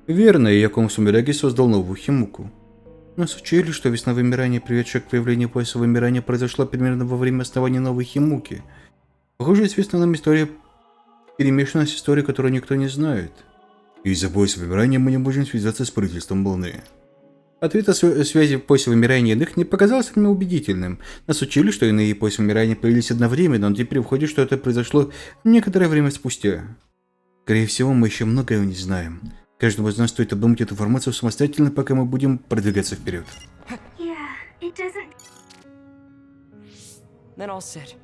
Верно, и Якому Самбараги создал новую Химуку. Нас учили, что весна вымирания, приведшая к появлению пояса вымирания, произошла примерно во время основания новой Химуки. Похоже, известна нам история перемешана с историей, которую никто не знает. Из-за пояса вымирания мы не можем связаться с правительством Луны. Ответ о связи пояса вымирания иных не показался мне убедительным. Нас учили, что иные пояса вымирания появились одновременно, но теперь выходит, что это произошло некоторое время спустя. Скорее всего, мы еще многое не знаем. Каждому из нас стоит обдумать эту информацию самостоятельно, пока мы будем продвигаться вперед. Then all said.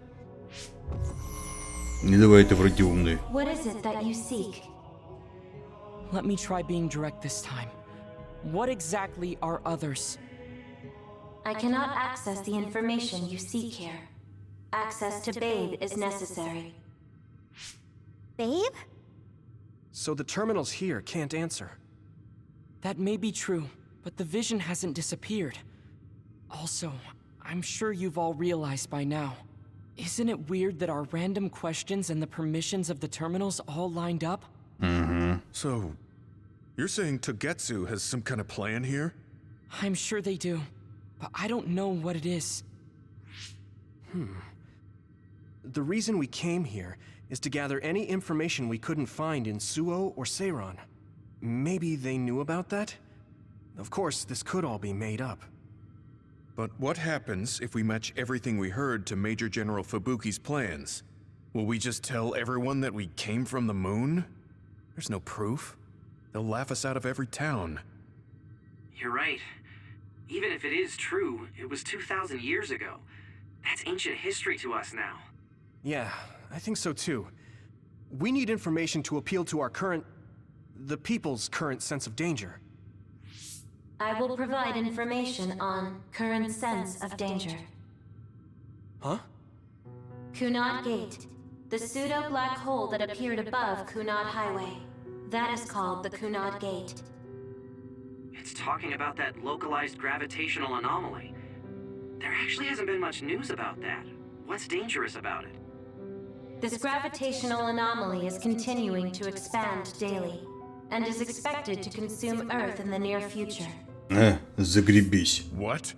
Не давай это вроде умный. What is it that you seek? Let me try being direct this time. What exactly are others? I cannot access the information you seek here. Access to Babe is necessary. Babe? So the terminals here can't answer. That may be true, but the vision hasn't disappeared. Also, I'm sure you've all realized by now. Isn't it weird that our random questions and the permissions of the terminals all lined up? So, you're saying Togetsu has some kind of plan here? I'm sure they do, but I don't know what it is. The reason we came here is to gather any information we couldn't find in Suo or Seiran. Maybe they knew about that? Of course, this could all be made up. But what happens if we match everything we heard to Major General Fubuki's plans? Will we just tell everyone that we came from the moon? There's no proof. They'll laugh us out of every town. You're right. Even if it is true, it was 2,000 years ago. That's ancient history to us now. Yeah, I think so too. We need information to appeal to our the people's current sense of danger. I will provide information on current sense of danger. Huh? Kunad Gate, the pseudo-black hole that appeared above Kunad Highway. That is called the Kunad Gate. It's talking about that localized gravitational anomaly. There actually hasn't been much news about that. What's dangerous about it? This gravitational anomaly is continuing to expand daily, and is expected to consume Earth in the near future. Загребись. What?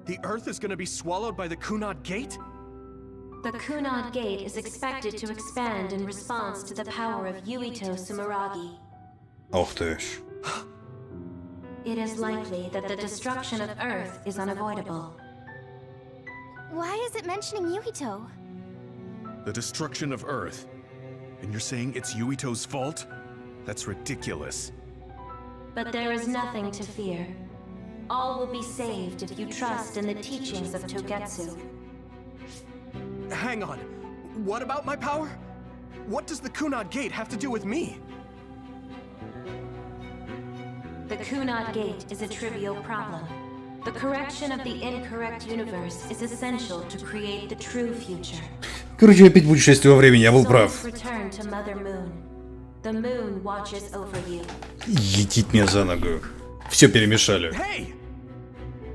The Earth is gonna be swallowed by the Kunad Gate? The Kunad Gate is expected to expand in response to the power of Yuito Sumeragi. Ох ты ж. It is likely that the destruction of Earth is unavoidable. Why is it mentioning Yuito? The destruction of Earth. And you're saying it's Yuito's fault? That's ridiculous. But there is nothing to fear. All will be saved if you trust in the teachings of Togetsu. Hang on. What about my power? What does the Kunad Gate have to do with me? The Kunad Gate is a trivial problem. The correction of the incorrect universe is essential to create the true future. Короче, опять путешествие во времени, я был прав. Етить меня за ногу. Все перемешали.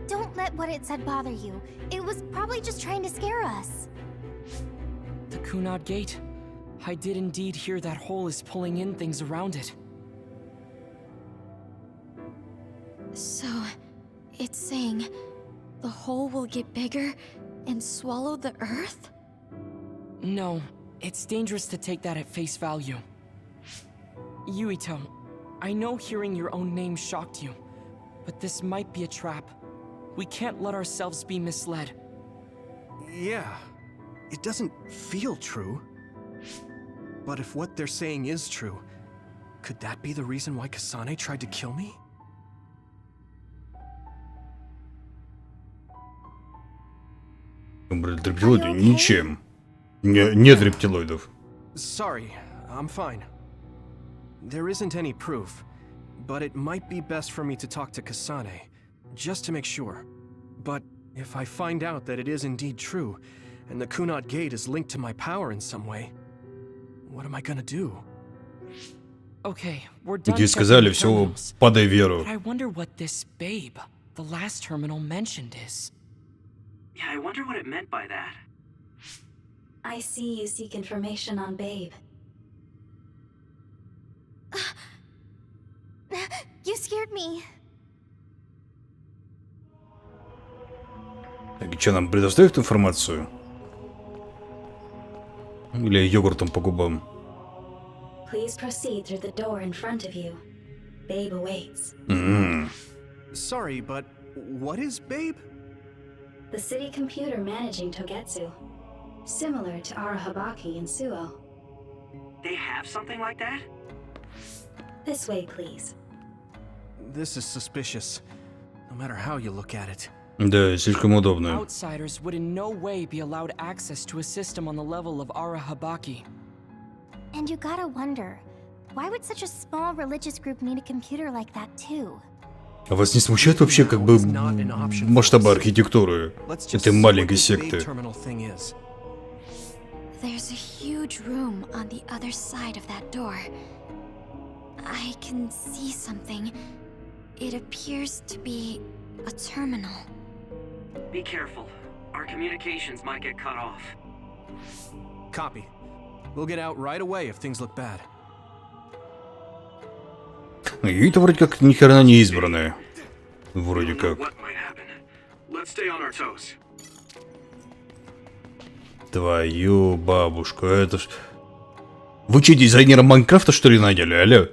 Don't let what it said bother you. It was probably just trying to scare us. The Kunad Gate. I did indeed hear that hole is pulling in things around it. So, it's saying the hole will get bigger and swallow the earth? No, it's dangerous to take that at face value. Yuito, I know hearing your own name shocked you, but this might be a trap. We can't let ourselves be misled. Yeah, it doesn't feel true. But if what they're saying is true, could that be the reason why Kasane tried to kill me? Рептилоиды ничем. Нет рептилоидов. Sorry, I'm fine. There isn't any proof, but it might be best for me to talk to Kasane, just to make sure. But if I find out that it is indeed true, and the Kunad Gate is linked to my power in some way, what am I gonna do? Okay, we're done. Где сказали все, подай веру. But I wonder what this babe, the last terminal mentioned is. Yeah, I wonder what it meant by that. I see you seek information on Babe. You scared me. Так, и что, нам предоставят информацию? Или йогуртом по губам? Please proceed through the door in front of you. Babe awaits. Sorry, but what is Babe? The city computer managing Togetsu. Similar to Arahabaki and Suo. They have something like that? This way, please. This is suspicious, no matter how you look at it. Да, слишком удобно. Outsiders would in no way be allowed access to a system on the level of Arahabaki. And you gotta wonder, why would such a small religious group need a computer like that too? А вас не смущает вообще как бы масштабы архитектуры этой маленькой секты? There's a huge room on the other side of that door. I can see something. It appears to be a terminal. Be careful. Our communications might get cut off. Copy. We'll get out right away if things look bad. И это вроде как ни хрена не избранное. Вроде как. Let's stay on our toes. Твою бабушку, это ж... Вы че, дизайнера Майнкрафта что ли наняли, алло?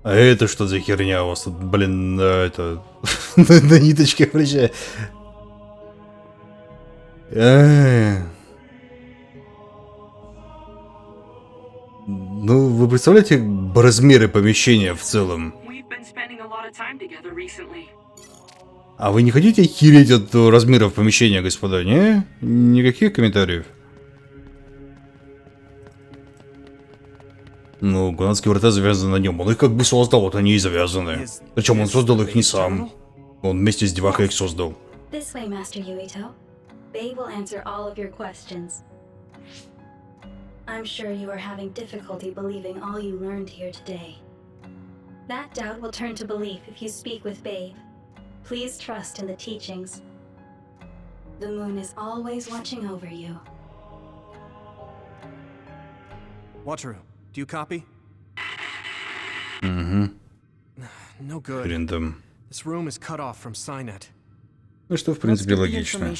А это что за херня у вас тут, блин, это... на ниточках приезжает. Ну, вы представляете размеры помещения в целом? А вы не хотите охереть от размеров помещения, господа, не? Никаких комментариев? Ну, канадские врата завязаны на нем. Он их как бы создал, вот они и завязаны. Причем он создал их не сам. Он вместе с девахой их создал. This way, Master Yuito. Babe will answer all of your questions. I'm sure you are having difficulty believing all you learned here today. That doubt will turn to belief if you speak with Babe. Please trust in the teachings. The moon is always watching over you. Wataru, do you copy? No good. Хрен там. This room is cut off from Cynet. Ну что, в принципе, логично.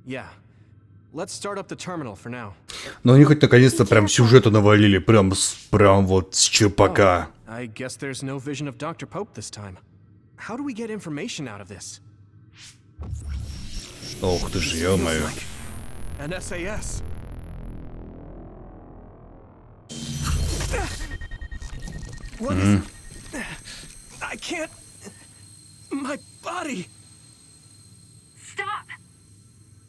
Yeah. Let's start up the terminal for now. Но они хоть наконец-то прям сюжету навалили, прям вот с черпака. I guess there's no vision of Dr. Pope this time. How do we get information out of this? Ох ты ж, ё-моё. An SAS. What is... I can't... My body... Stop!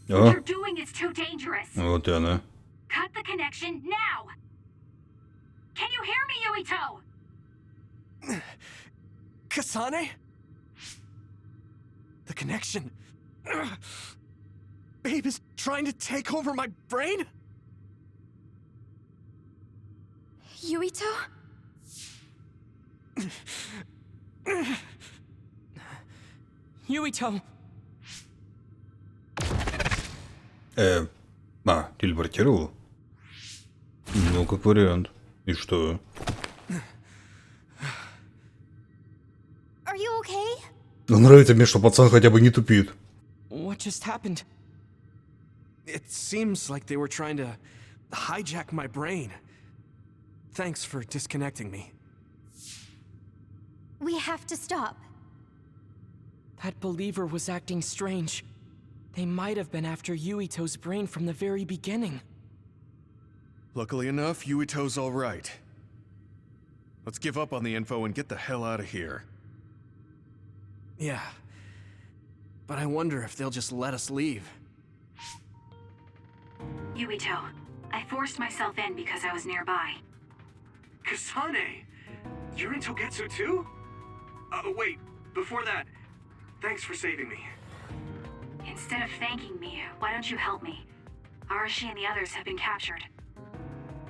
Oh. What you're doing is too dangerous. Вот и она. Cut the connection now. Can you hear me, Yuito? Kasane? The connection. Babe is trying to take over my brain? Yuito? Yuito! Телепортировал? Ну, как вариант. И что? Are you okay? Ну, нравится мне, что пацан хотя бы не тупит. What just happened? It seems like they were trying to hijack my brain. Thanks for disconnecting me. We have to stop. That believer was acting strange. They might have been after Yuito's brain from the very beginning. Luckily enough, Yuito's all right. Let's give up on the info and get the hell out of here. Yeah. But I wonder if they'll just let us leave. Yuito, I forced myself in because I was nearby. Kasane! You're in Togetsu too? Wait, before that, thanks for saving me. Instead of thanking me, why don't you help me? Arashi and the others have been captured.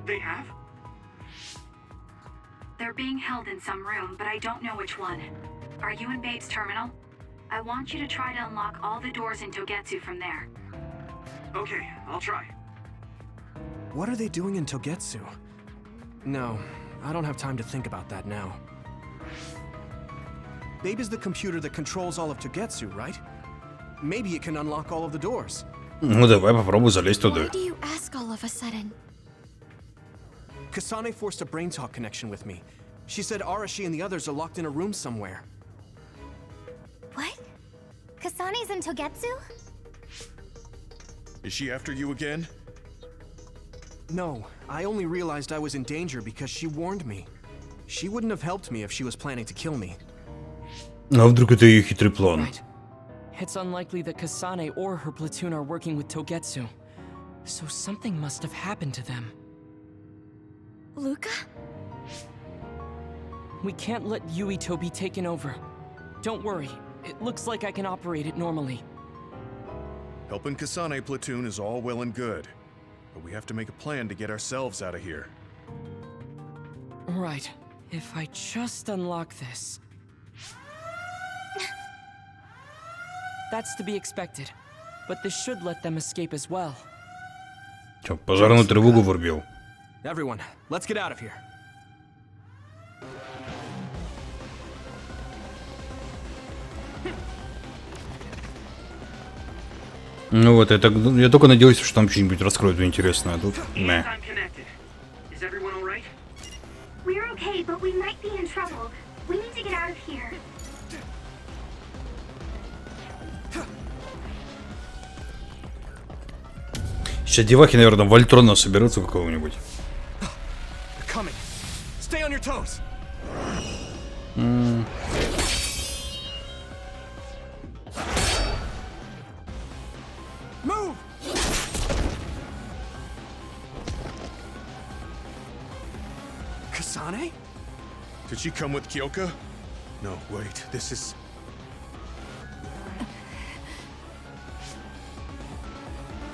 They have? They're being held in some room, but I don't know which one. Are you in Babe's terminal? I want you to try to unlock all the doors in Togetsu from there. Okay, I'll try. What are they doing in Togetsu? No, I don't have time to think about that now. Babe is the computer that controls all of Togetsu, right? Maybe it can unlock all of the doors. Ну давай попробуй залезть туда. Why do you ask all of a sudden? Kasane forced a brain talk connection with me. She said Arashi and the others are locked in a room somewhere. What? Kasane's in Togetsu? Is she after you again? No, I only realized I was in danger because she warned me. She wouldn't have helped me if she was planning to kill me. А вдруг это ее хитрый план? Right. It's unlikely that Kasane or her platoon are working with Togetsu. So something must have happened to them. Luca? We can't let Yuito be taken over. Don't worry, it looks like I can operate it normally. Helping Kasane platoon is all well and good, but we have to make a plan to get ourselves out of here. Right. If I just unlock this... That's to be expected. But this should let them escape as well. Чё, пожарную тревогу врубил? Everyone, let's get out of here. Ну вот, я только надеюсь, что там что-нибудь раскроют интересное, а тут... Yes, I'm connected. Is everyone all right? We're okay, but we might be in trouble. We need to get out of here. Сейчас девахи, наверное, Вольтрона соберутся какого-нибудь. Coming. Stay on your toes. Move. Kasane? Did she come with Kyoka? No, wait, this is...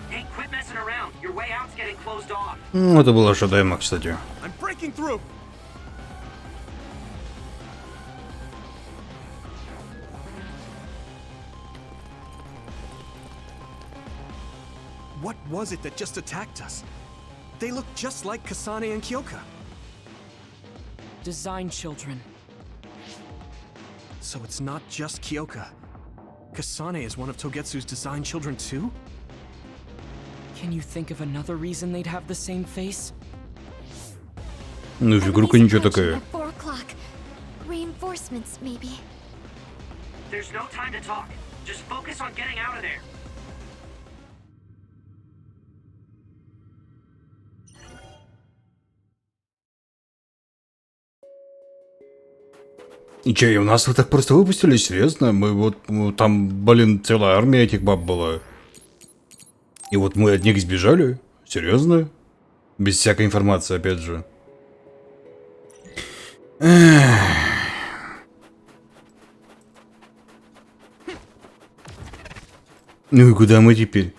Hey, quit messing around. Your way out's getting closed off. Ну, это было ожидаемо, кстати. I'm breaking through. What was it that just attacked us? They look just like Kasane and Kyoka. Design children. So it's not just Kyoka. Kasane is one of Togetsu's design children too? Can you think of another reason they'd have the same face? Ну, фигурка ничего такая. At 4 o'clock. Reinforcements, maybe. There's no time to talk. Just focus on getting out of there. И че, и у нас вот так просто выпустили, серьезно? Мы вот, там, блин, целая армия этих баб была. И вот мы от них сбежали? Серьезно? Без всякой информации, опять же. Ну и куда мы теперь?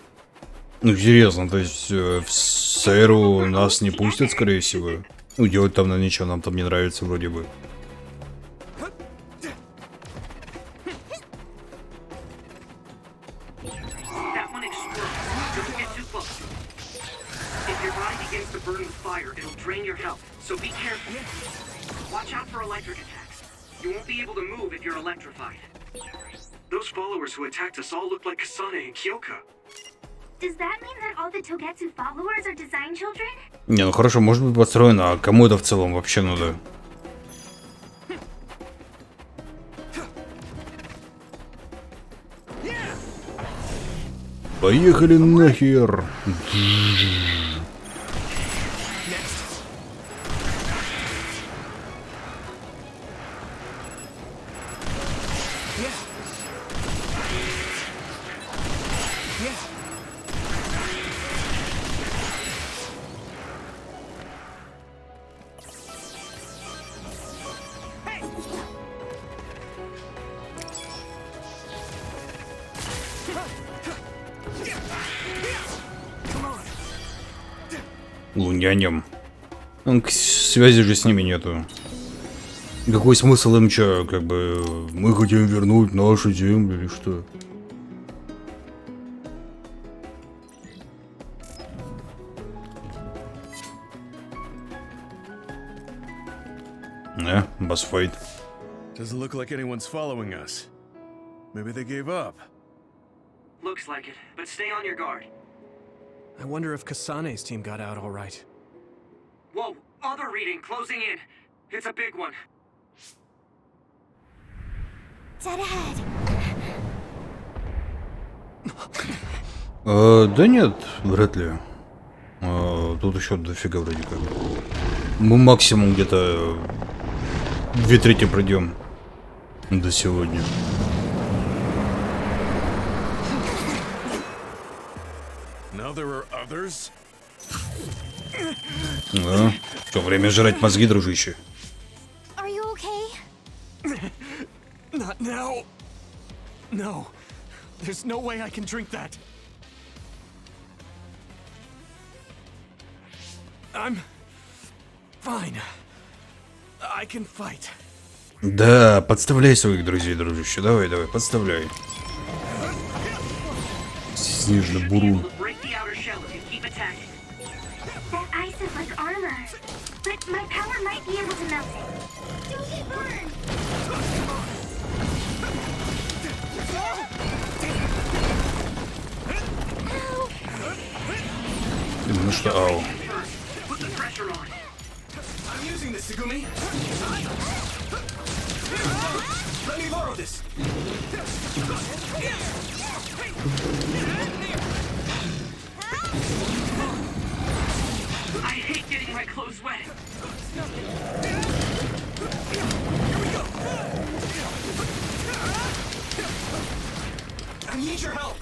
Ну серьезно, то есть в Сэру нас не пустят, скорее всего. Ну делать там на ничего, нам там не нравится вроде бы. So be careful. Watch out for electric attacks. You won't be able to move if you're electrified. Those followers who attacked us all look like Kasane and Kyoka. Does that mean that all the Togetsu followers are design children? Не, ну хорошо, может быть подстроено, а кому это в целом вообще надо? Поехали нахер! Лунянем. Связи же с ними нету. Какой смысл им чё, как бы, мы хотим вернуть нашу землю или что? Boss-fight. Doesn't look like anyone's following us. Maybe they gave up. Looks like it, but stay on your guard. I wonder if Kasane's team got out all right. Whoa, other reading closing in. It's a big one. Dead ahead. Да нет, вряд ли. Тут еще дофига вроде как. Мы максимум где-то 2/3 пройдем до сегодня. Да. Что, время жрать мозги, дружище? Are you okay? Not now. No. There's no way I can drink that. I'm fine. I can fight. Да, подставляй своих друзей, дружище. Давай, давай, подставляй. Снежный бурун. That ice is like armor, but my power might be able to melt it. Don't get burned! Ну что, ау. I hate getting my clothes wet. I need your help.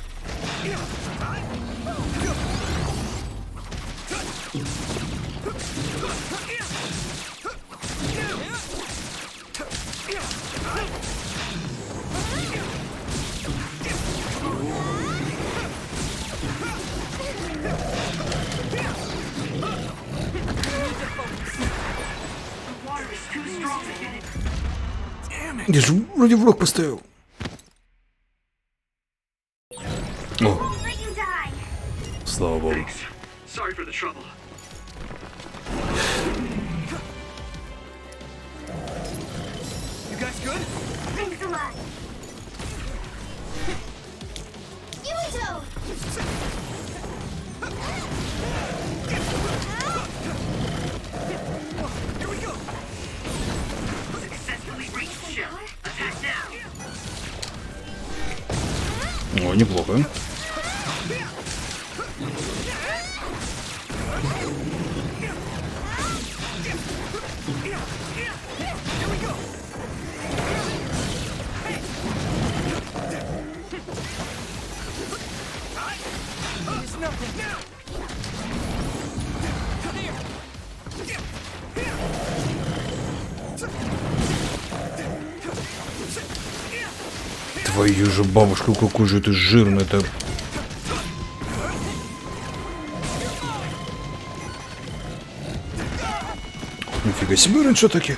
Я же вроде в рог поставил. О. Слава богу. Sorry for the trouble. You guys good? Thanks a lot. Yuito! Here we go. Successfully reached shell. Attack now. О, неплохо. Твою же бабушку, какой же ты жирный-то. Нифига себе, раньше таки.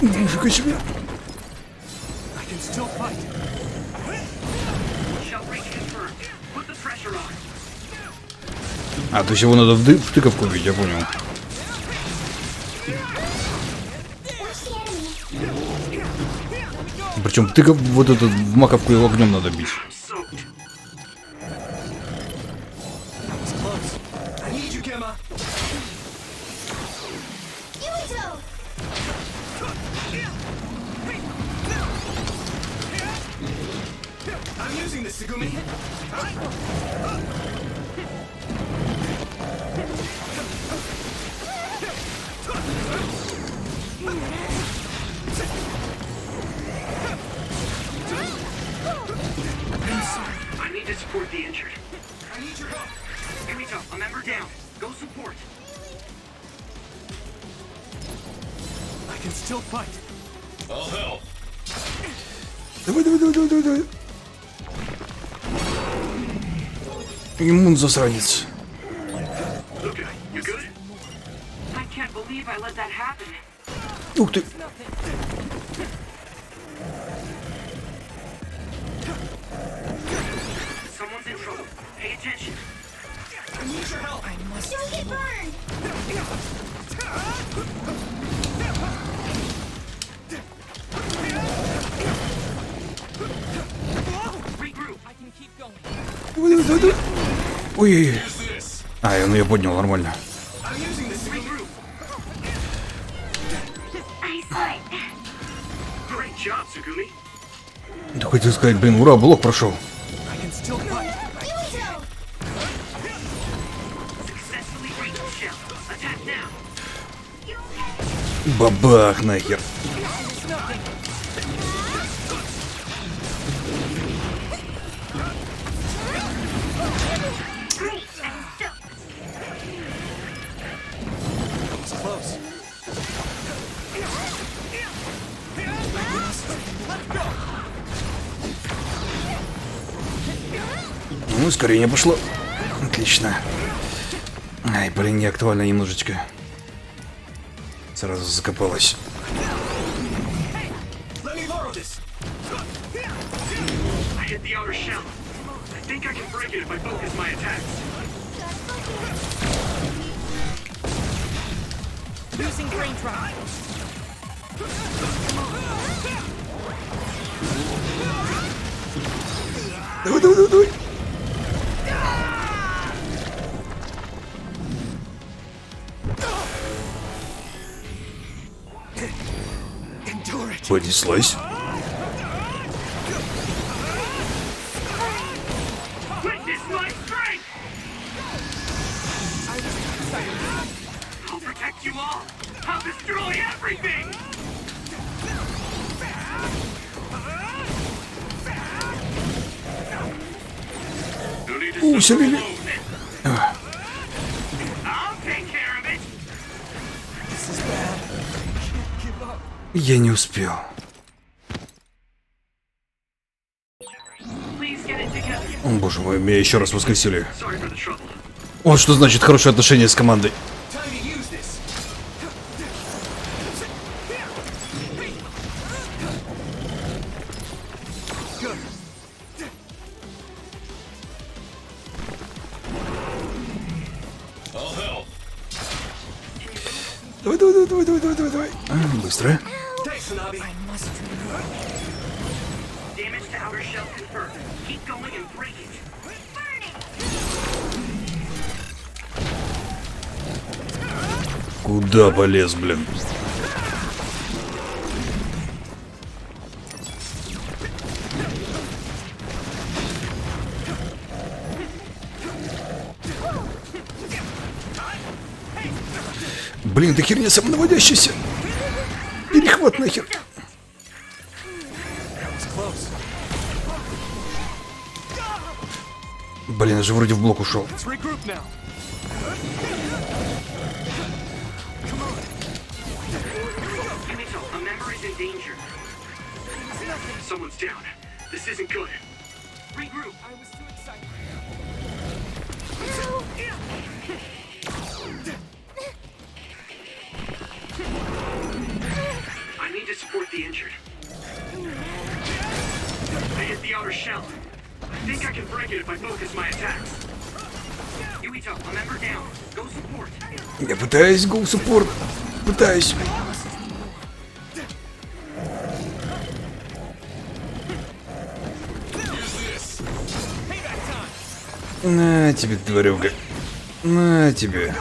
Нифига себе. А, то есть его надо в тыковку бить, я понял. Причем тыков, вот этот, в маковку его огнем надо бить. Давай. Иммун засранец. Ух ты. Давай. Ой. А, он ее поднял нормально. Да хотел сказать, блин, ура, блок прошел. Бабах нахер. Ну, ускорение пошло. Отлично. Ай, блин, не актуально немножечко. Сразу закопалась. Давай. Понеслась. Усилили. Я не успел. О, боже мой, меня еще раз воскресили. Вот что значит хорошие отношения с командой. Давай. Быстро. Куда полез, блин? Блин, ты херня самонаводящаяся. Перехват нахер. Блин, я же вроде в блок ушел. Someone's down. This isn't good. Regroup. I was too excited. I need to support the injured. I hit the outer shell. I think I can break it if I focus my attacks. Yuito, a member down. Go support. Я пытаюсь go support. Пытаюсь. На тебе, тварюга. На тебе.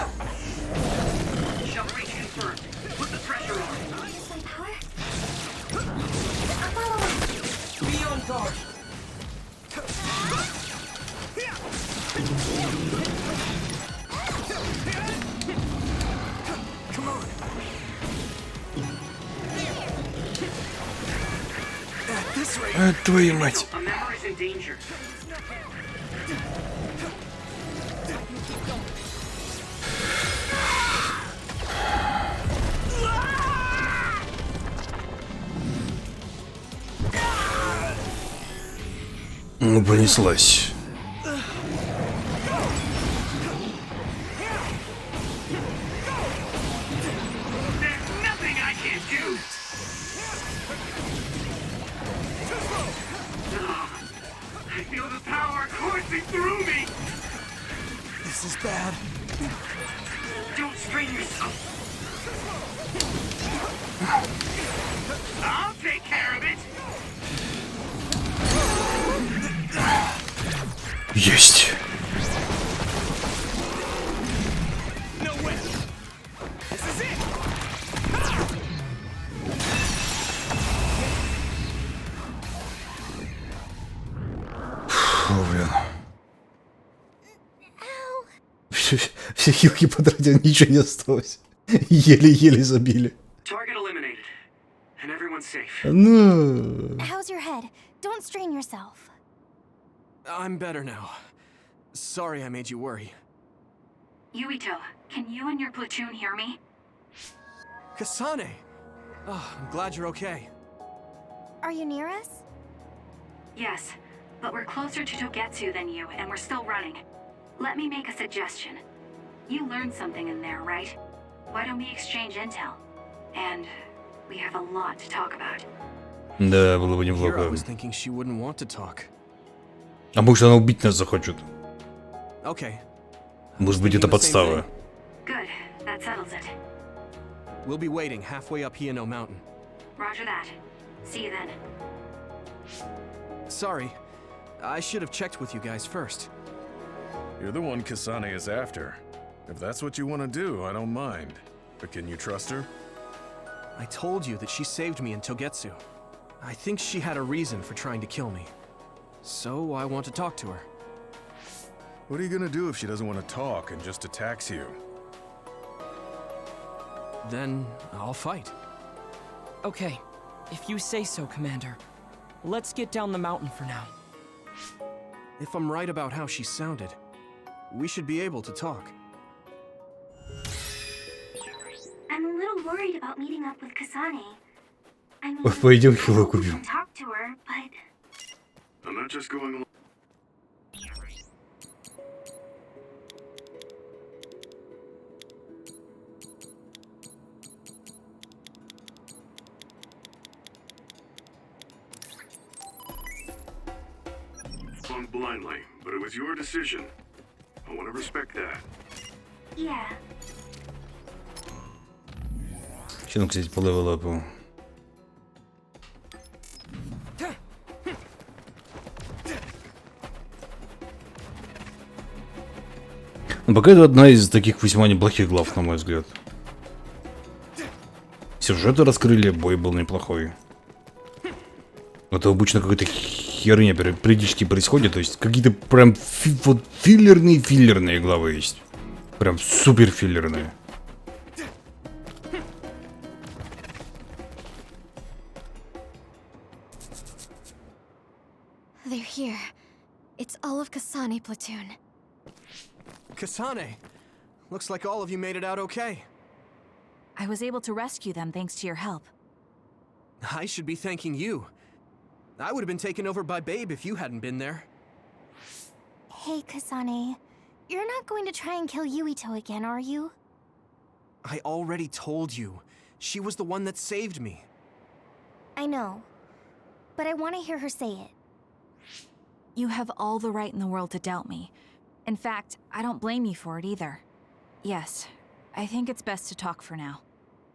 А, твою мать. Ну, понеслась. This is bad. Don't strain yourself. I'll take care of it. Есть. Фу, блин. Все хилки потратил, ничего не осталось. Еле-еле забили. Ну. How's your head? Don't strain yourself. I'm better now. Sorry I made you worry. Yuito, can you and your platoon hear me? Kasane! Oh, I'm glad you're okay. Are you near us? Yes, but we're closer to Togetsu than you, and we're still running. Let me make a suggestion. You learned something in there, right? Why don't we exchange intel? And we have a lot to talk about. Да, было бы Here I неплохо. was thinking she wouldn't want to talk. А может она убить нас захочет? Okay. Может быть это подстава? Good, that settles it. We'll be waiting halfway up Hiano Mountain. Roger that. See you then. Sorry, I should have checked with you guys first. You're the one Kasane is after. If that's what you want to do, I don't mind. But can you trust her? I told you that she saved me in Togetsu. I think she had a reason for trying to kill me. So I want to talk to her. What are you gonna do if she doesn't want to talk and just attacks you? Then I'll fight. Okay, if you say so, Commander. Let's get down the mountain for now. If I'm right about how she sounded, we should be able to talk. I'm a little worried about meeting up with Kasane. I mean, Пойдем I хило hope we купим. can talk to her, but I'm not just going along. Blindly, but it was your decision. I want to respect that. yeah. Че, ну, кстати, по левелапу. Ну, пока это одна из таких весьма неплохих глав, на мой взгляд. сюжета раскрыли, бой был неплохой. Это обычно какая-то херня периодически происходит, то есть какие-то прям вот филлерные главы есть. Прям супер филлерные. They're here. It's all of Kasane platoon. Kasane! Looks like all of you made it out okay. I was able to rescue them thanks to your help. I should be thanking you. I would have been taken over by Babe if you hadn't been there. Hey, Kasane. You're not going to try and kill Yuito again, are you? I already told you. She was the one that saved me. I know. But I want to hear her say it. You have all the right in the world to doubt me. In fact, I don't blame you for it either. Yes, I think it's best to talk for now.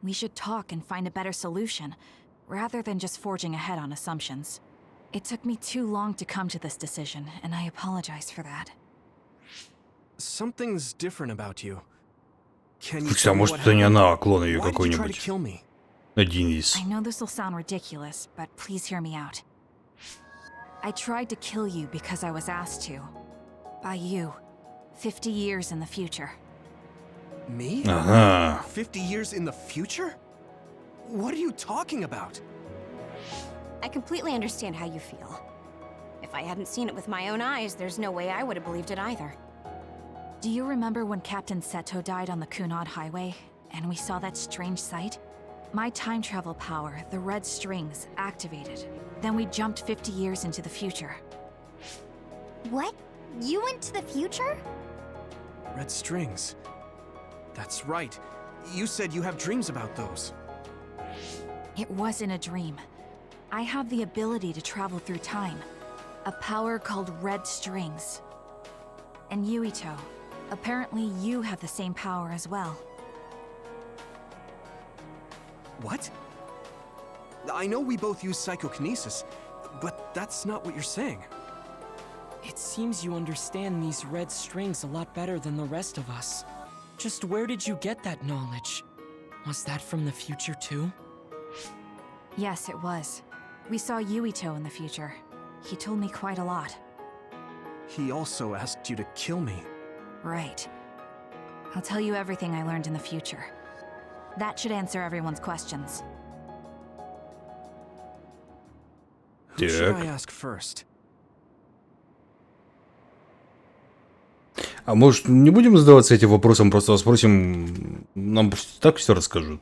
We should talk and find a better solution, rather than just forging ahead on assumptions. It took me too long to come to this decision, and I apologize for that. Something's different about you. Can you Хотя, tell me может, what это не happened? она, а клон ее Why did you try to какой-нибудь. kill me? Один из. I know this will sound ridiculous, but please hear me out. I tried to kill you because I was asked to. By you. 50 years in the future. Me? Ага. 50 years in the future? What are you talking about? I completely understand how you feel. If I hadn't seen it with my own eyes, there's no way I would have believed it either. Do you remember when Captain Seto died on the Kunad Highway, and we saw that strange sight? My time travel power, the red strings, activated. Then we jumped 50 years into the future. What? You went to the future? Red strings. That's right. You said you have dreams about those. It wasn't a dream. I have the ability to travel through time. A power called red strings. And Yuito, apparently you have the same power as well. What? I know we both use psychokinesis, but that's not what you're saying. It seems you understand these red strings a lot better than the rest of us. Just where did you get that knowledge? Was that from the future too? Yes, it was. We saw Yuito in the future. He told me quite a lot. He also asked you to kill me. Right. I'll tell you everything I learned in the future. That should answer everyone's questions. Who should I ask first? А может, не будем задаваться этим вопросом, просто спросим, нам так все расскажут.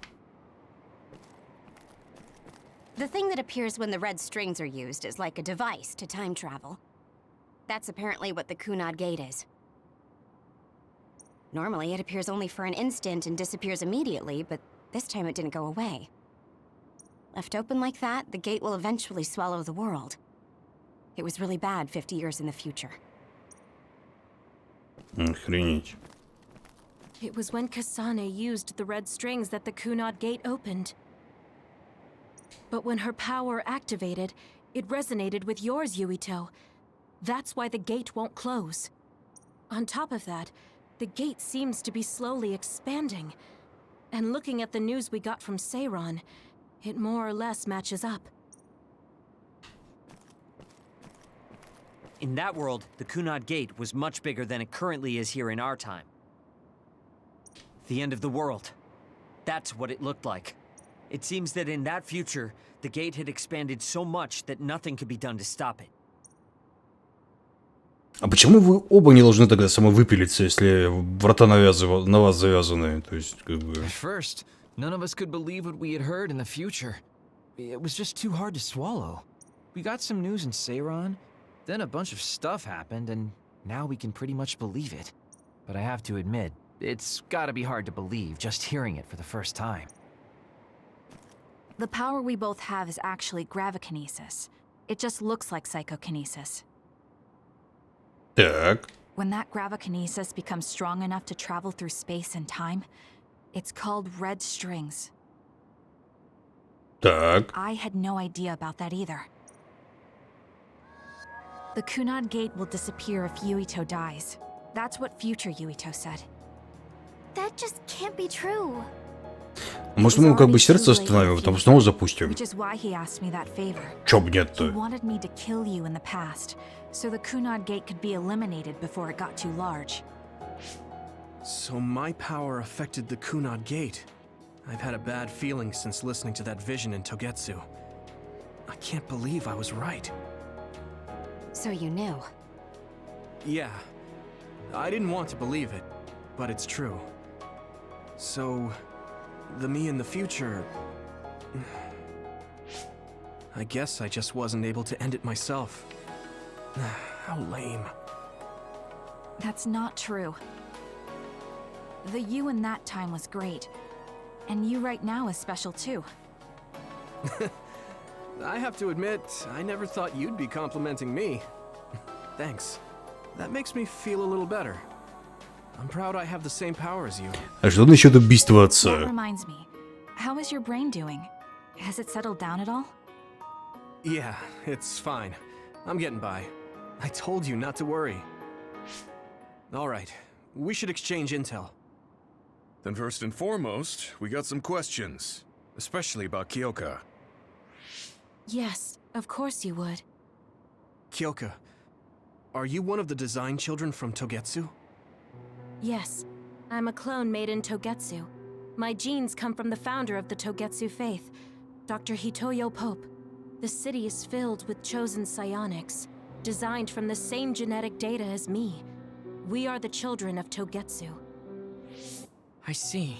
The thing that appears when the red strings are used is like a device to time travel. That's apparently what the Kunad Gate is. Normally, it appears only for an instant and disappears immediately, but this time it didn't go away. Left open like that, the gate will eventually swallow the world. It was really bad 50 years in the future. Охренеть. It was when Kasane used the red strings that the Kunad Gate opened. But when her power activated, it resonated with yours, Yuito. That's why the gate won't close. On top of that, the gate seems to be slowly expanding. And looking at the news we got from Seiron, it more or less matches up. In that world, the Kunad Gate was much bigger than it currently is here in our time. The end of the world. That's what it looked like. It seems that in that future, the gate had expanded so much that nothing could be done to stop it. А почему вы оба не должны тогда самовыпилиться, если врата на вас завязаны? То есть, как бы... At first, none of us could believe what we had heard in the future. It was just too hard to swallow. We got some news in Seiron, then a bunch of stuff happened, and now we can pretty much believe it. But I have to admit, it's gotta be hard to believe just hearing it for the first time. The power we both have is actually gravikinesis. It just looks like psychokinesis. Так. When that gravikinesis becomes strong enough to travel through space and time, it's called red strings. Так. I had no idea about that either. The Kunad Gate will disappear if Yuito dies. That's what future Yuito said. That just can't be true. Может, мы ему как бы сердце остановим, а потом снова запустим? Which is why he asked me that favor. Чё б He нет-то? wanted me to kill you in the past, so the Kunad Gate could be eliminated before it got too large. So my power affected the Kunad Gate. I've had a bad feeling since listening to that vision in Togetsu. I can't believe I was right. So you knew. Yeah. I didn't want to believe it, but it's true. So, the me in the future... I guess I just wasn't able to end it myself. How lame. That's not true. The you in that time was great. And you right now is special too. I have to admit, I never thought you'd be complimenting me. Thanks. That makes me feel a little better. I'm proud I have the same power as you. А что насчет убийства That отца? reminds me. How is your brain doing? Has it settled down at all? Yeah, it's fine. I'm getting by. I told you not to worry. All right, we should exchange intel. Then first and foremost, we got some questions. Especially about Kyoka. Yes, of course you would. Kyoka, are you one of the design children from Togetsu? Yes, I'm a clone made in Togetsu. My genes come from the founder of the Togetsu faith, Dr. Hitoyo Pope. The city is filled with chosen psionics, designed from the same genetic data as me. We are the children of Togetsu. I see.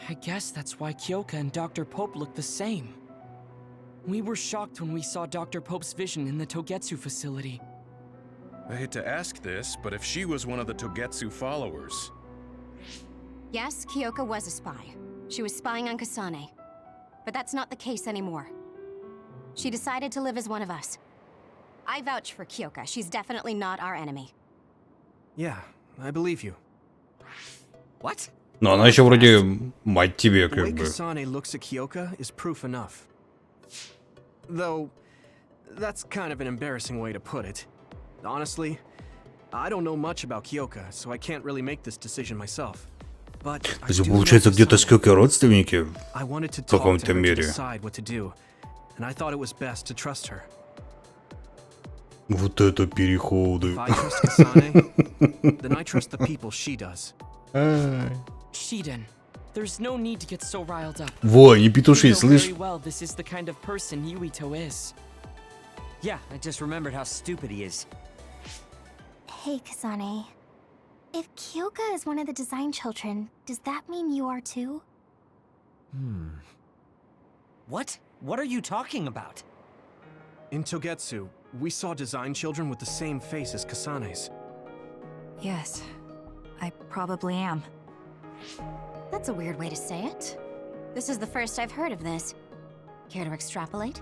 I guess that's why Kyoka and Dr. Pope look the same. We were shocked when we saw Dr. Pope's vision in the Togetsu facility. I hate to ask this, but if she was one of the Togetsu followers... Yes, Kyoka was a spy. She was spying on Kasane. But that's not the case anymore. She decided to live as one of us. I vouch for Kyoka. She's definitely not our enemy. Yeah, I believe you. What? Но она еще вроде мать тебе, The как way бы. Kasane looks at Kyoka is proof enough. Though, that's kind of an embarrassing way to put it. Honestly, I don't know much about Kyoka, so I can't really make this decision myself. But То есть, получается, где-то с Кёкой родственники I wanted to в talk to каком-то her to мере. decide what to do, and I thought it was best to trust her. Вот это переходы. If I trust Kasane, then I trust the people she does. Shiden, there's no need to get so riled up. Во, не You петуши, know слышь? very well this is the kind of person Yuito is. Yeah, I just remembered how stupid he is. Hey, Kasane. If Kyoka is one of the design children, does that mean you are too? What? What are you talking about? In Togetsu, we saw design children with the same face as Kasane's. Yes, I probably am. That's a weird way to say it. This is the first I've heard of this. Care to extrapolate?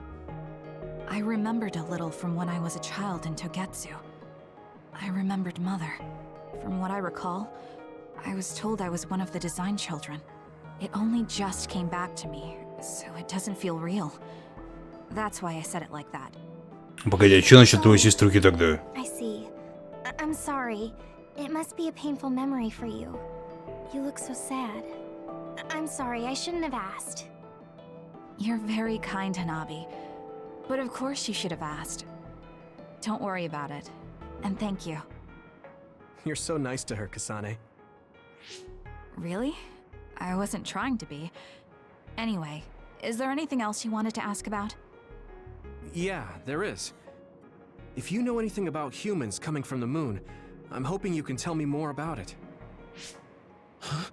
I remembered a little from when I was a child in Togetsu. I remembered Mother. From what I recall, I was told I was one of the design children. It only just came back to me, so it doesn't feel real. That's why I said it like that. Погоди, а что насчет твоей сеструхи тогда? I see. I'm sorry. It must be a painful memory for you. You look so sad. I'm sorry, I shouldn't have asked. You're very kind, Hanabi. But of course you should have asked. Don't worry about it. And thank you. You're so nice to her, Kasane. Really? I wasn't trying to be. Anyway, is there anything else you wanted to ask about? Yeah, there is. If you know anything about humans coming from the moon, I'm hoping you can tell me more about it. Huh?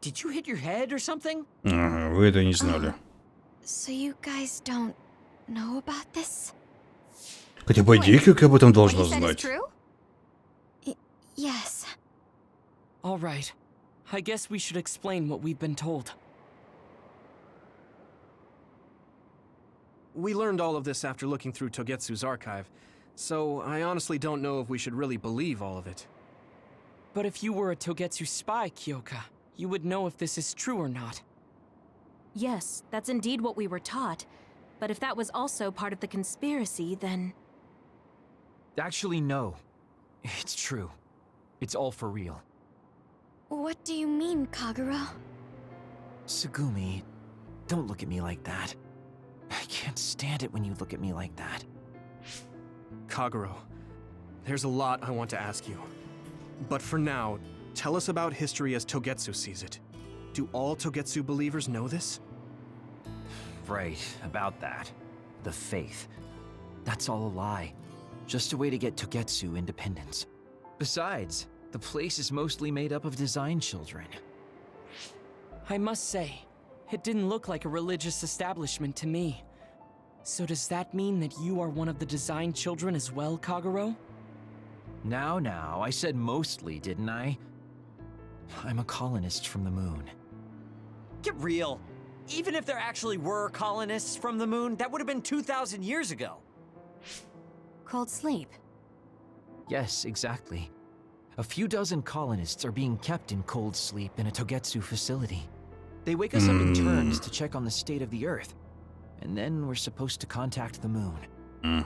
Did you hit your head or something? Ага, вы это не знали. So you guys don't know about this? Хотя по идее, как об этом должна What he said is знать. true? Yes. All right. I guess we should explain what we've been told. We learned all of this after looking through Togetsu's archive, so I honestly don't know if we should really believe all of it. But if you were a Togetsu spy, Kyoka, you would know if this is true or not. Yes, that's indeed what we were taught. But if that was also part of the conspiracy, then... Actually, no. It's true. It's all for real. What do you mean, Kagura? Tsugumi, don't look at me like that. I can't stand it when you look at me like that. Kagero, there's a lot I want to ask you. But for now, tell us about history as Togetsu sees it. Do all Togetsu believers know this? Right, about that. The faith. That's all a lie. Just a way to get Togetsu independence. Besides, the place is mostly made up of design children. I must say, it didn't look like a religious establishment to me. So does that mean that you are one of the design children as well, Kagero? Now, I said mostly, didn't I? I'm a colonist from the moon. Get real. Even if there actually were colonists from the moon, that would have been 2,000 years ago. Cold sleep. Yes, exactly. A few dozen colonists are being kept in cold sleep in a Togetsu facility. They wake us up in turns to check on the state of the Earth, and then we're supposed to contact the moon.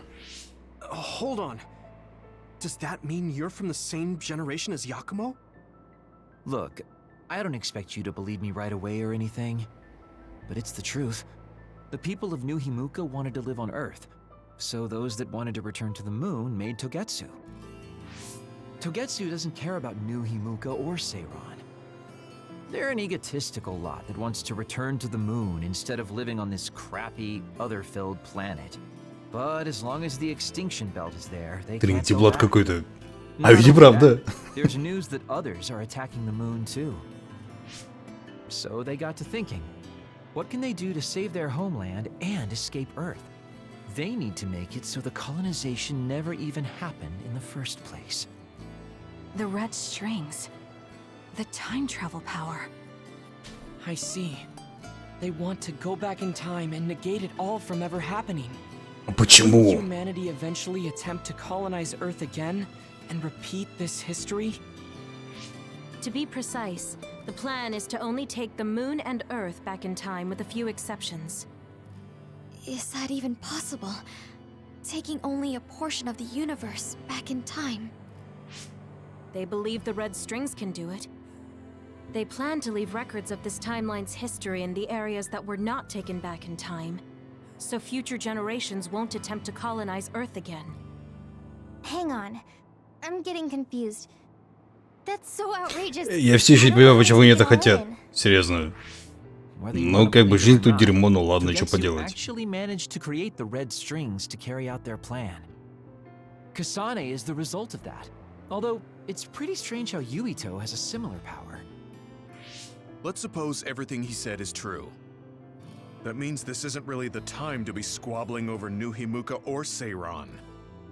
Hold on. Does that mean you're from the same generation as Yakumo? Look, I don't expect you to believe me right away or anything, but it's the truth. The people of New Himuka wanted to live on Earth, so those that wanted to return to the moon made Togetsu. Togetsu doesn't care about New Himuka or Seiron. They're an egotistical lot that wants to return to the moon instead of living on this crappy, other-filled planet. But as long as the extinction belt is there, they can't go Блад back. какой-то. А Not ведь и only правда. that, there's news that others are attacking the moon too. So they got to thinking, what can they do to save their homeland and escape Earth? They need to make it so the colonization never even happened in the first place. The red strings. The time travel power. I see. They want to go back in time and negate it all from ever happening. Почему? Will humanity eventually attempt to colonize Earth again and repeat this history? To be precise, the plan is to only take the moon and Earth back in time with a few exceptions. Is that even possible? Taking only a portion of the universe back in time. They believe the red strings can do it. They plan to leave records of this timeline's history in the areas that were not taken back in time, so future generations won't attempt to colonize Earth again. Hang on. I'm getting confused. That's so outrageous. Я все еще не понимаю, почему они это хотят. Серьезно. Ну, как бы жизнь тут дерьмо, ну ладно, что поделать. Actually managed to create the red strings to carry out their plan. Kasane is the result of that. Although, it's pretty strange how Yuito has a similar power. Let's suppose everything he said is true. That means this isn't really the time to be squabbling over New Himuka or Seiron.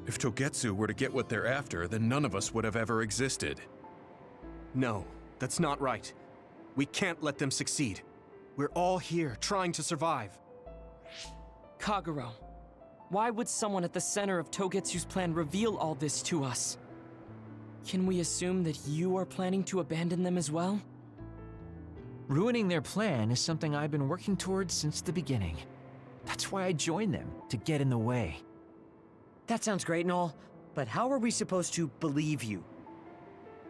If Togetsu were to get what they're after, then none of us would have ever existed. No, that's not right. We can't let them succeed. We're all here, trying to survive. Kagero, why would someone at the center of Togetsu's plan reveal all this to us? Can we assume that you are planning to abandon them as well? Ruining their plan is something I've been working towards since the beginning. That's why I joined them, to get in the way. That sounds great and all, but how are we supposed to believe you?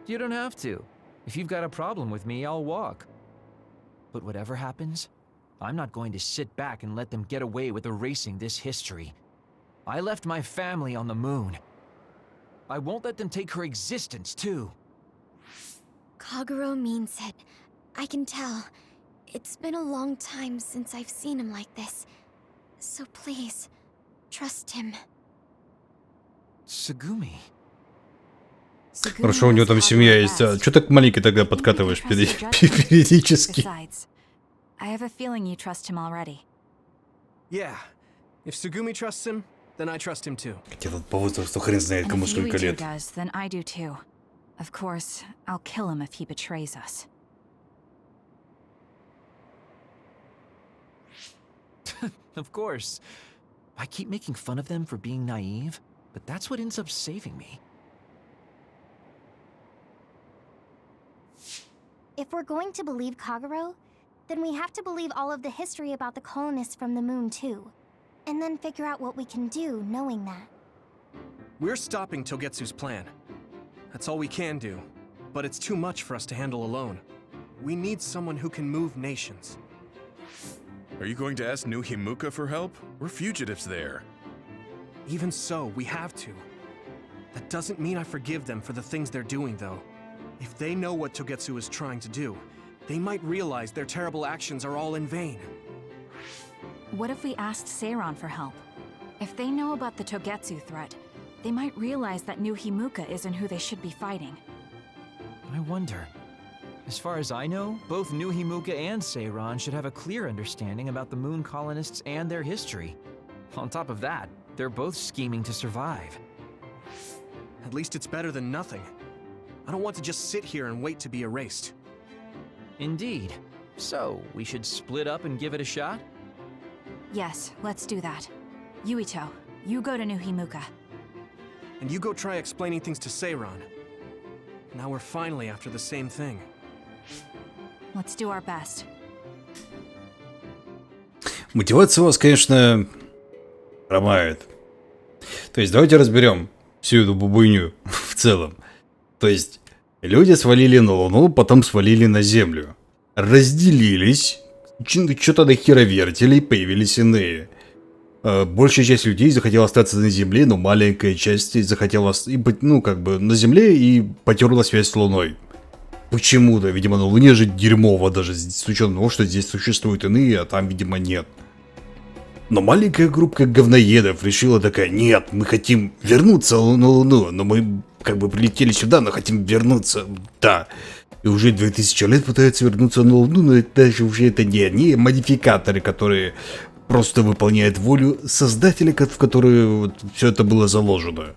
You don't have to. If you've got a problem with me, I'll walk. But whatever happens, I'm not going to sit back and let them get away with erasing this history. I left my family on the moon. I won't let them take her existence, too. Kagero means it. I can tell. It's been a long time since I've seen him like this. So please, trust him. Tsugumi. Хорошо, у него там семья есть. А что так маленький тогда подкатываешь периодически? Besides, I have a feeling you trust him already. Yeah. If Tsugumi trusts him, then I trust him too. Хотя тут по возрасту хрен знает, кому сколько лет. Does, then I do too. Of course, I'll kill him if he betrays us. Of course. I keep making fun of them for being naive, but that's what ends up saving me. If we're going to believe Kagero, then we have to believe all of the history about the colonists from the moon too. And then figure out what we can do knowing that. We're stopping Togetsu's plan. That's all we can do. But it's too much for us to handle alone. We need someone who can move nations. Are you going to ask New Himuka for help? We're fugitives there. Even so, we have to. That doesn't mean I forgive them for the things they're doing, though. If they know what Togetsu is trying to do, they might realize their terrible actions are all in vain. What if we asked Seiron for help? If they know about the Togetsu threat, they might realize that New Himuka isn't who they should be fighting. I wonder. As far as I know, both New Himuka and Seiron should have a clear understanding about the Moon colonists and their history. On top of that, they're both scheming to survive. At least it's better than nothing. I don't want to just sit here and wait to be erased. Indeed. So, we should split up and give it a shot? Yes, let's do that. Yuito, you go to New Himuka. And you go try explaining things to Seiron. Now we're finally after the same thing. Let's do our best. Мотивация у вас, конечно, хромает. То есть давайте разберем всю эту бубуйню в целом. То есть люди свалили на Луну, потом свалили на Землю. Разделились, что-то нахеровертили, появились иные. Большая часть людей захотела остаться на Земле, но маленькая часть захотела быть, ну, как бы, на Земле и потерла связь с Луной. Почему-то, видимо, на Луне же дерьмово, даже с учетом того, что здесь существуют иные, а там, видимо, нет. Но маленькая группа говноедов решила такая: нет, мы хотим вернуться на Луну, но мы как бы прилетели сюда, но хотим вернуться, да. И уже 2000 лет пытаются вернуться на Луну, но это даже уже это не они, модификаторы, которые просто выполняют волю создателя, в которые вот все это было заложено.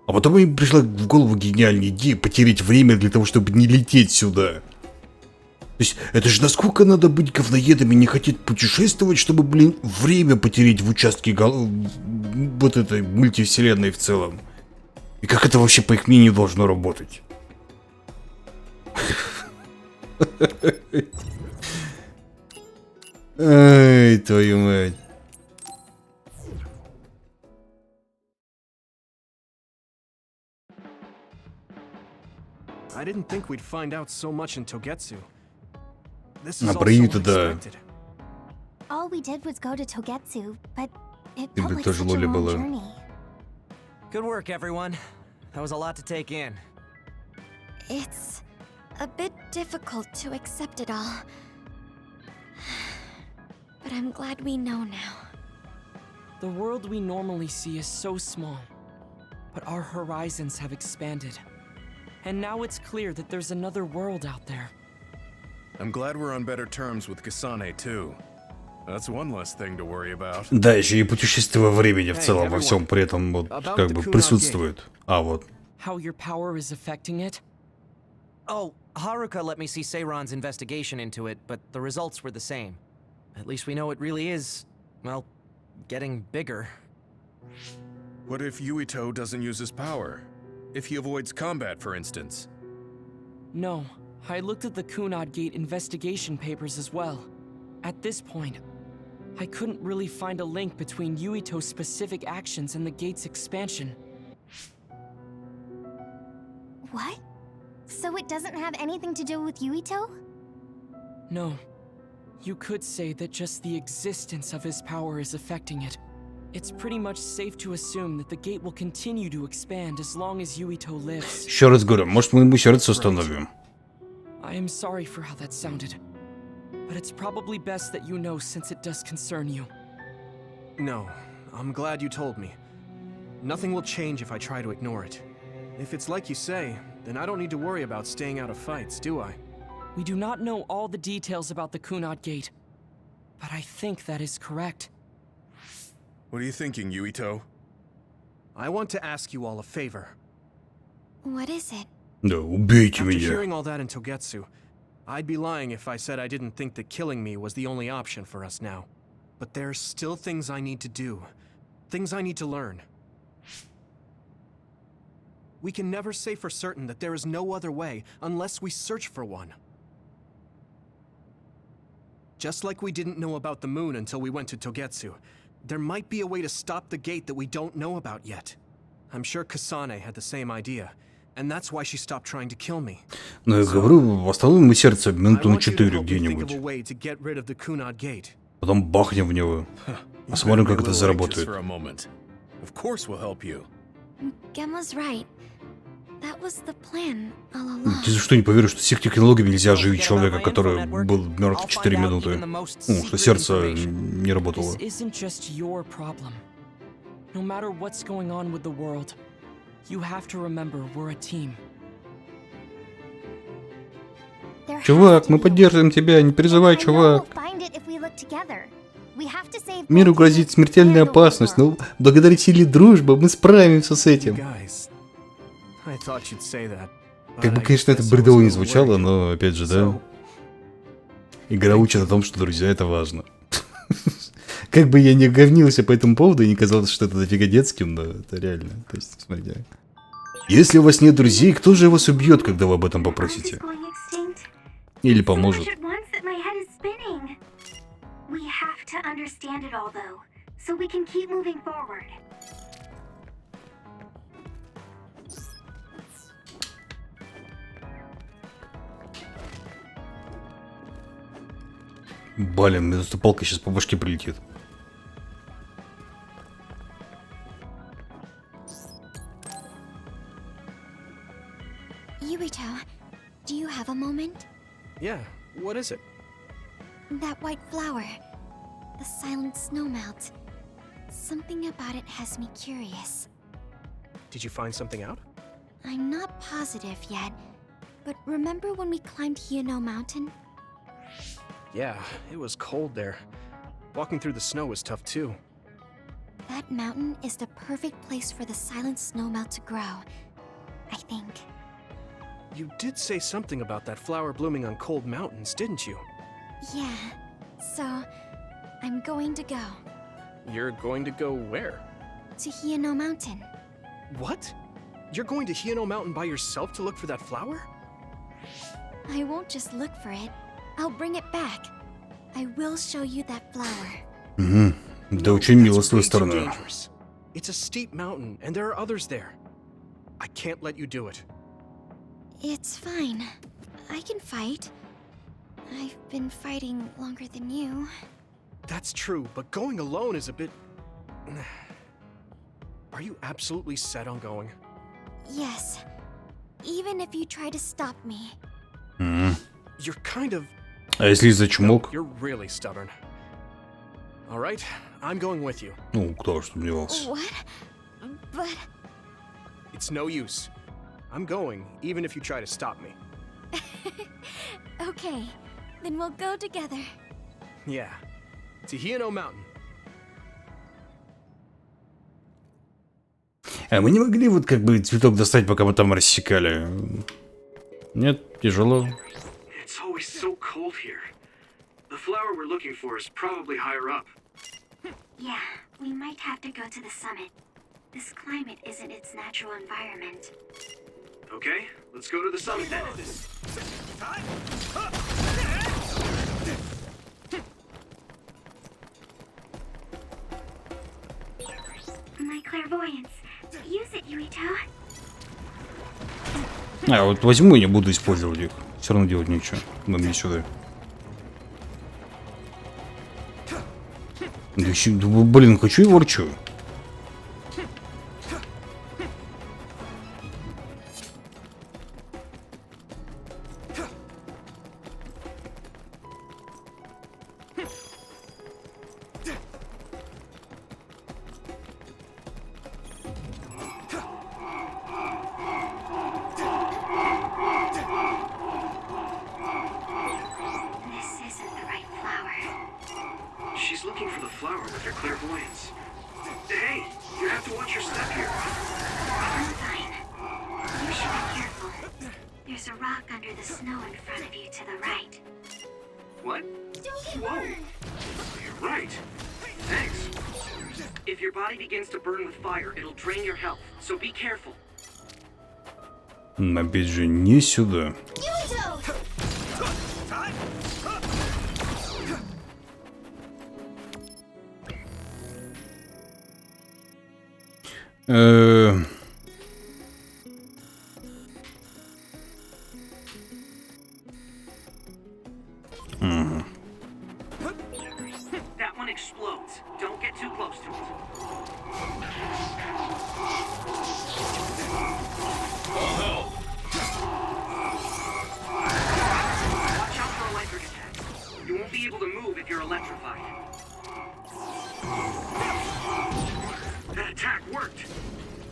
А потом им пришла в голову гениальная идея потерять время для того, чтобы не лететь сюда. То есть, это же насколько надо быть говноедами, не хотеть путешествовать, чтобы, блин, время потерять в участке вот этой мультивселенной в целом. И как это вообще, по их мнению, должно работать? Ай, твою мать. I didn't think we'd find out so much in Togetsu. This is А all про so Юта, да. unexpected. All we did was go to Togetsu, but it Ты felt бы like тоже such a Лоли long была. journey. Good work, everyone. That was a lot to take in. It's a bit difficult to accept it all. But I'm glad we know now. The world we normally see is so small, but our horizons have expanded. And now it's clear that there's another world out there. I'm glad we're on better terms with Kasane, too. That's one less thing to worry about. Да, еще и путешествие во времени в целом во всем при этом вот как бы присутствует. А вот. How your power is affecting it? Oh, Haruka let me see Seiron's investigation into it, but the results were the same. At least we know it really is, well, getting bigger. What if Yuito doesn't use his power? If he avoids combat, for instance? No, I looked at the Kunad Gate investigation papers as well. At this point, I couldn't really find a link between Yuito's specific actions and the gate's expansion. What? So it doesn't have anything to do with Yuito? No. You could say that just the existence of his power is affecting it. It's pretty much safe to assume that the gate will continue to expand as long as Yuito lives. Еще раз говорю, может мы ему сердце установим. I am sorry for how that sounded, but it's probably best that you know since it does concern you. No, I'm glad you told me. Nothing will change if I try to ignore it. If it's like you say, then I don't need to worry about staying out of fights, do I? We do not know all the details about the Kunad Gate, but I think that is correct. What are you thinking, Yuito? I want to ask you all a favor. What is it? Да, убейте After меня. hearing all that in Togetsu, I'd be lying if I said I didn't think that killing me was the only option for us now. But there's still things I need to do. Things I need to learn. We can never say for certain that there is no other way unless we search for one. Just like we didn't know about the moon until we went to Togetsu, there might be a way to stop the gate that we don't know about yet. I'm sure Kasane had the same idea, and that's why she stopped trying to kill me. Но я говорю, в основном мы сердце минуту I на want you to 4 help me think of a где-нибудь. way to get rid of the Kunad Gate. Потом бахнем в него. Посмотрим, как это заработает. Gemma's right. That was the plan all along. Ты за что не поверишь, что с их технологиями нельзя оживить человека, который был мертв 4 минуты? Ну, что сердце не работало. This isn't just your problem. No matter what's going on with the world, you have to remember we're a team. Чувак, мы поддерживаем тебя, не переживай, чувак. Миру грозит смертельная опасность, но благодаря силе дружбы мы справимся с этим. Как бы, конечно, это бредово не звучало, но, опять же, да. Игра учит о том, что, друзья, это важно. Как бы я не говнился по этому поводу и не казалось, что это дофига детским, но это реально. То есть, смотрите. Если у вас нет друзей, кто же вас убьет, когда вы об этом попросите? Или поможет? Блин, мне эта палка сейчас по башке прилетит. Yurito, do you have a moment? Yeah, what is it? That white flower. The silent snow melt. Something about it has me curious. Did you find something out? I'm not positive yet, but remember when we climbed Hino Mountain? Yeah, it was cold there. Walking through the snow was tough too. That mountain is the perfect place for the silent snowmelt to grow, I think. You did say something about that flower blooming on cold mountains, didn't you? Yeah, so I'm going to go. You're going to go where? To Hino Mountain. What? You're going to Hino Mountain by yourself to look for that flower? I won't just look for it. I'll bring it back. I will show you that flower. Угу. Да очень мило с твоей стороны. It's a steep mountain, and there are others there. I can't let you do it. It's fine. I can fight. I've been fighting longer than you. That's true, but going alone is a bit... Are you absolutely set on going? Yes. Even if you try to stop me. You're kind of... А если из-за чумок? You're really stubborn. All right, I'm going with you. Ну, кто ж сомневался. What? But... It's no use. I'm going, even if you try to stop me. Okay, then we'll go together. Yeah, to Hino Mountain. А мы не могли вот как бы цветок достать, пока мы там рассекали? Нет, тяжело. It's always so cold here. The flower we're looking for is probably higher up. Yeah, we might have to go to the summit. This climate isn't its natural environment. Okay, let's go to the summit then. My clairvoyance. Use it, Yurito. А, вот возьму и не буду использовать их. Все равно делать нечего. Но мне сюда. Да еще, блин, хочу и ворчу. She's looking for the flower with her clairvoyance. Hey, you have to watch your step here. I'm fine. You should be careful. There's a rock under the snow in front of you to the right. What? Whoa! You're right. Thanks. If your body begins to burn with fire, it'll drain your health, so be careful. Опять же, не сюда.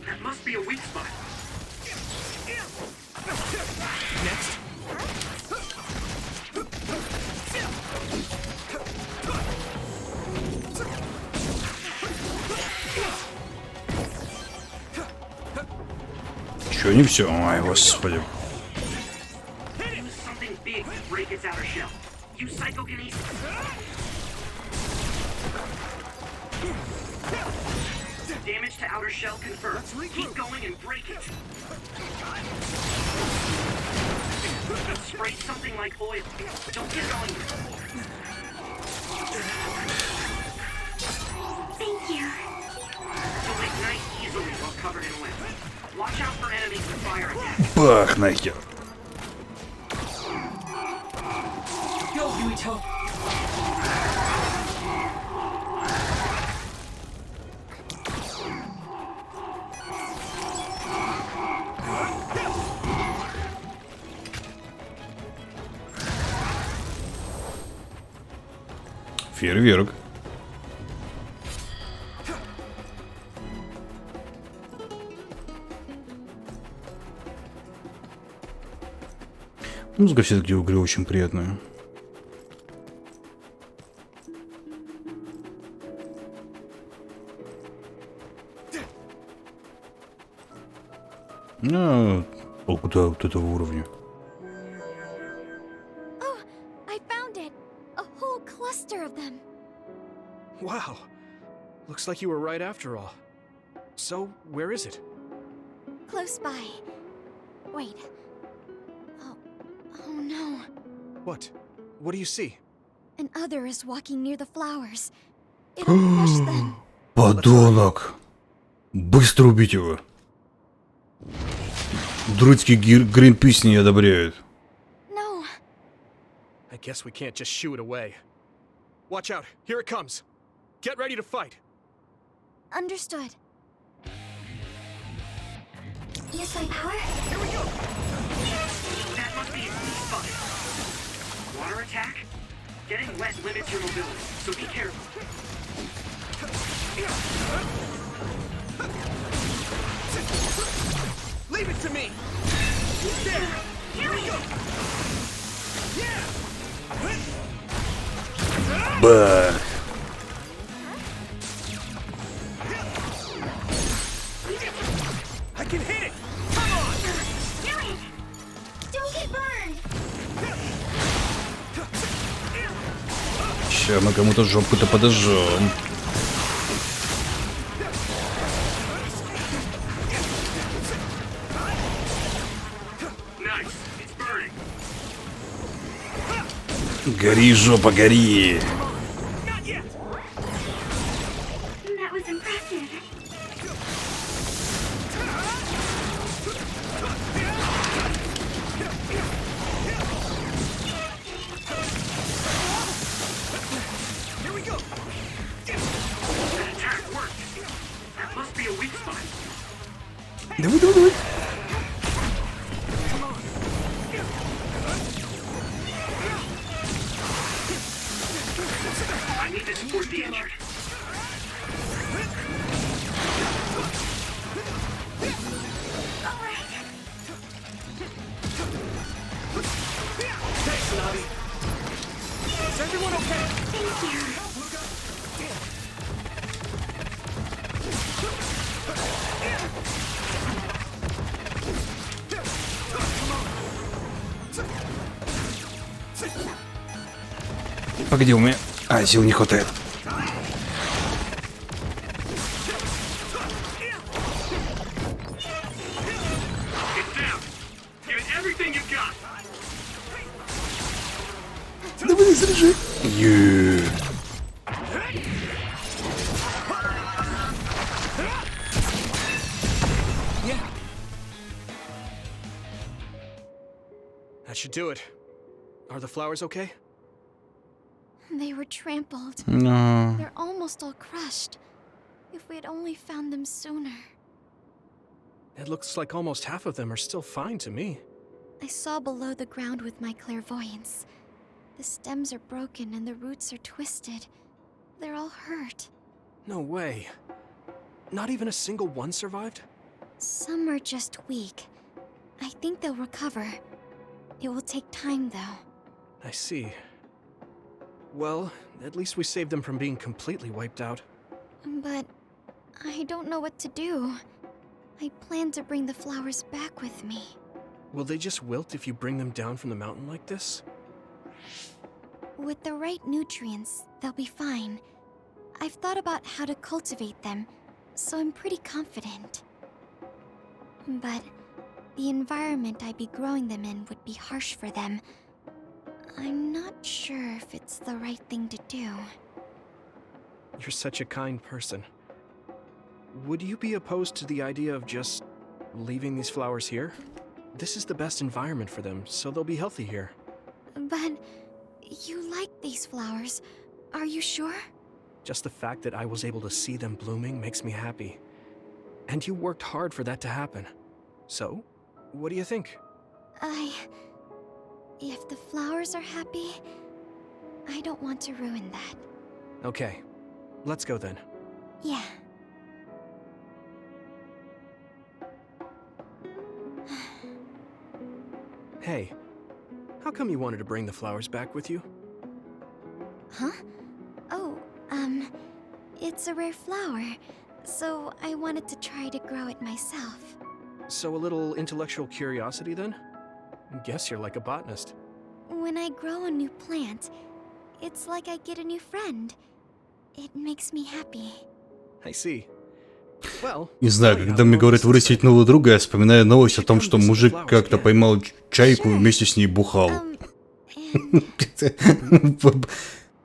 That must be a weak spot. Next. Чё, не все? Ой, господи. Use something big to break its outer shell. Use psychokinesis. Damage to outer shell confirmed. Keep going and break it. Spray something like oil. Don't get going. Thank you. You'll ignite easily while covered in wet. Watch out for enemies with fire attack. Бах, нахер. Go, Yuito. Фейерверк. Музыка все-таки в игре очень приятная. А, куда вот этого уровня? Oh, I found it. A whole cluster of them. Wow. Looks like you were right after all. So, where is it? Close by. Wait. Oh no. What? What do you see? An other is walking near the flowers. It'll crush them. Подонок. Быстро убить его. Друидский Гринпис не одобряют. No. I guess we can't just shoo it away. Watch out. Here it comes. Get ready to fight. Understood. Use my power. Here we go. That must be a weak spot. Water attack? Getting wet limits your mobility, so be careful. Leave it to me. There. Here we go. Yeah. Бах. I can hit it. Come on. Really? Don't get burned. Ща мы кому-то жопку-то подожжем. Nice. It's burning. Гори, жопа, гори. That was impressive. Here we go. That attack worked. That must be a weak spot. Давай, давай, давай. I need to support the injured. Thanks, Navi. Is everyone okay? Thank you. Погоди, у меня... А, сил не хватает. Давай, заряжай. That should do it. Are the flowers okay? They were trampled. No. They're almost all crushed. If we had only found them sooner. It looks like almost half of them are still fine to me. I saw below the ground with my clairvoyance. The stems are broken and the roots are twisted. They're all hurt. No way. Not even a single one survived? Some are just weak. I think they'll recover. It will take time, though. I see. Well, at least we saved them from being completely wiped out. But I don't know what to do. I plan to bring the flowers back with me. Will they just wilt if you bring them down from the mountain like this? With the right nutrients, they'll be fine. I've thought about how to cultivate them, so I'm pretty confident. But the environment I'd be growing them in would be harsh for them. I'm not sure if it's the right thing to do. You're such a kind person. Would you be opposed to the idea of just leaving these flowers here? This is the best environment for them, so they'll be healthy here. But you like these flowers, are you sure? Just the fact that I was able to see them blooming makes me happy. And you worked hard for that to happen. So, what do you think? If the flowers are happy, I don't want to ruin that. Okay, let's go then. Yeah. Hey, how come you wanted to bring the flowers back with you? Huh? Oh, it's a rare flower, so I wanted to try to grow it myself. So a little intellectual curiosity then? Guess you're like a botanist. When I grow a new plant, it's like I get a new friend. It makes me happy. I see. Well, Не знаю, когда мне говорят вырастить нового друга, я вспоминаю новость о том, что мужик как-то поймал чайку и вместе с ней бухал.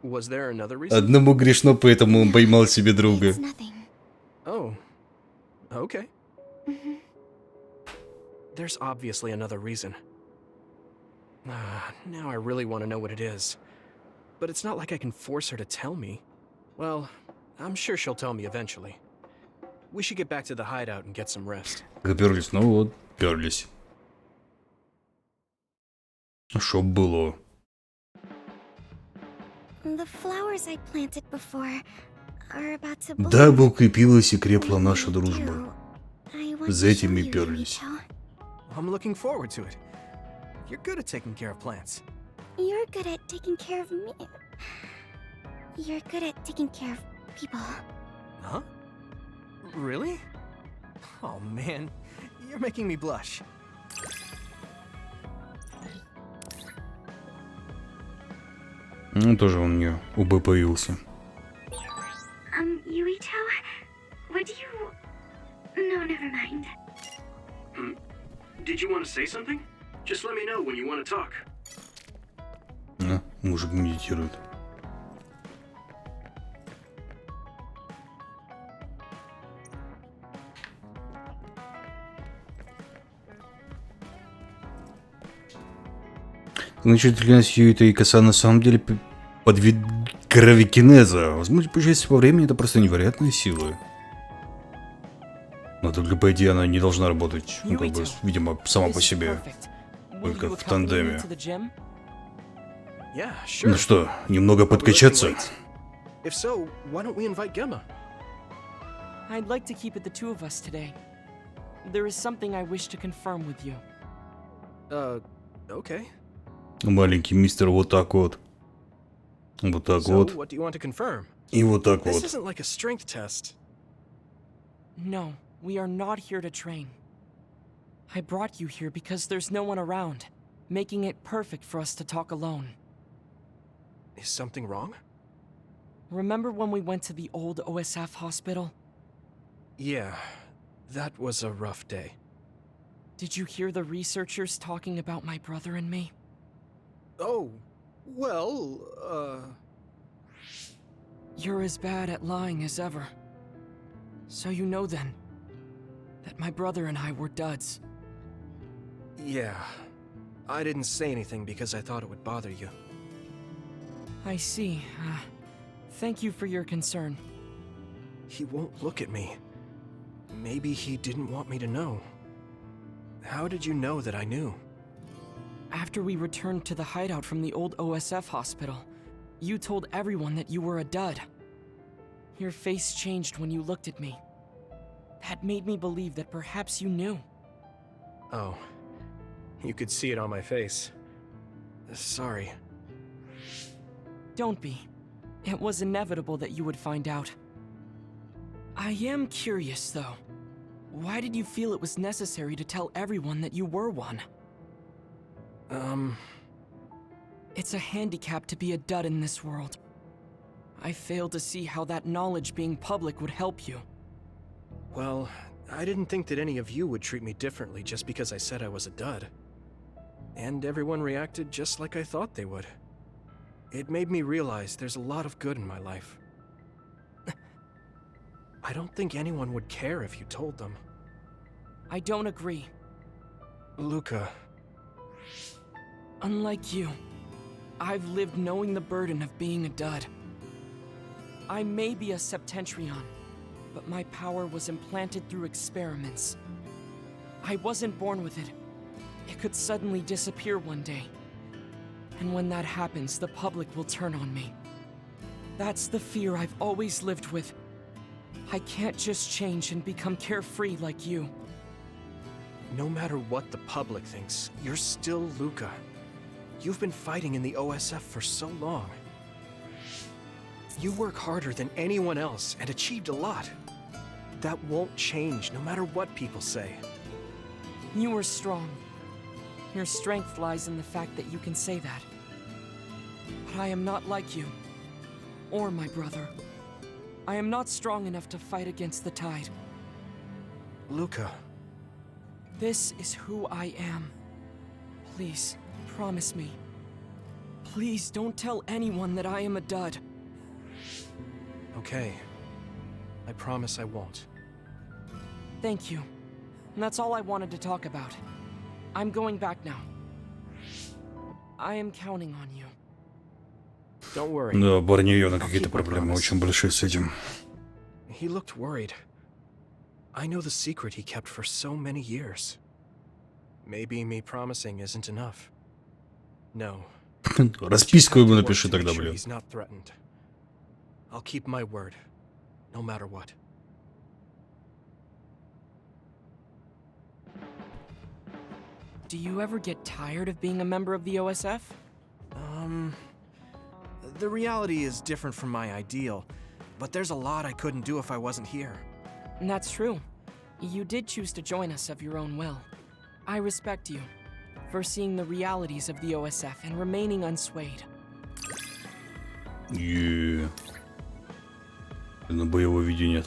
was there another reason? Одному грешно, поэтому он поймал себе друга. Oh, okay. There's obviously another reason. Now I really want to know what it is. But it's not like I can force her to tell me. Well, I'm sure she'll tell me eventually. We should get back to the hideout and get some rest. Заперлись, ну вот, перлись. Чтоб было. The flowers I planted before are about to bloom. Дабы укрепилась и крепла наша дружба. За этим и перлись. I'm looking forward to it. You're good at taking care of plants. You're good at taking care of me. You're good at taking care of people. Huh? Really? Oh man, you're making me blush. Ну, тоже он у нее УБ появился. Yuito, would you... No, never mind. Did you want to say something? Just let me know when you want to talk. Мужик медитирует. Значит, длинность Юита и коса на самом деле под вид гравикинеза. Возможно, путешествие во времени — это просто невероятная сила. Но только, по идее, она не должна работать, ну, как бы, видимо, сама по себе. Только в тандеме. Ну что, немного подкачаться? If so, why don't we invite Gemma? I'd like to keep it the two of us today. There is something I wish to confirm with you. Okay. Маленький мистер вот так вот. Вот так So, вот. what do you want to confirm? И вот так This вот. isn't like a strength test. No, we are not here to train. I brought you here because there's no one around, making it perfect for us to talk alone. Is something wrong? Remember when we went to the old OSF hospital? Yeah, that was a rough day. Did you hear the researchers talking about my brother and me? Oh, well, You're as bad at lying as ever. So you know then, that my brother and I were duds. Yeah. I didn't say anything because I thought it would bother you. I see. Thank you for your concern. He won't look at me. Maybe he didn't want me to know. How did you know that I knew? After we returned to the hideout from the old OSF hospital, you told everyone that you were a dud. Your face changed when you looked at me. had made me believe that perhaps you knew. Oh. You could see it on my face. Sorry. Don't be. It was inevitable that you would find out. I am curious, though. Why did you feel it was necessary to tell everyone that you were one? It's a handicap to be a dud in this world. I fail to see how that knowledge being public would help you. Well, I didn't think that any of you would treat me differently just because I said I was a dud. And everyone reacted just like I thought they would. It made me realize there's a lot of good in my life. I don't think anyone would care if you told them. I don't agree. Luca. Unlike you, I've lived knowing the burden of being a dud. I may be a Septentrion, but my power was implanted through experiments. I wasn't born with it. It could suddenly disappear one day. And when that happens, the public will turn on me. That's the fear I've always lived with. I can't just change and become carefree like you. No matter what the public thinks, you're still Luca. You've been fighting in the OSF for so long. You work harder than anyone else and achieved a lot. That won't change no matter what people say. You are strong. Your strength lies in the fact that you can say that. But I am not like you. Or my brother. I am not strong enough to fight against the tide. Luca. This is who I am. Please, promise me. Please don't tell anyone that I am a dud. Okay. I promise I won't. Thank you. And that's all I wanted to talk about. I'm going back now. I am counting on you. Don't worry. Да, парни, явно какие-то проблемы очень большие с этим. He looked worried. I know the secret he kept for so many years. Maybe me promising isn't enough. No. Расписку ему напиши тогда, блин. He's not threatened. I'll keep my word, no matter what. Do you ever get tired of being a member of the OSF? The reality is different from my ideal, but there's a lot I couldn't do if I wasn't here. And that's true. You did choose to join us of your own will. I respect you for seeing the realities of the OSF and remaining unswayed. На боевой виде нет.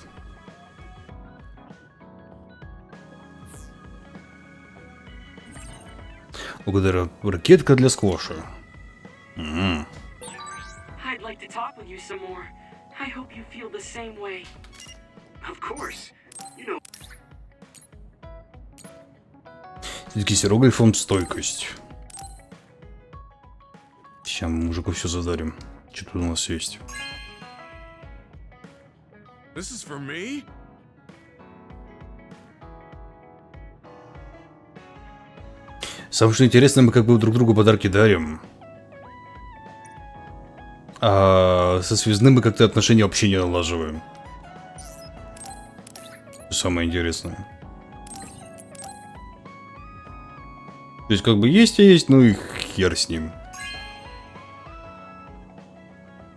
Благодаря ракетка для сквоша. I'd like to talk with you some more. I hope you feel the same way. Of course. You know. Все-таки с иероглифом стойкость. Сейчас мы мужику все задарим. Что тут у нас есть? This is for me? Самое что интересное, мы как бы друг другу подарки дарим. А со связным мы как-то отношения вообще не налаживаем. Самое интересное. То есть как бы есть и есть, ну и хер с ним.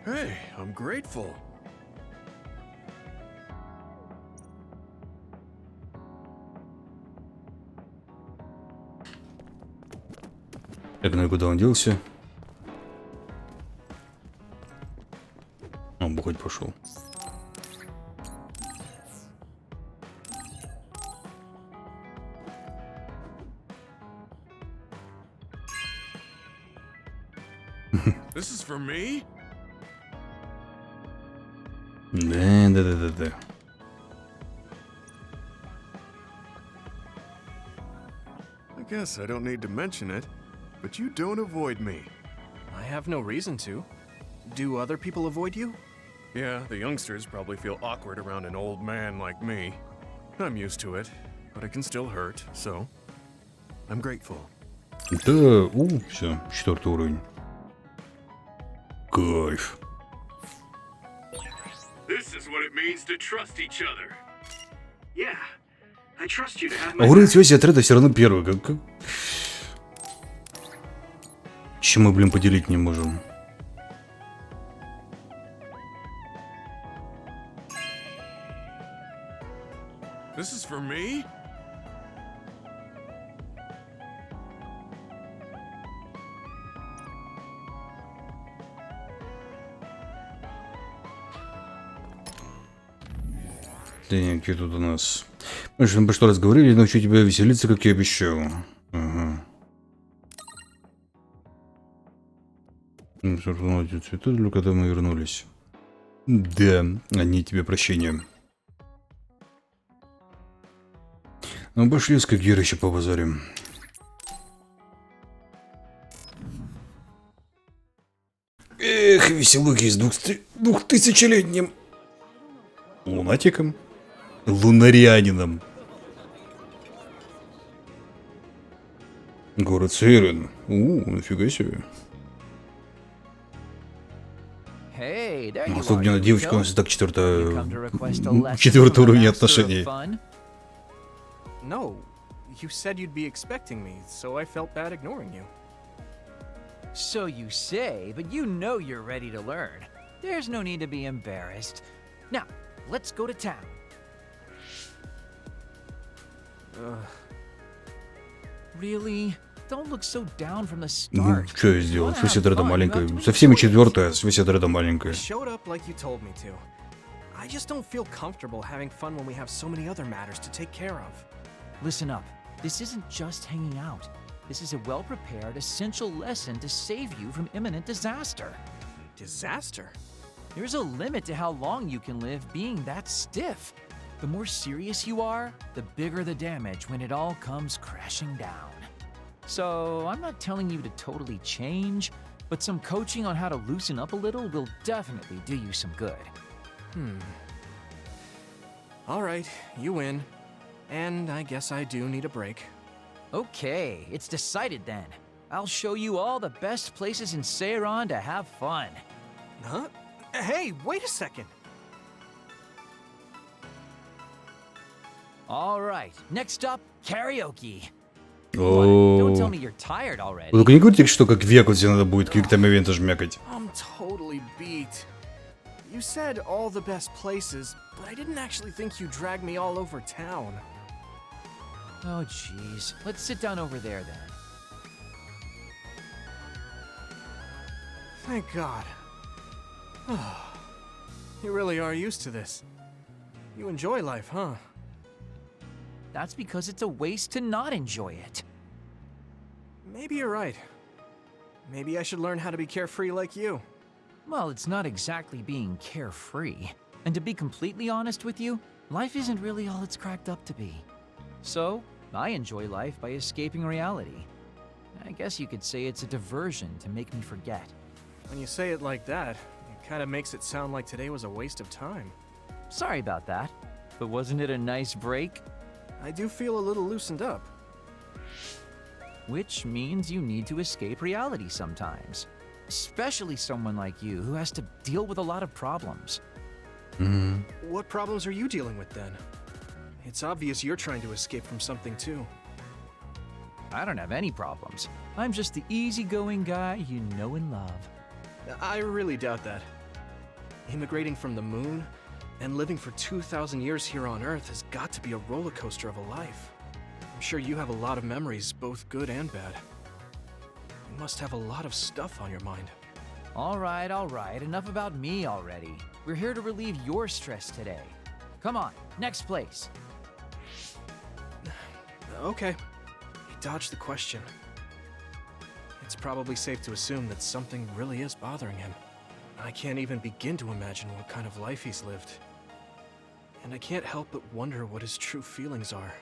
Hey, I'm grateful. Так, ну и куда он делся? Он бухать пошел. This is for me? Да. I guess I don't need to mention it, but you don't avoid me. I have no reason to. Do other people avoid you? Yeah, the youngsters probably feel awkward around an old man like me. I'm used to it, but it can still hurt, so I'm grateful. Да, все, 4-й уровень. Кайф. This is what it means to trust each other. Yeah, I trust you to have А my уровень back. связи отряда все равно первый. Чем мы, блин, поделить не можем? This is for me? Так, что тут у нас? Мы же в прошлый раз говорили, научу тебя веселиться, как я обещал. Ага. Цветы, когда мы вернулись. Да, они тебе прощения. Ну, пошли с Кагира еще побазарим. Эх, веселуки с двухтысячелетним лунатиком. Лунарианином. Город Сейрен. Нафига себе. Hey, there you are, Особенно девочка, у нас и так четвертый уровень отношений. No, you said you'd be expecting me, so I felt bad ignoring you. So you say, but you know you're ready to learn. There's no need to be embarrassed. Now, let's go to town. Really? Don't look so down from the Ну, start. что я сделал? Связь отряда маленькая. Со всеми четвертая, связь отряда маленькая. I showed up like you told me to. I just don't feel comfortable having fun when we have so many other matters to take care of. Listen up. This isn't just hanging out. This is a well-prepared, essential lesson to save you from imminent disaster. Disaster? There's a limit to how long you can live being that stiff. The more serious you are, the bigger the damage when it all comes crashing down. So, I'm not telling you to totally change, but some coaching on how to loosen up a little will definitely do you some good. All right, you win. And I guess I do need a break. Okay, it's decided then. I'll show you all the best places in Seiran to have fun. Huh? Hey, wait a second. All right, next up, karaoke. О, Don't tell me you're tired already. вы только не говорите, что как век вот тебе надо будет каких-то ивенты жмякать. I'm totally beat. You said all the best places, but I didn't actually think you dragged me all over town. Oh, jeez. Let's sit down over there then. Thank God. You really are used to this. You enjoy life, huh? That's because it's a waste to not enjoy it. Maybe you're right. Maybe I should learn how to be carefree like you. Well, it's not exactly being carefree. And to be completely honest with you, life isn't really all it's cracked up to be. So, I enjoy life by escaping reality. I guess you could say it's a diversion to make me forget. When you say it like that, it kind of makes it sound like today was a waste of time. Sorry about that, but wasn't it a nice break? I do feel a little loosened up. Which means you need to escape reality sometimes. Especially someone like you who has to deal with a lot of problems. What problems are you dealing with then? It's obvious you're trying to escape from something too. I don't have any problems. I'm just the easygoing guy you know and love. I really doubt that. Immigrating from the moon and living for 2,000 years here on Earth has got to be a roller coaster of a life. I'm sure you have a lot of memories, both good and bad. You must have a lot of stuff on your mind. All right, enough about me already. We're here to relieve your stress today. Come on, next place. Okay. He dodged the question. It's probably safe to assume that something really is bothering him. I can't even begin to imagine what kind of life he's lived. And I can't help but wonder what his true feelings are.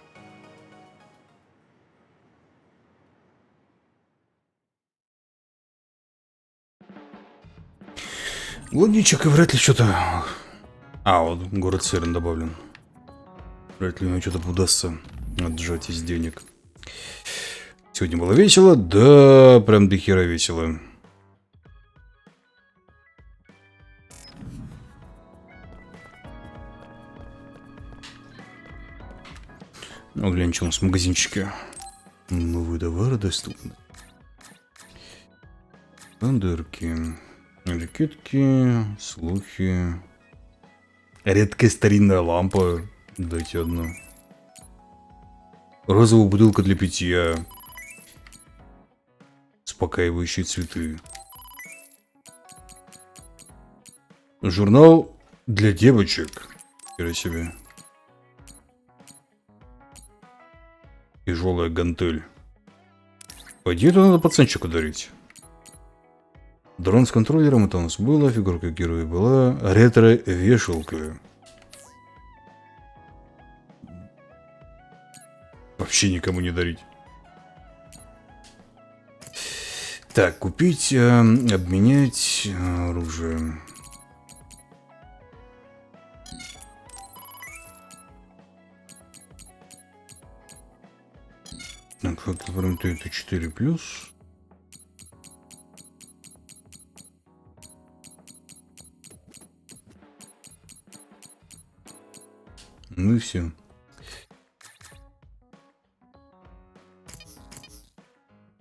Логичек и вряд ли что-то... А, вот город Сейрен добавлен. Вряд ли мне что-то удастся отжать из денег. Сегодня было весело? Да, прям до хера весело. Глянь, что у нас в магазинчике. Новые товары доступны. Подарки. Ракетки. Слухи. Редкая старинная лампа. Дайте одну. Розовая бутылка для питья. Успокаивающие цветы. Журнал для девочек. Хера себе. Тяжелая гантель. Пойдёт, надо пацанчику дарить. Дрон с контроллером, это у нас было. Фигурка героя была. Ретро-вешалка. Вообще никому не дарить. Так, купить, обменять оружие. Так, фактор фронта это 4+. Ну и все.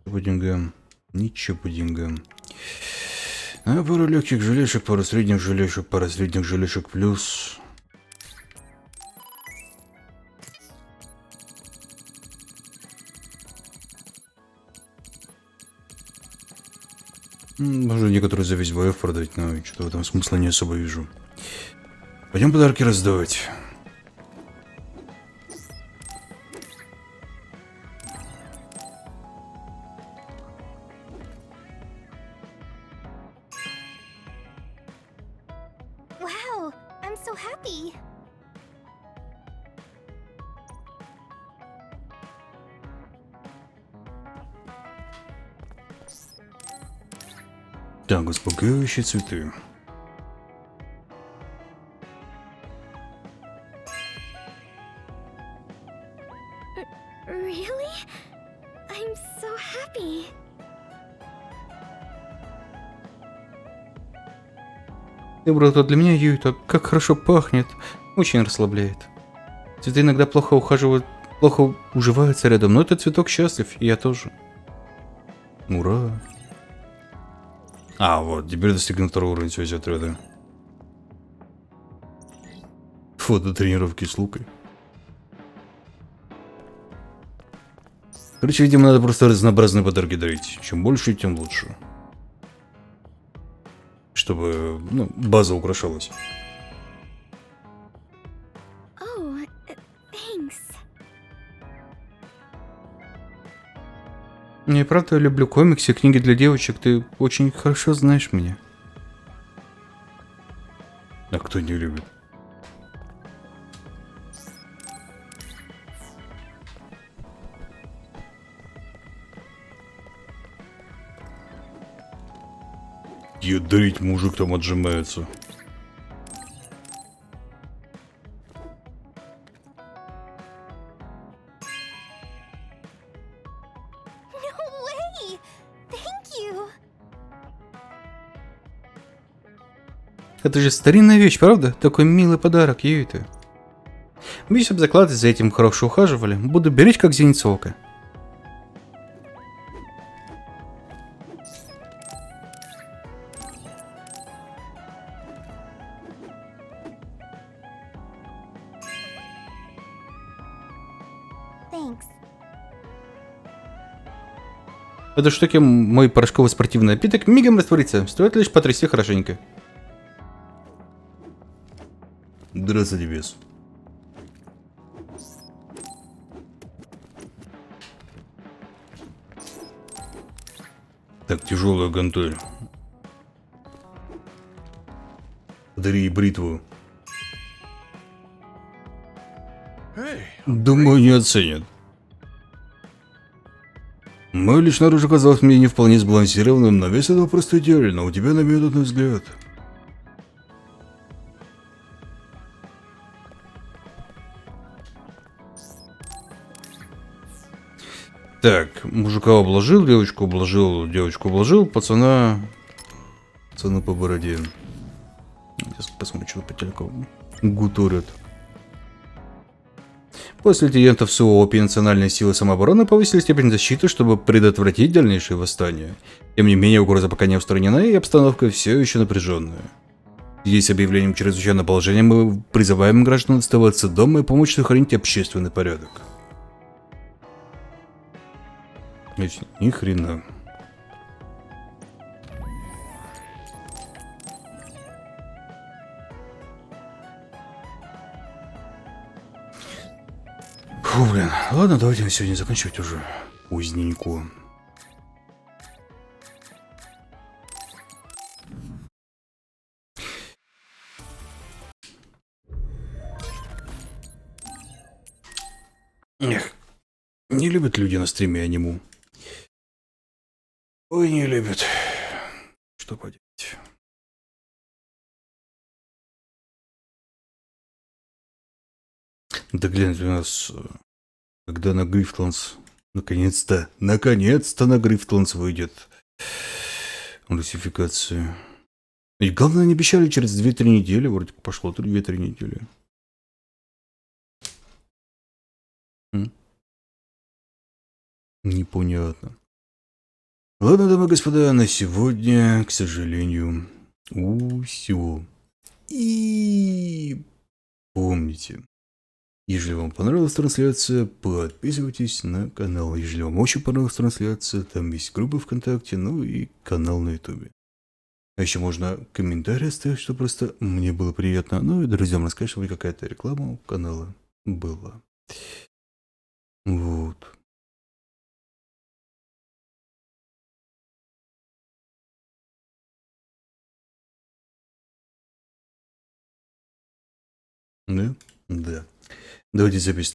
По деньгам. Ничего по деньгам. А пару легких желешек, пару средних желешек плюс. Можно некоторые за весь боев продать, но что-то в этом смысла не особо вижу. Пойдем подарки раздавать. Wow, I'm so happy. Так, успокаивающие цветы. Really? I'm so happy. Добро, это для меня, Юй, так как хорошо пахнет. Очень расслабляет. Цветы иногда плохо уживаются рядом, но этот цветок счастлив, и я тоже. Ура! А, вот, теперь достигнут второго уровня связи отряда. Фото тренировки с лукой. Короче, видимо, надо просто разнообразные подарки дарить. Чем больше, тем лучше. Чтобы, ну, база украшалась. Oh, thanks. Я правда люблю комиксы, книги для девочек. Ты очень хорошо знаешь меня. А кто не любит? Ядрить, мужик там отжимается. No way! Thank you! Это же старинная вещь, правда? Такой милый подарок, Юита. Весь об заклад, за этим хорошо ухаживали. Буду беречь, как зеницу ока. Thanks. В этой штуке мой порошковый спортивный напиток мигом растворится. Стоит лишь потрясти хорошенько. Здравствуйте, бес. Так, тяжелая гантель. Подари бритву. Думаю, не оценят. Мое личное оружие казалось мне не вполне сбалансированным, но вес этого просто идеально. У тебя наметанный взгляд. Так, мужика обложил, девочку обложил, пацана по бороде. Сейчас посмотрим, что по телеку гуторят. После инцидентов с ООП национальные силы самообороны повысили степень защиты, чтобы предотвратить дальнейшие восстания. Тем не менее, угроза пока не устранена, и обстановка все еще напряженная. Здесь с объявлением чрезвычайного положения мы призываем граждан оставаться дома и помочь сохранить общественный порядок. Ни хрена. Фу, блин. Ладно, давайте на сегодня заканчивать уже. Поздненько. Эх, не любят люди на стриме аниму. Ой, не любят. Что поделать. Да гляньте, у нас, когда на Грифтландс, наконец-то на Грифтландс выйдет русификация. И главное, они обещали через 2-3 недели, вроде как пошло 2-3 недели. Непонятно. Ладно, дамы и господа, на сегодня, к сожалению, всё. И помните, если вам понравилась трансляция, подписывайтесь на канал. Если вам очень понравилась трансляция, там есть группа ВКонтакте, ну и канал на Ютубе. А еще можно комментарий оставить, что просто мне было приятно. Ну и друзьям рассказать, что какая-то реклама у канала была. Вот. Да? Да. Давайте запись.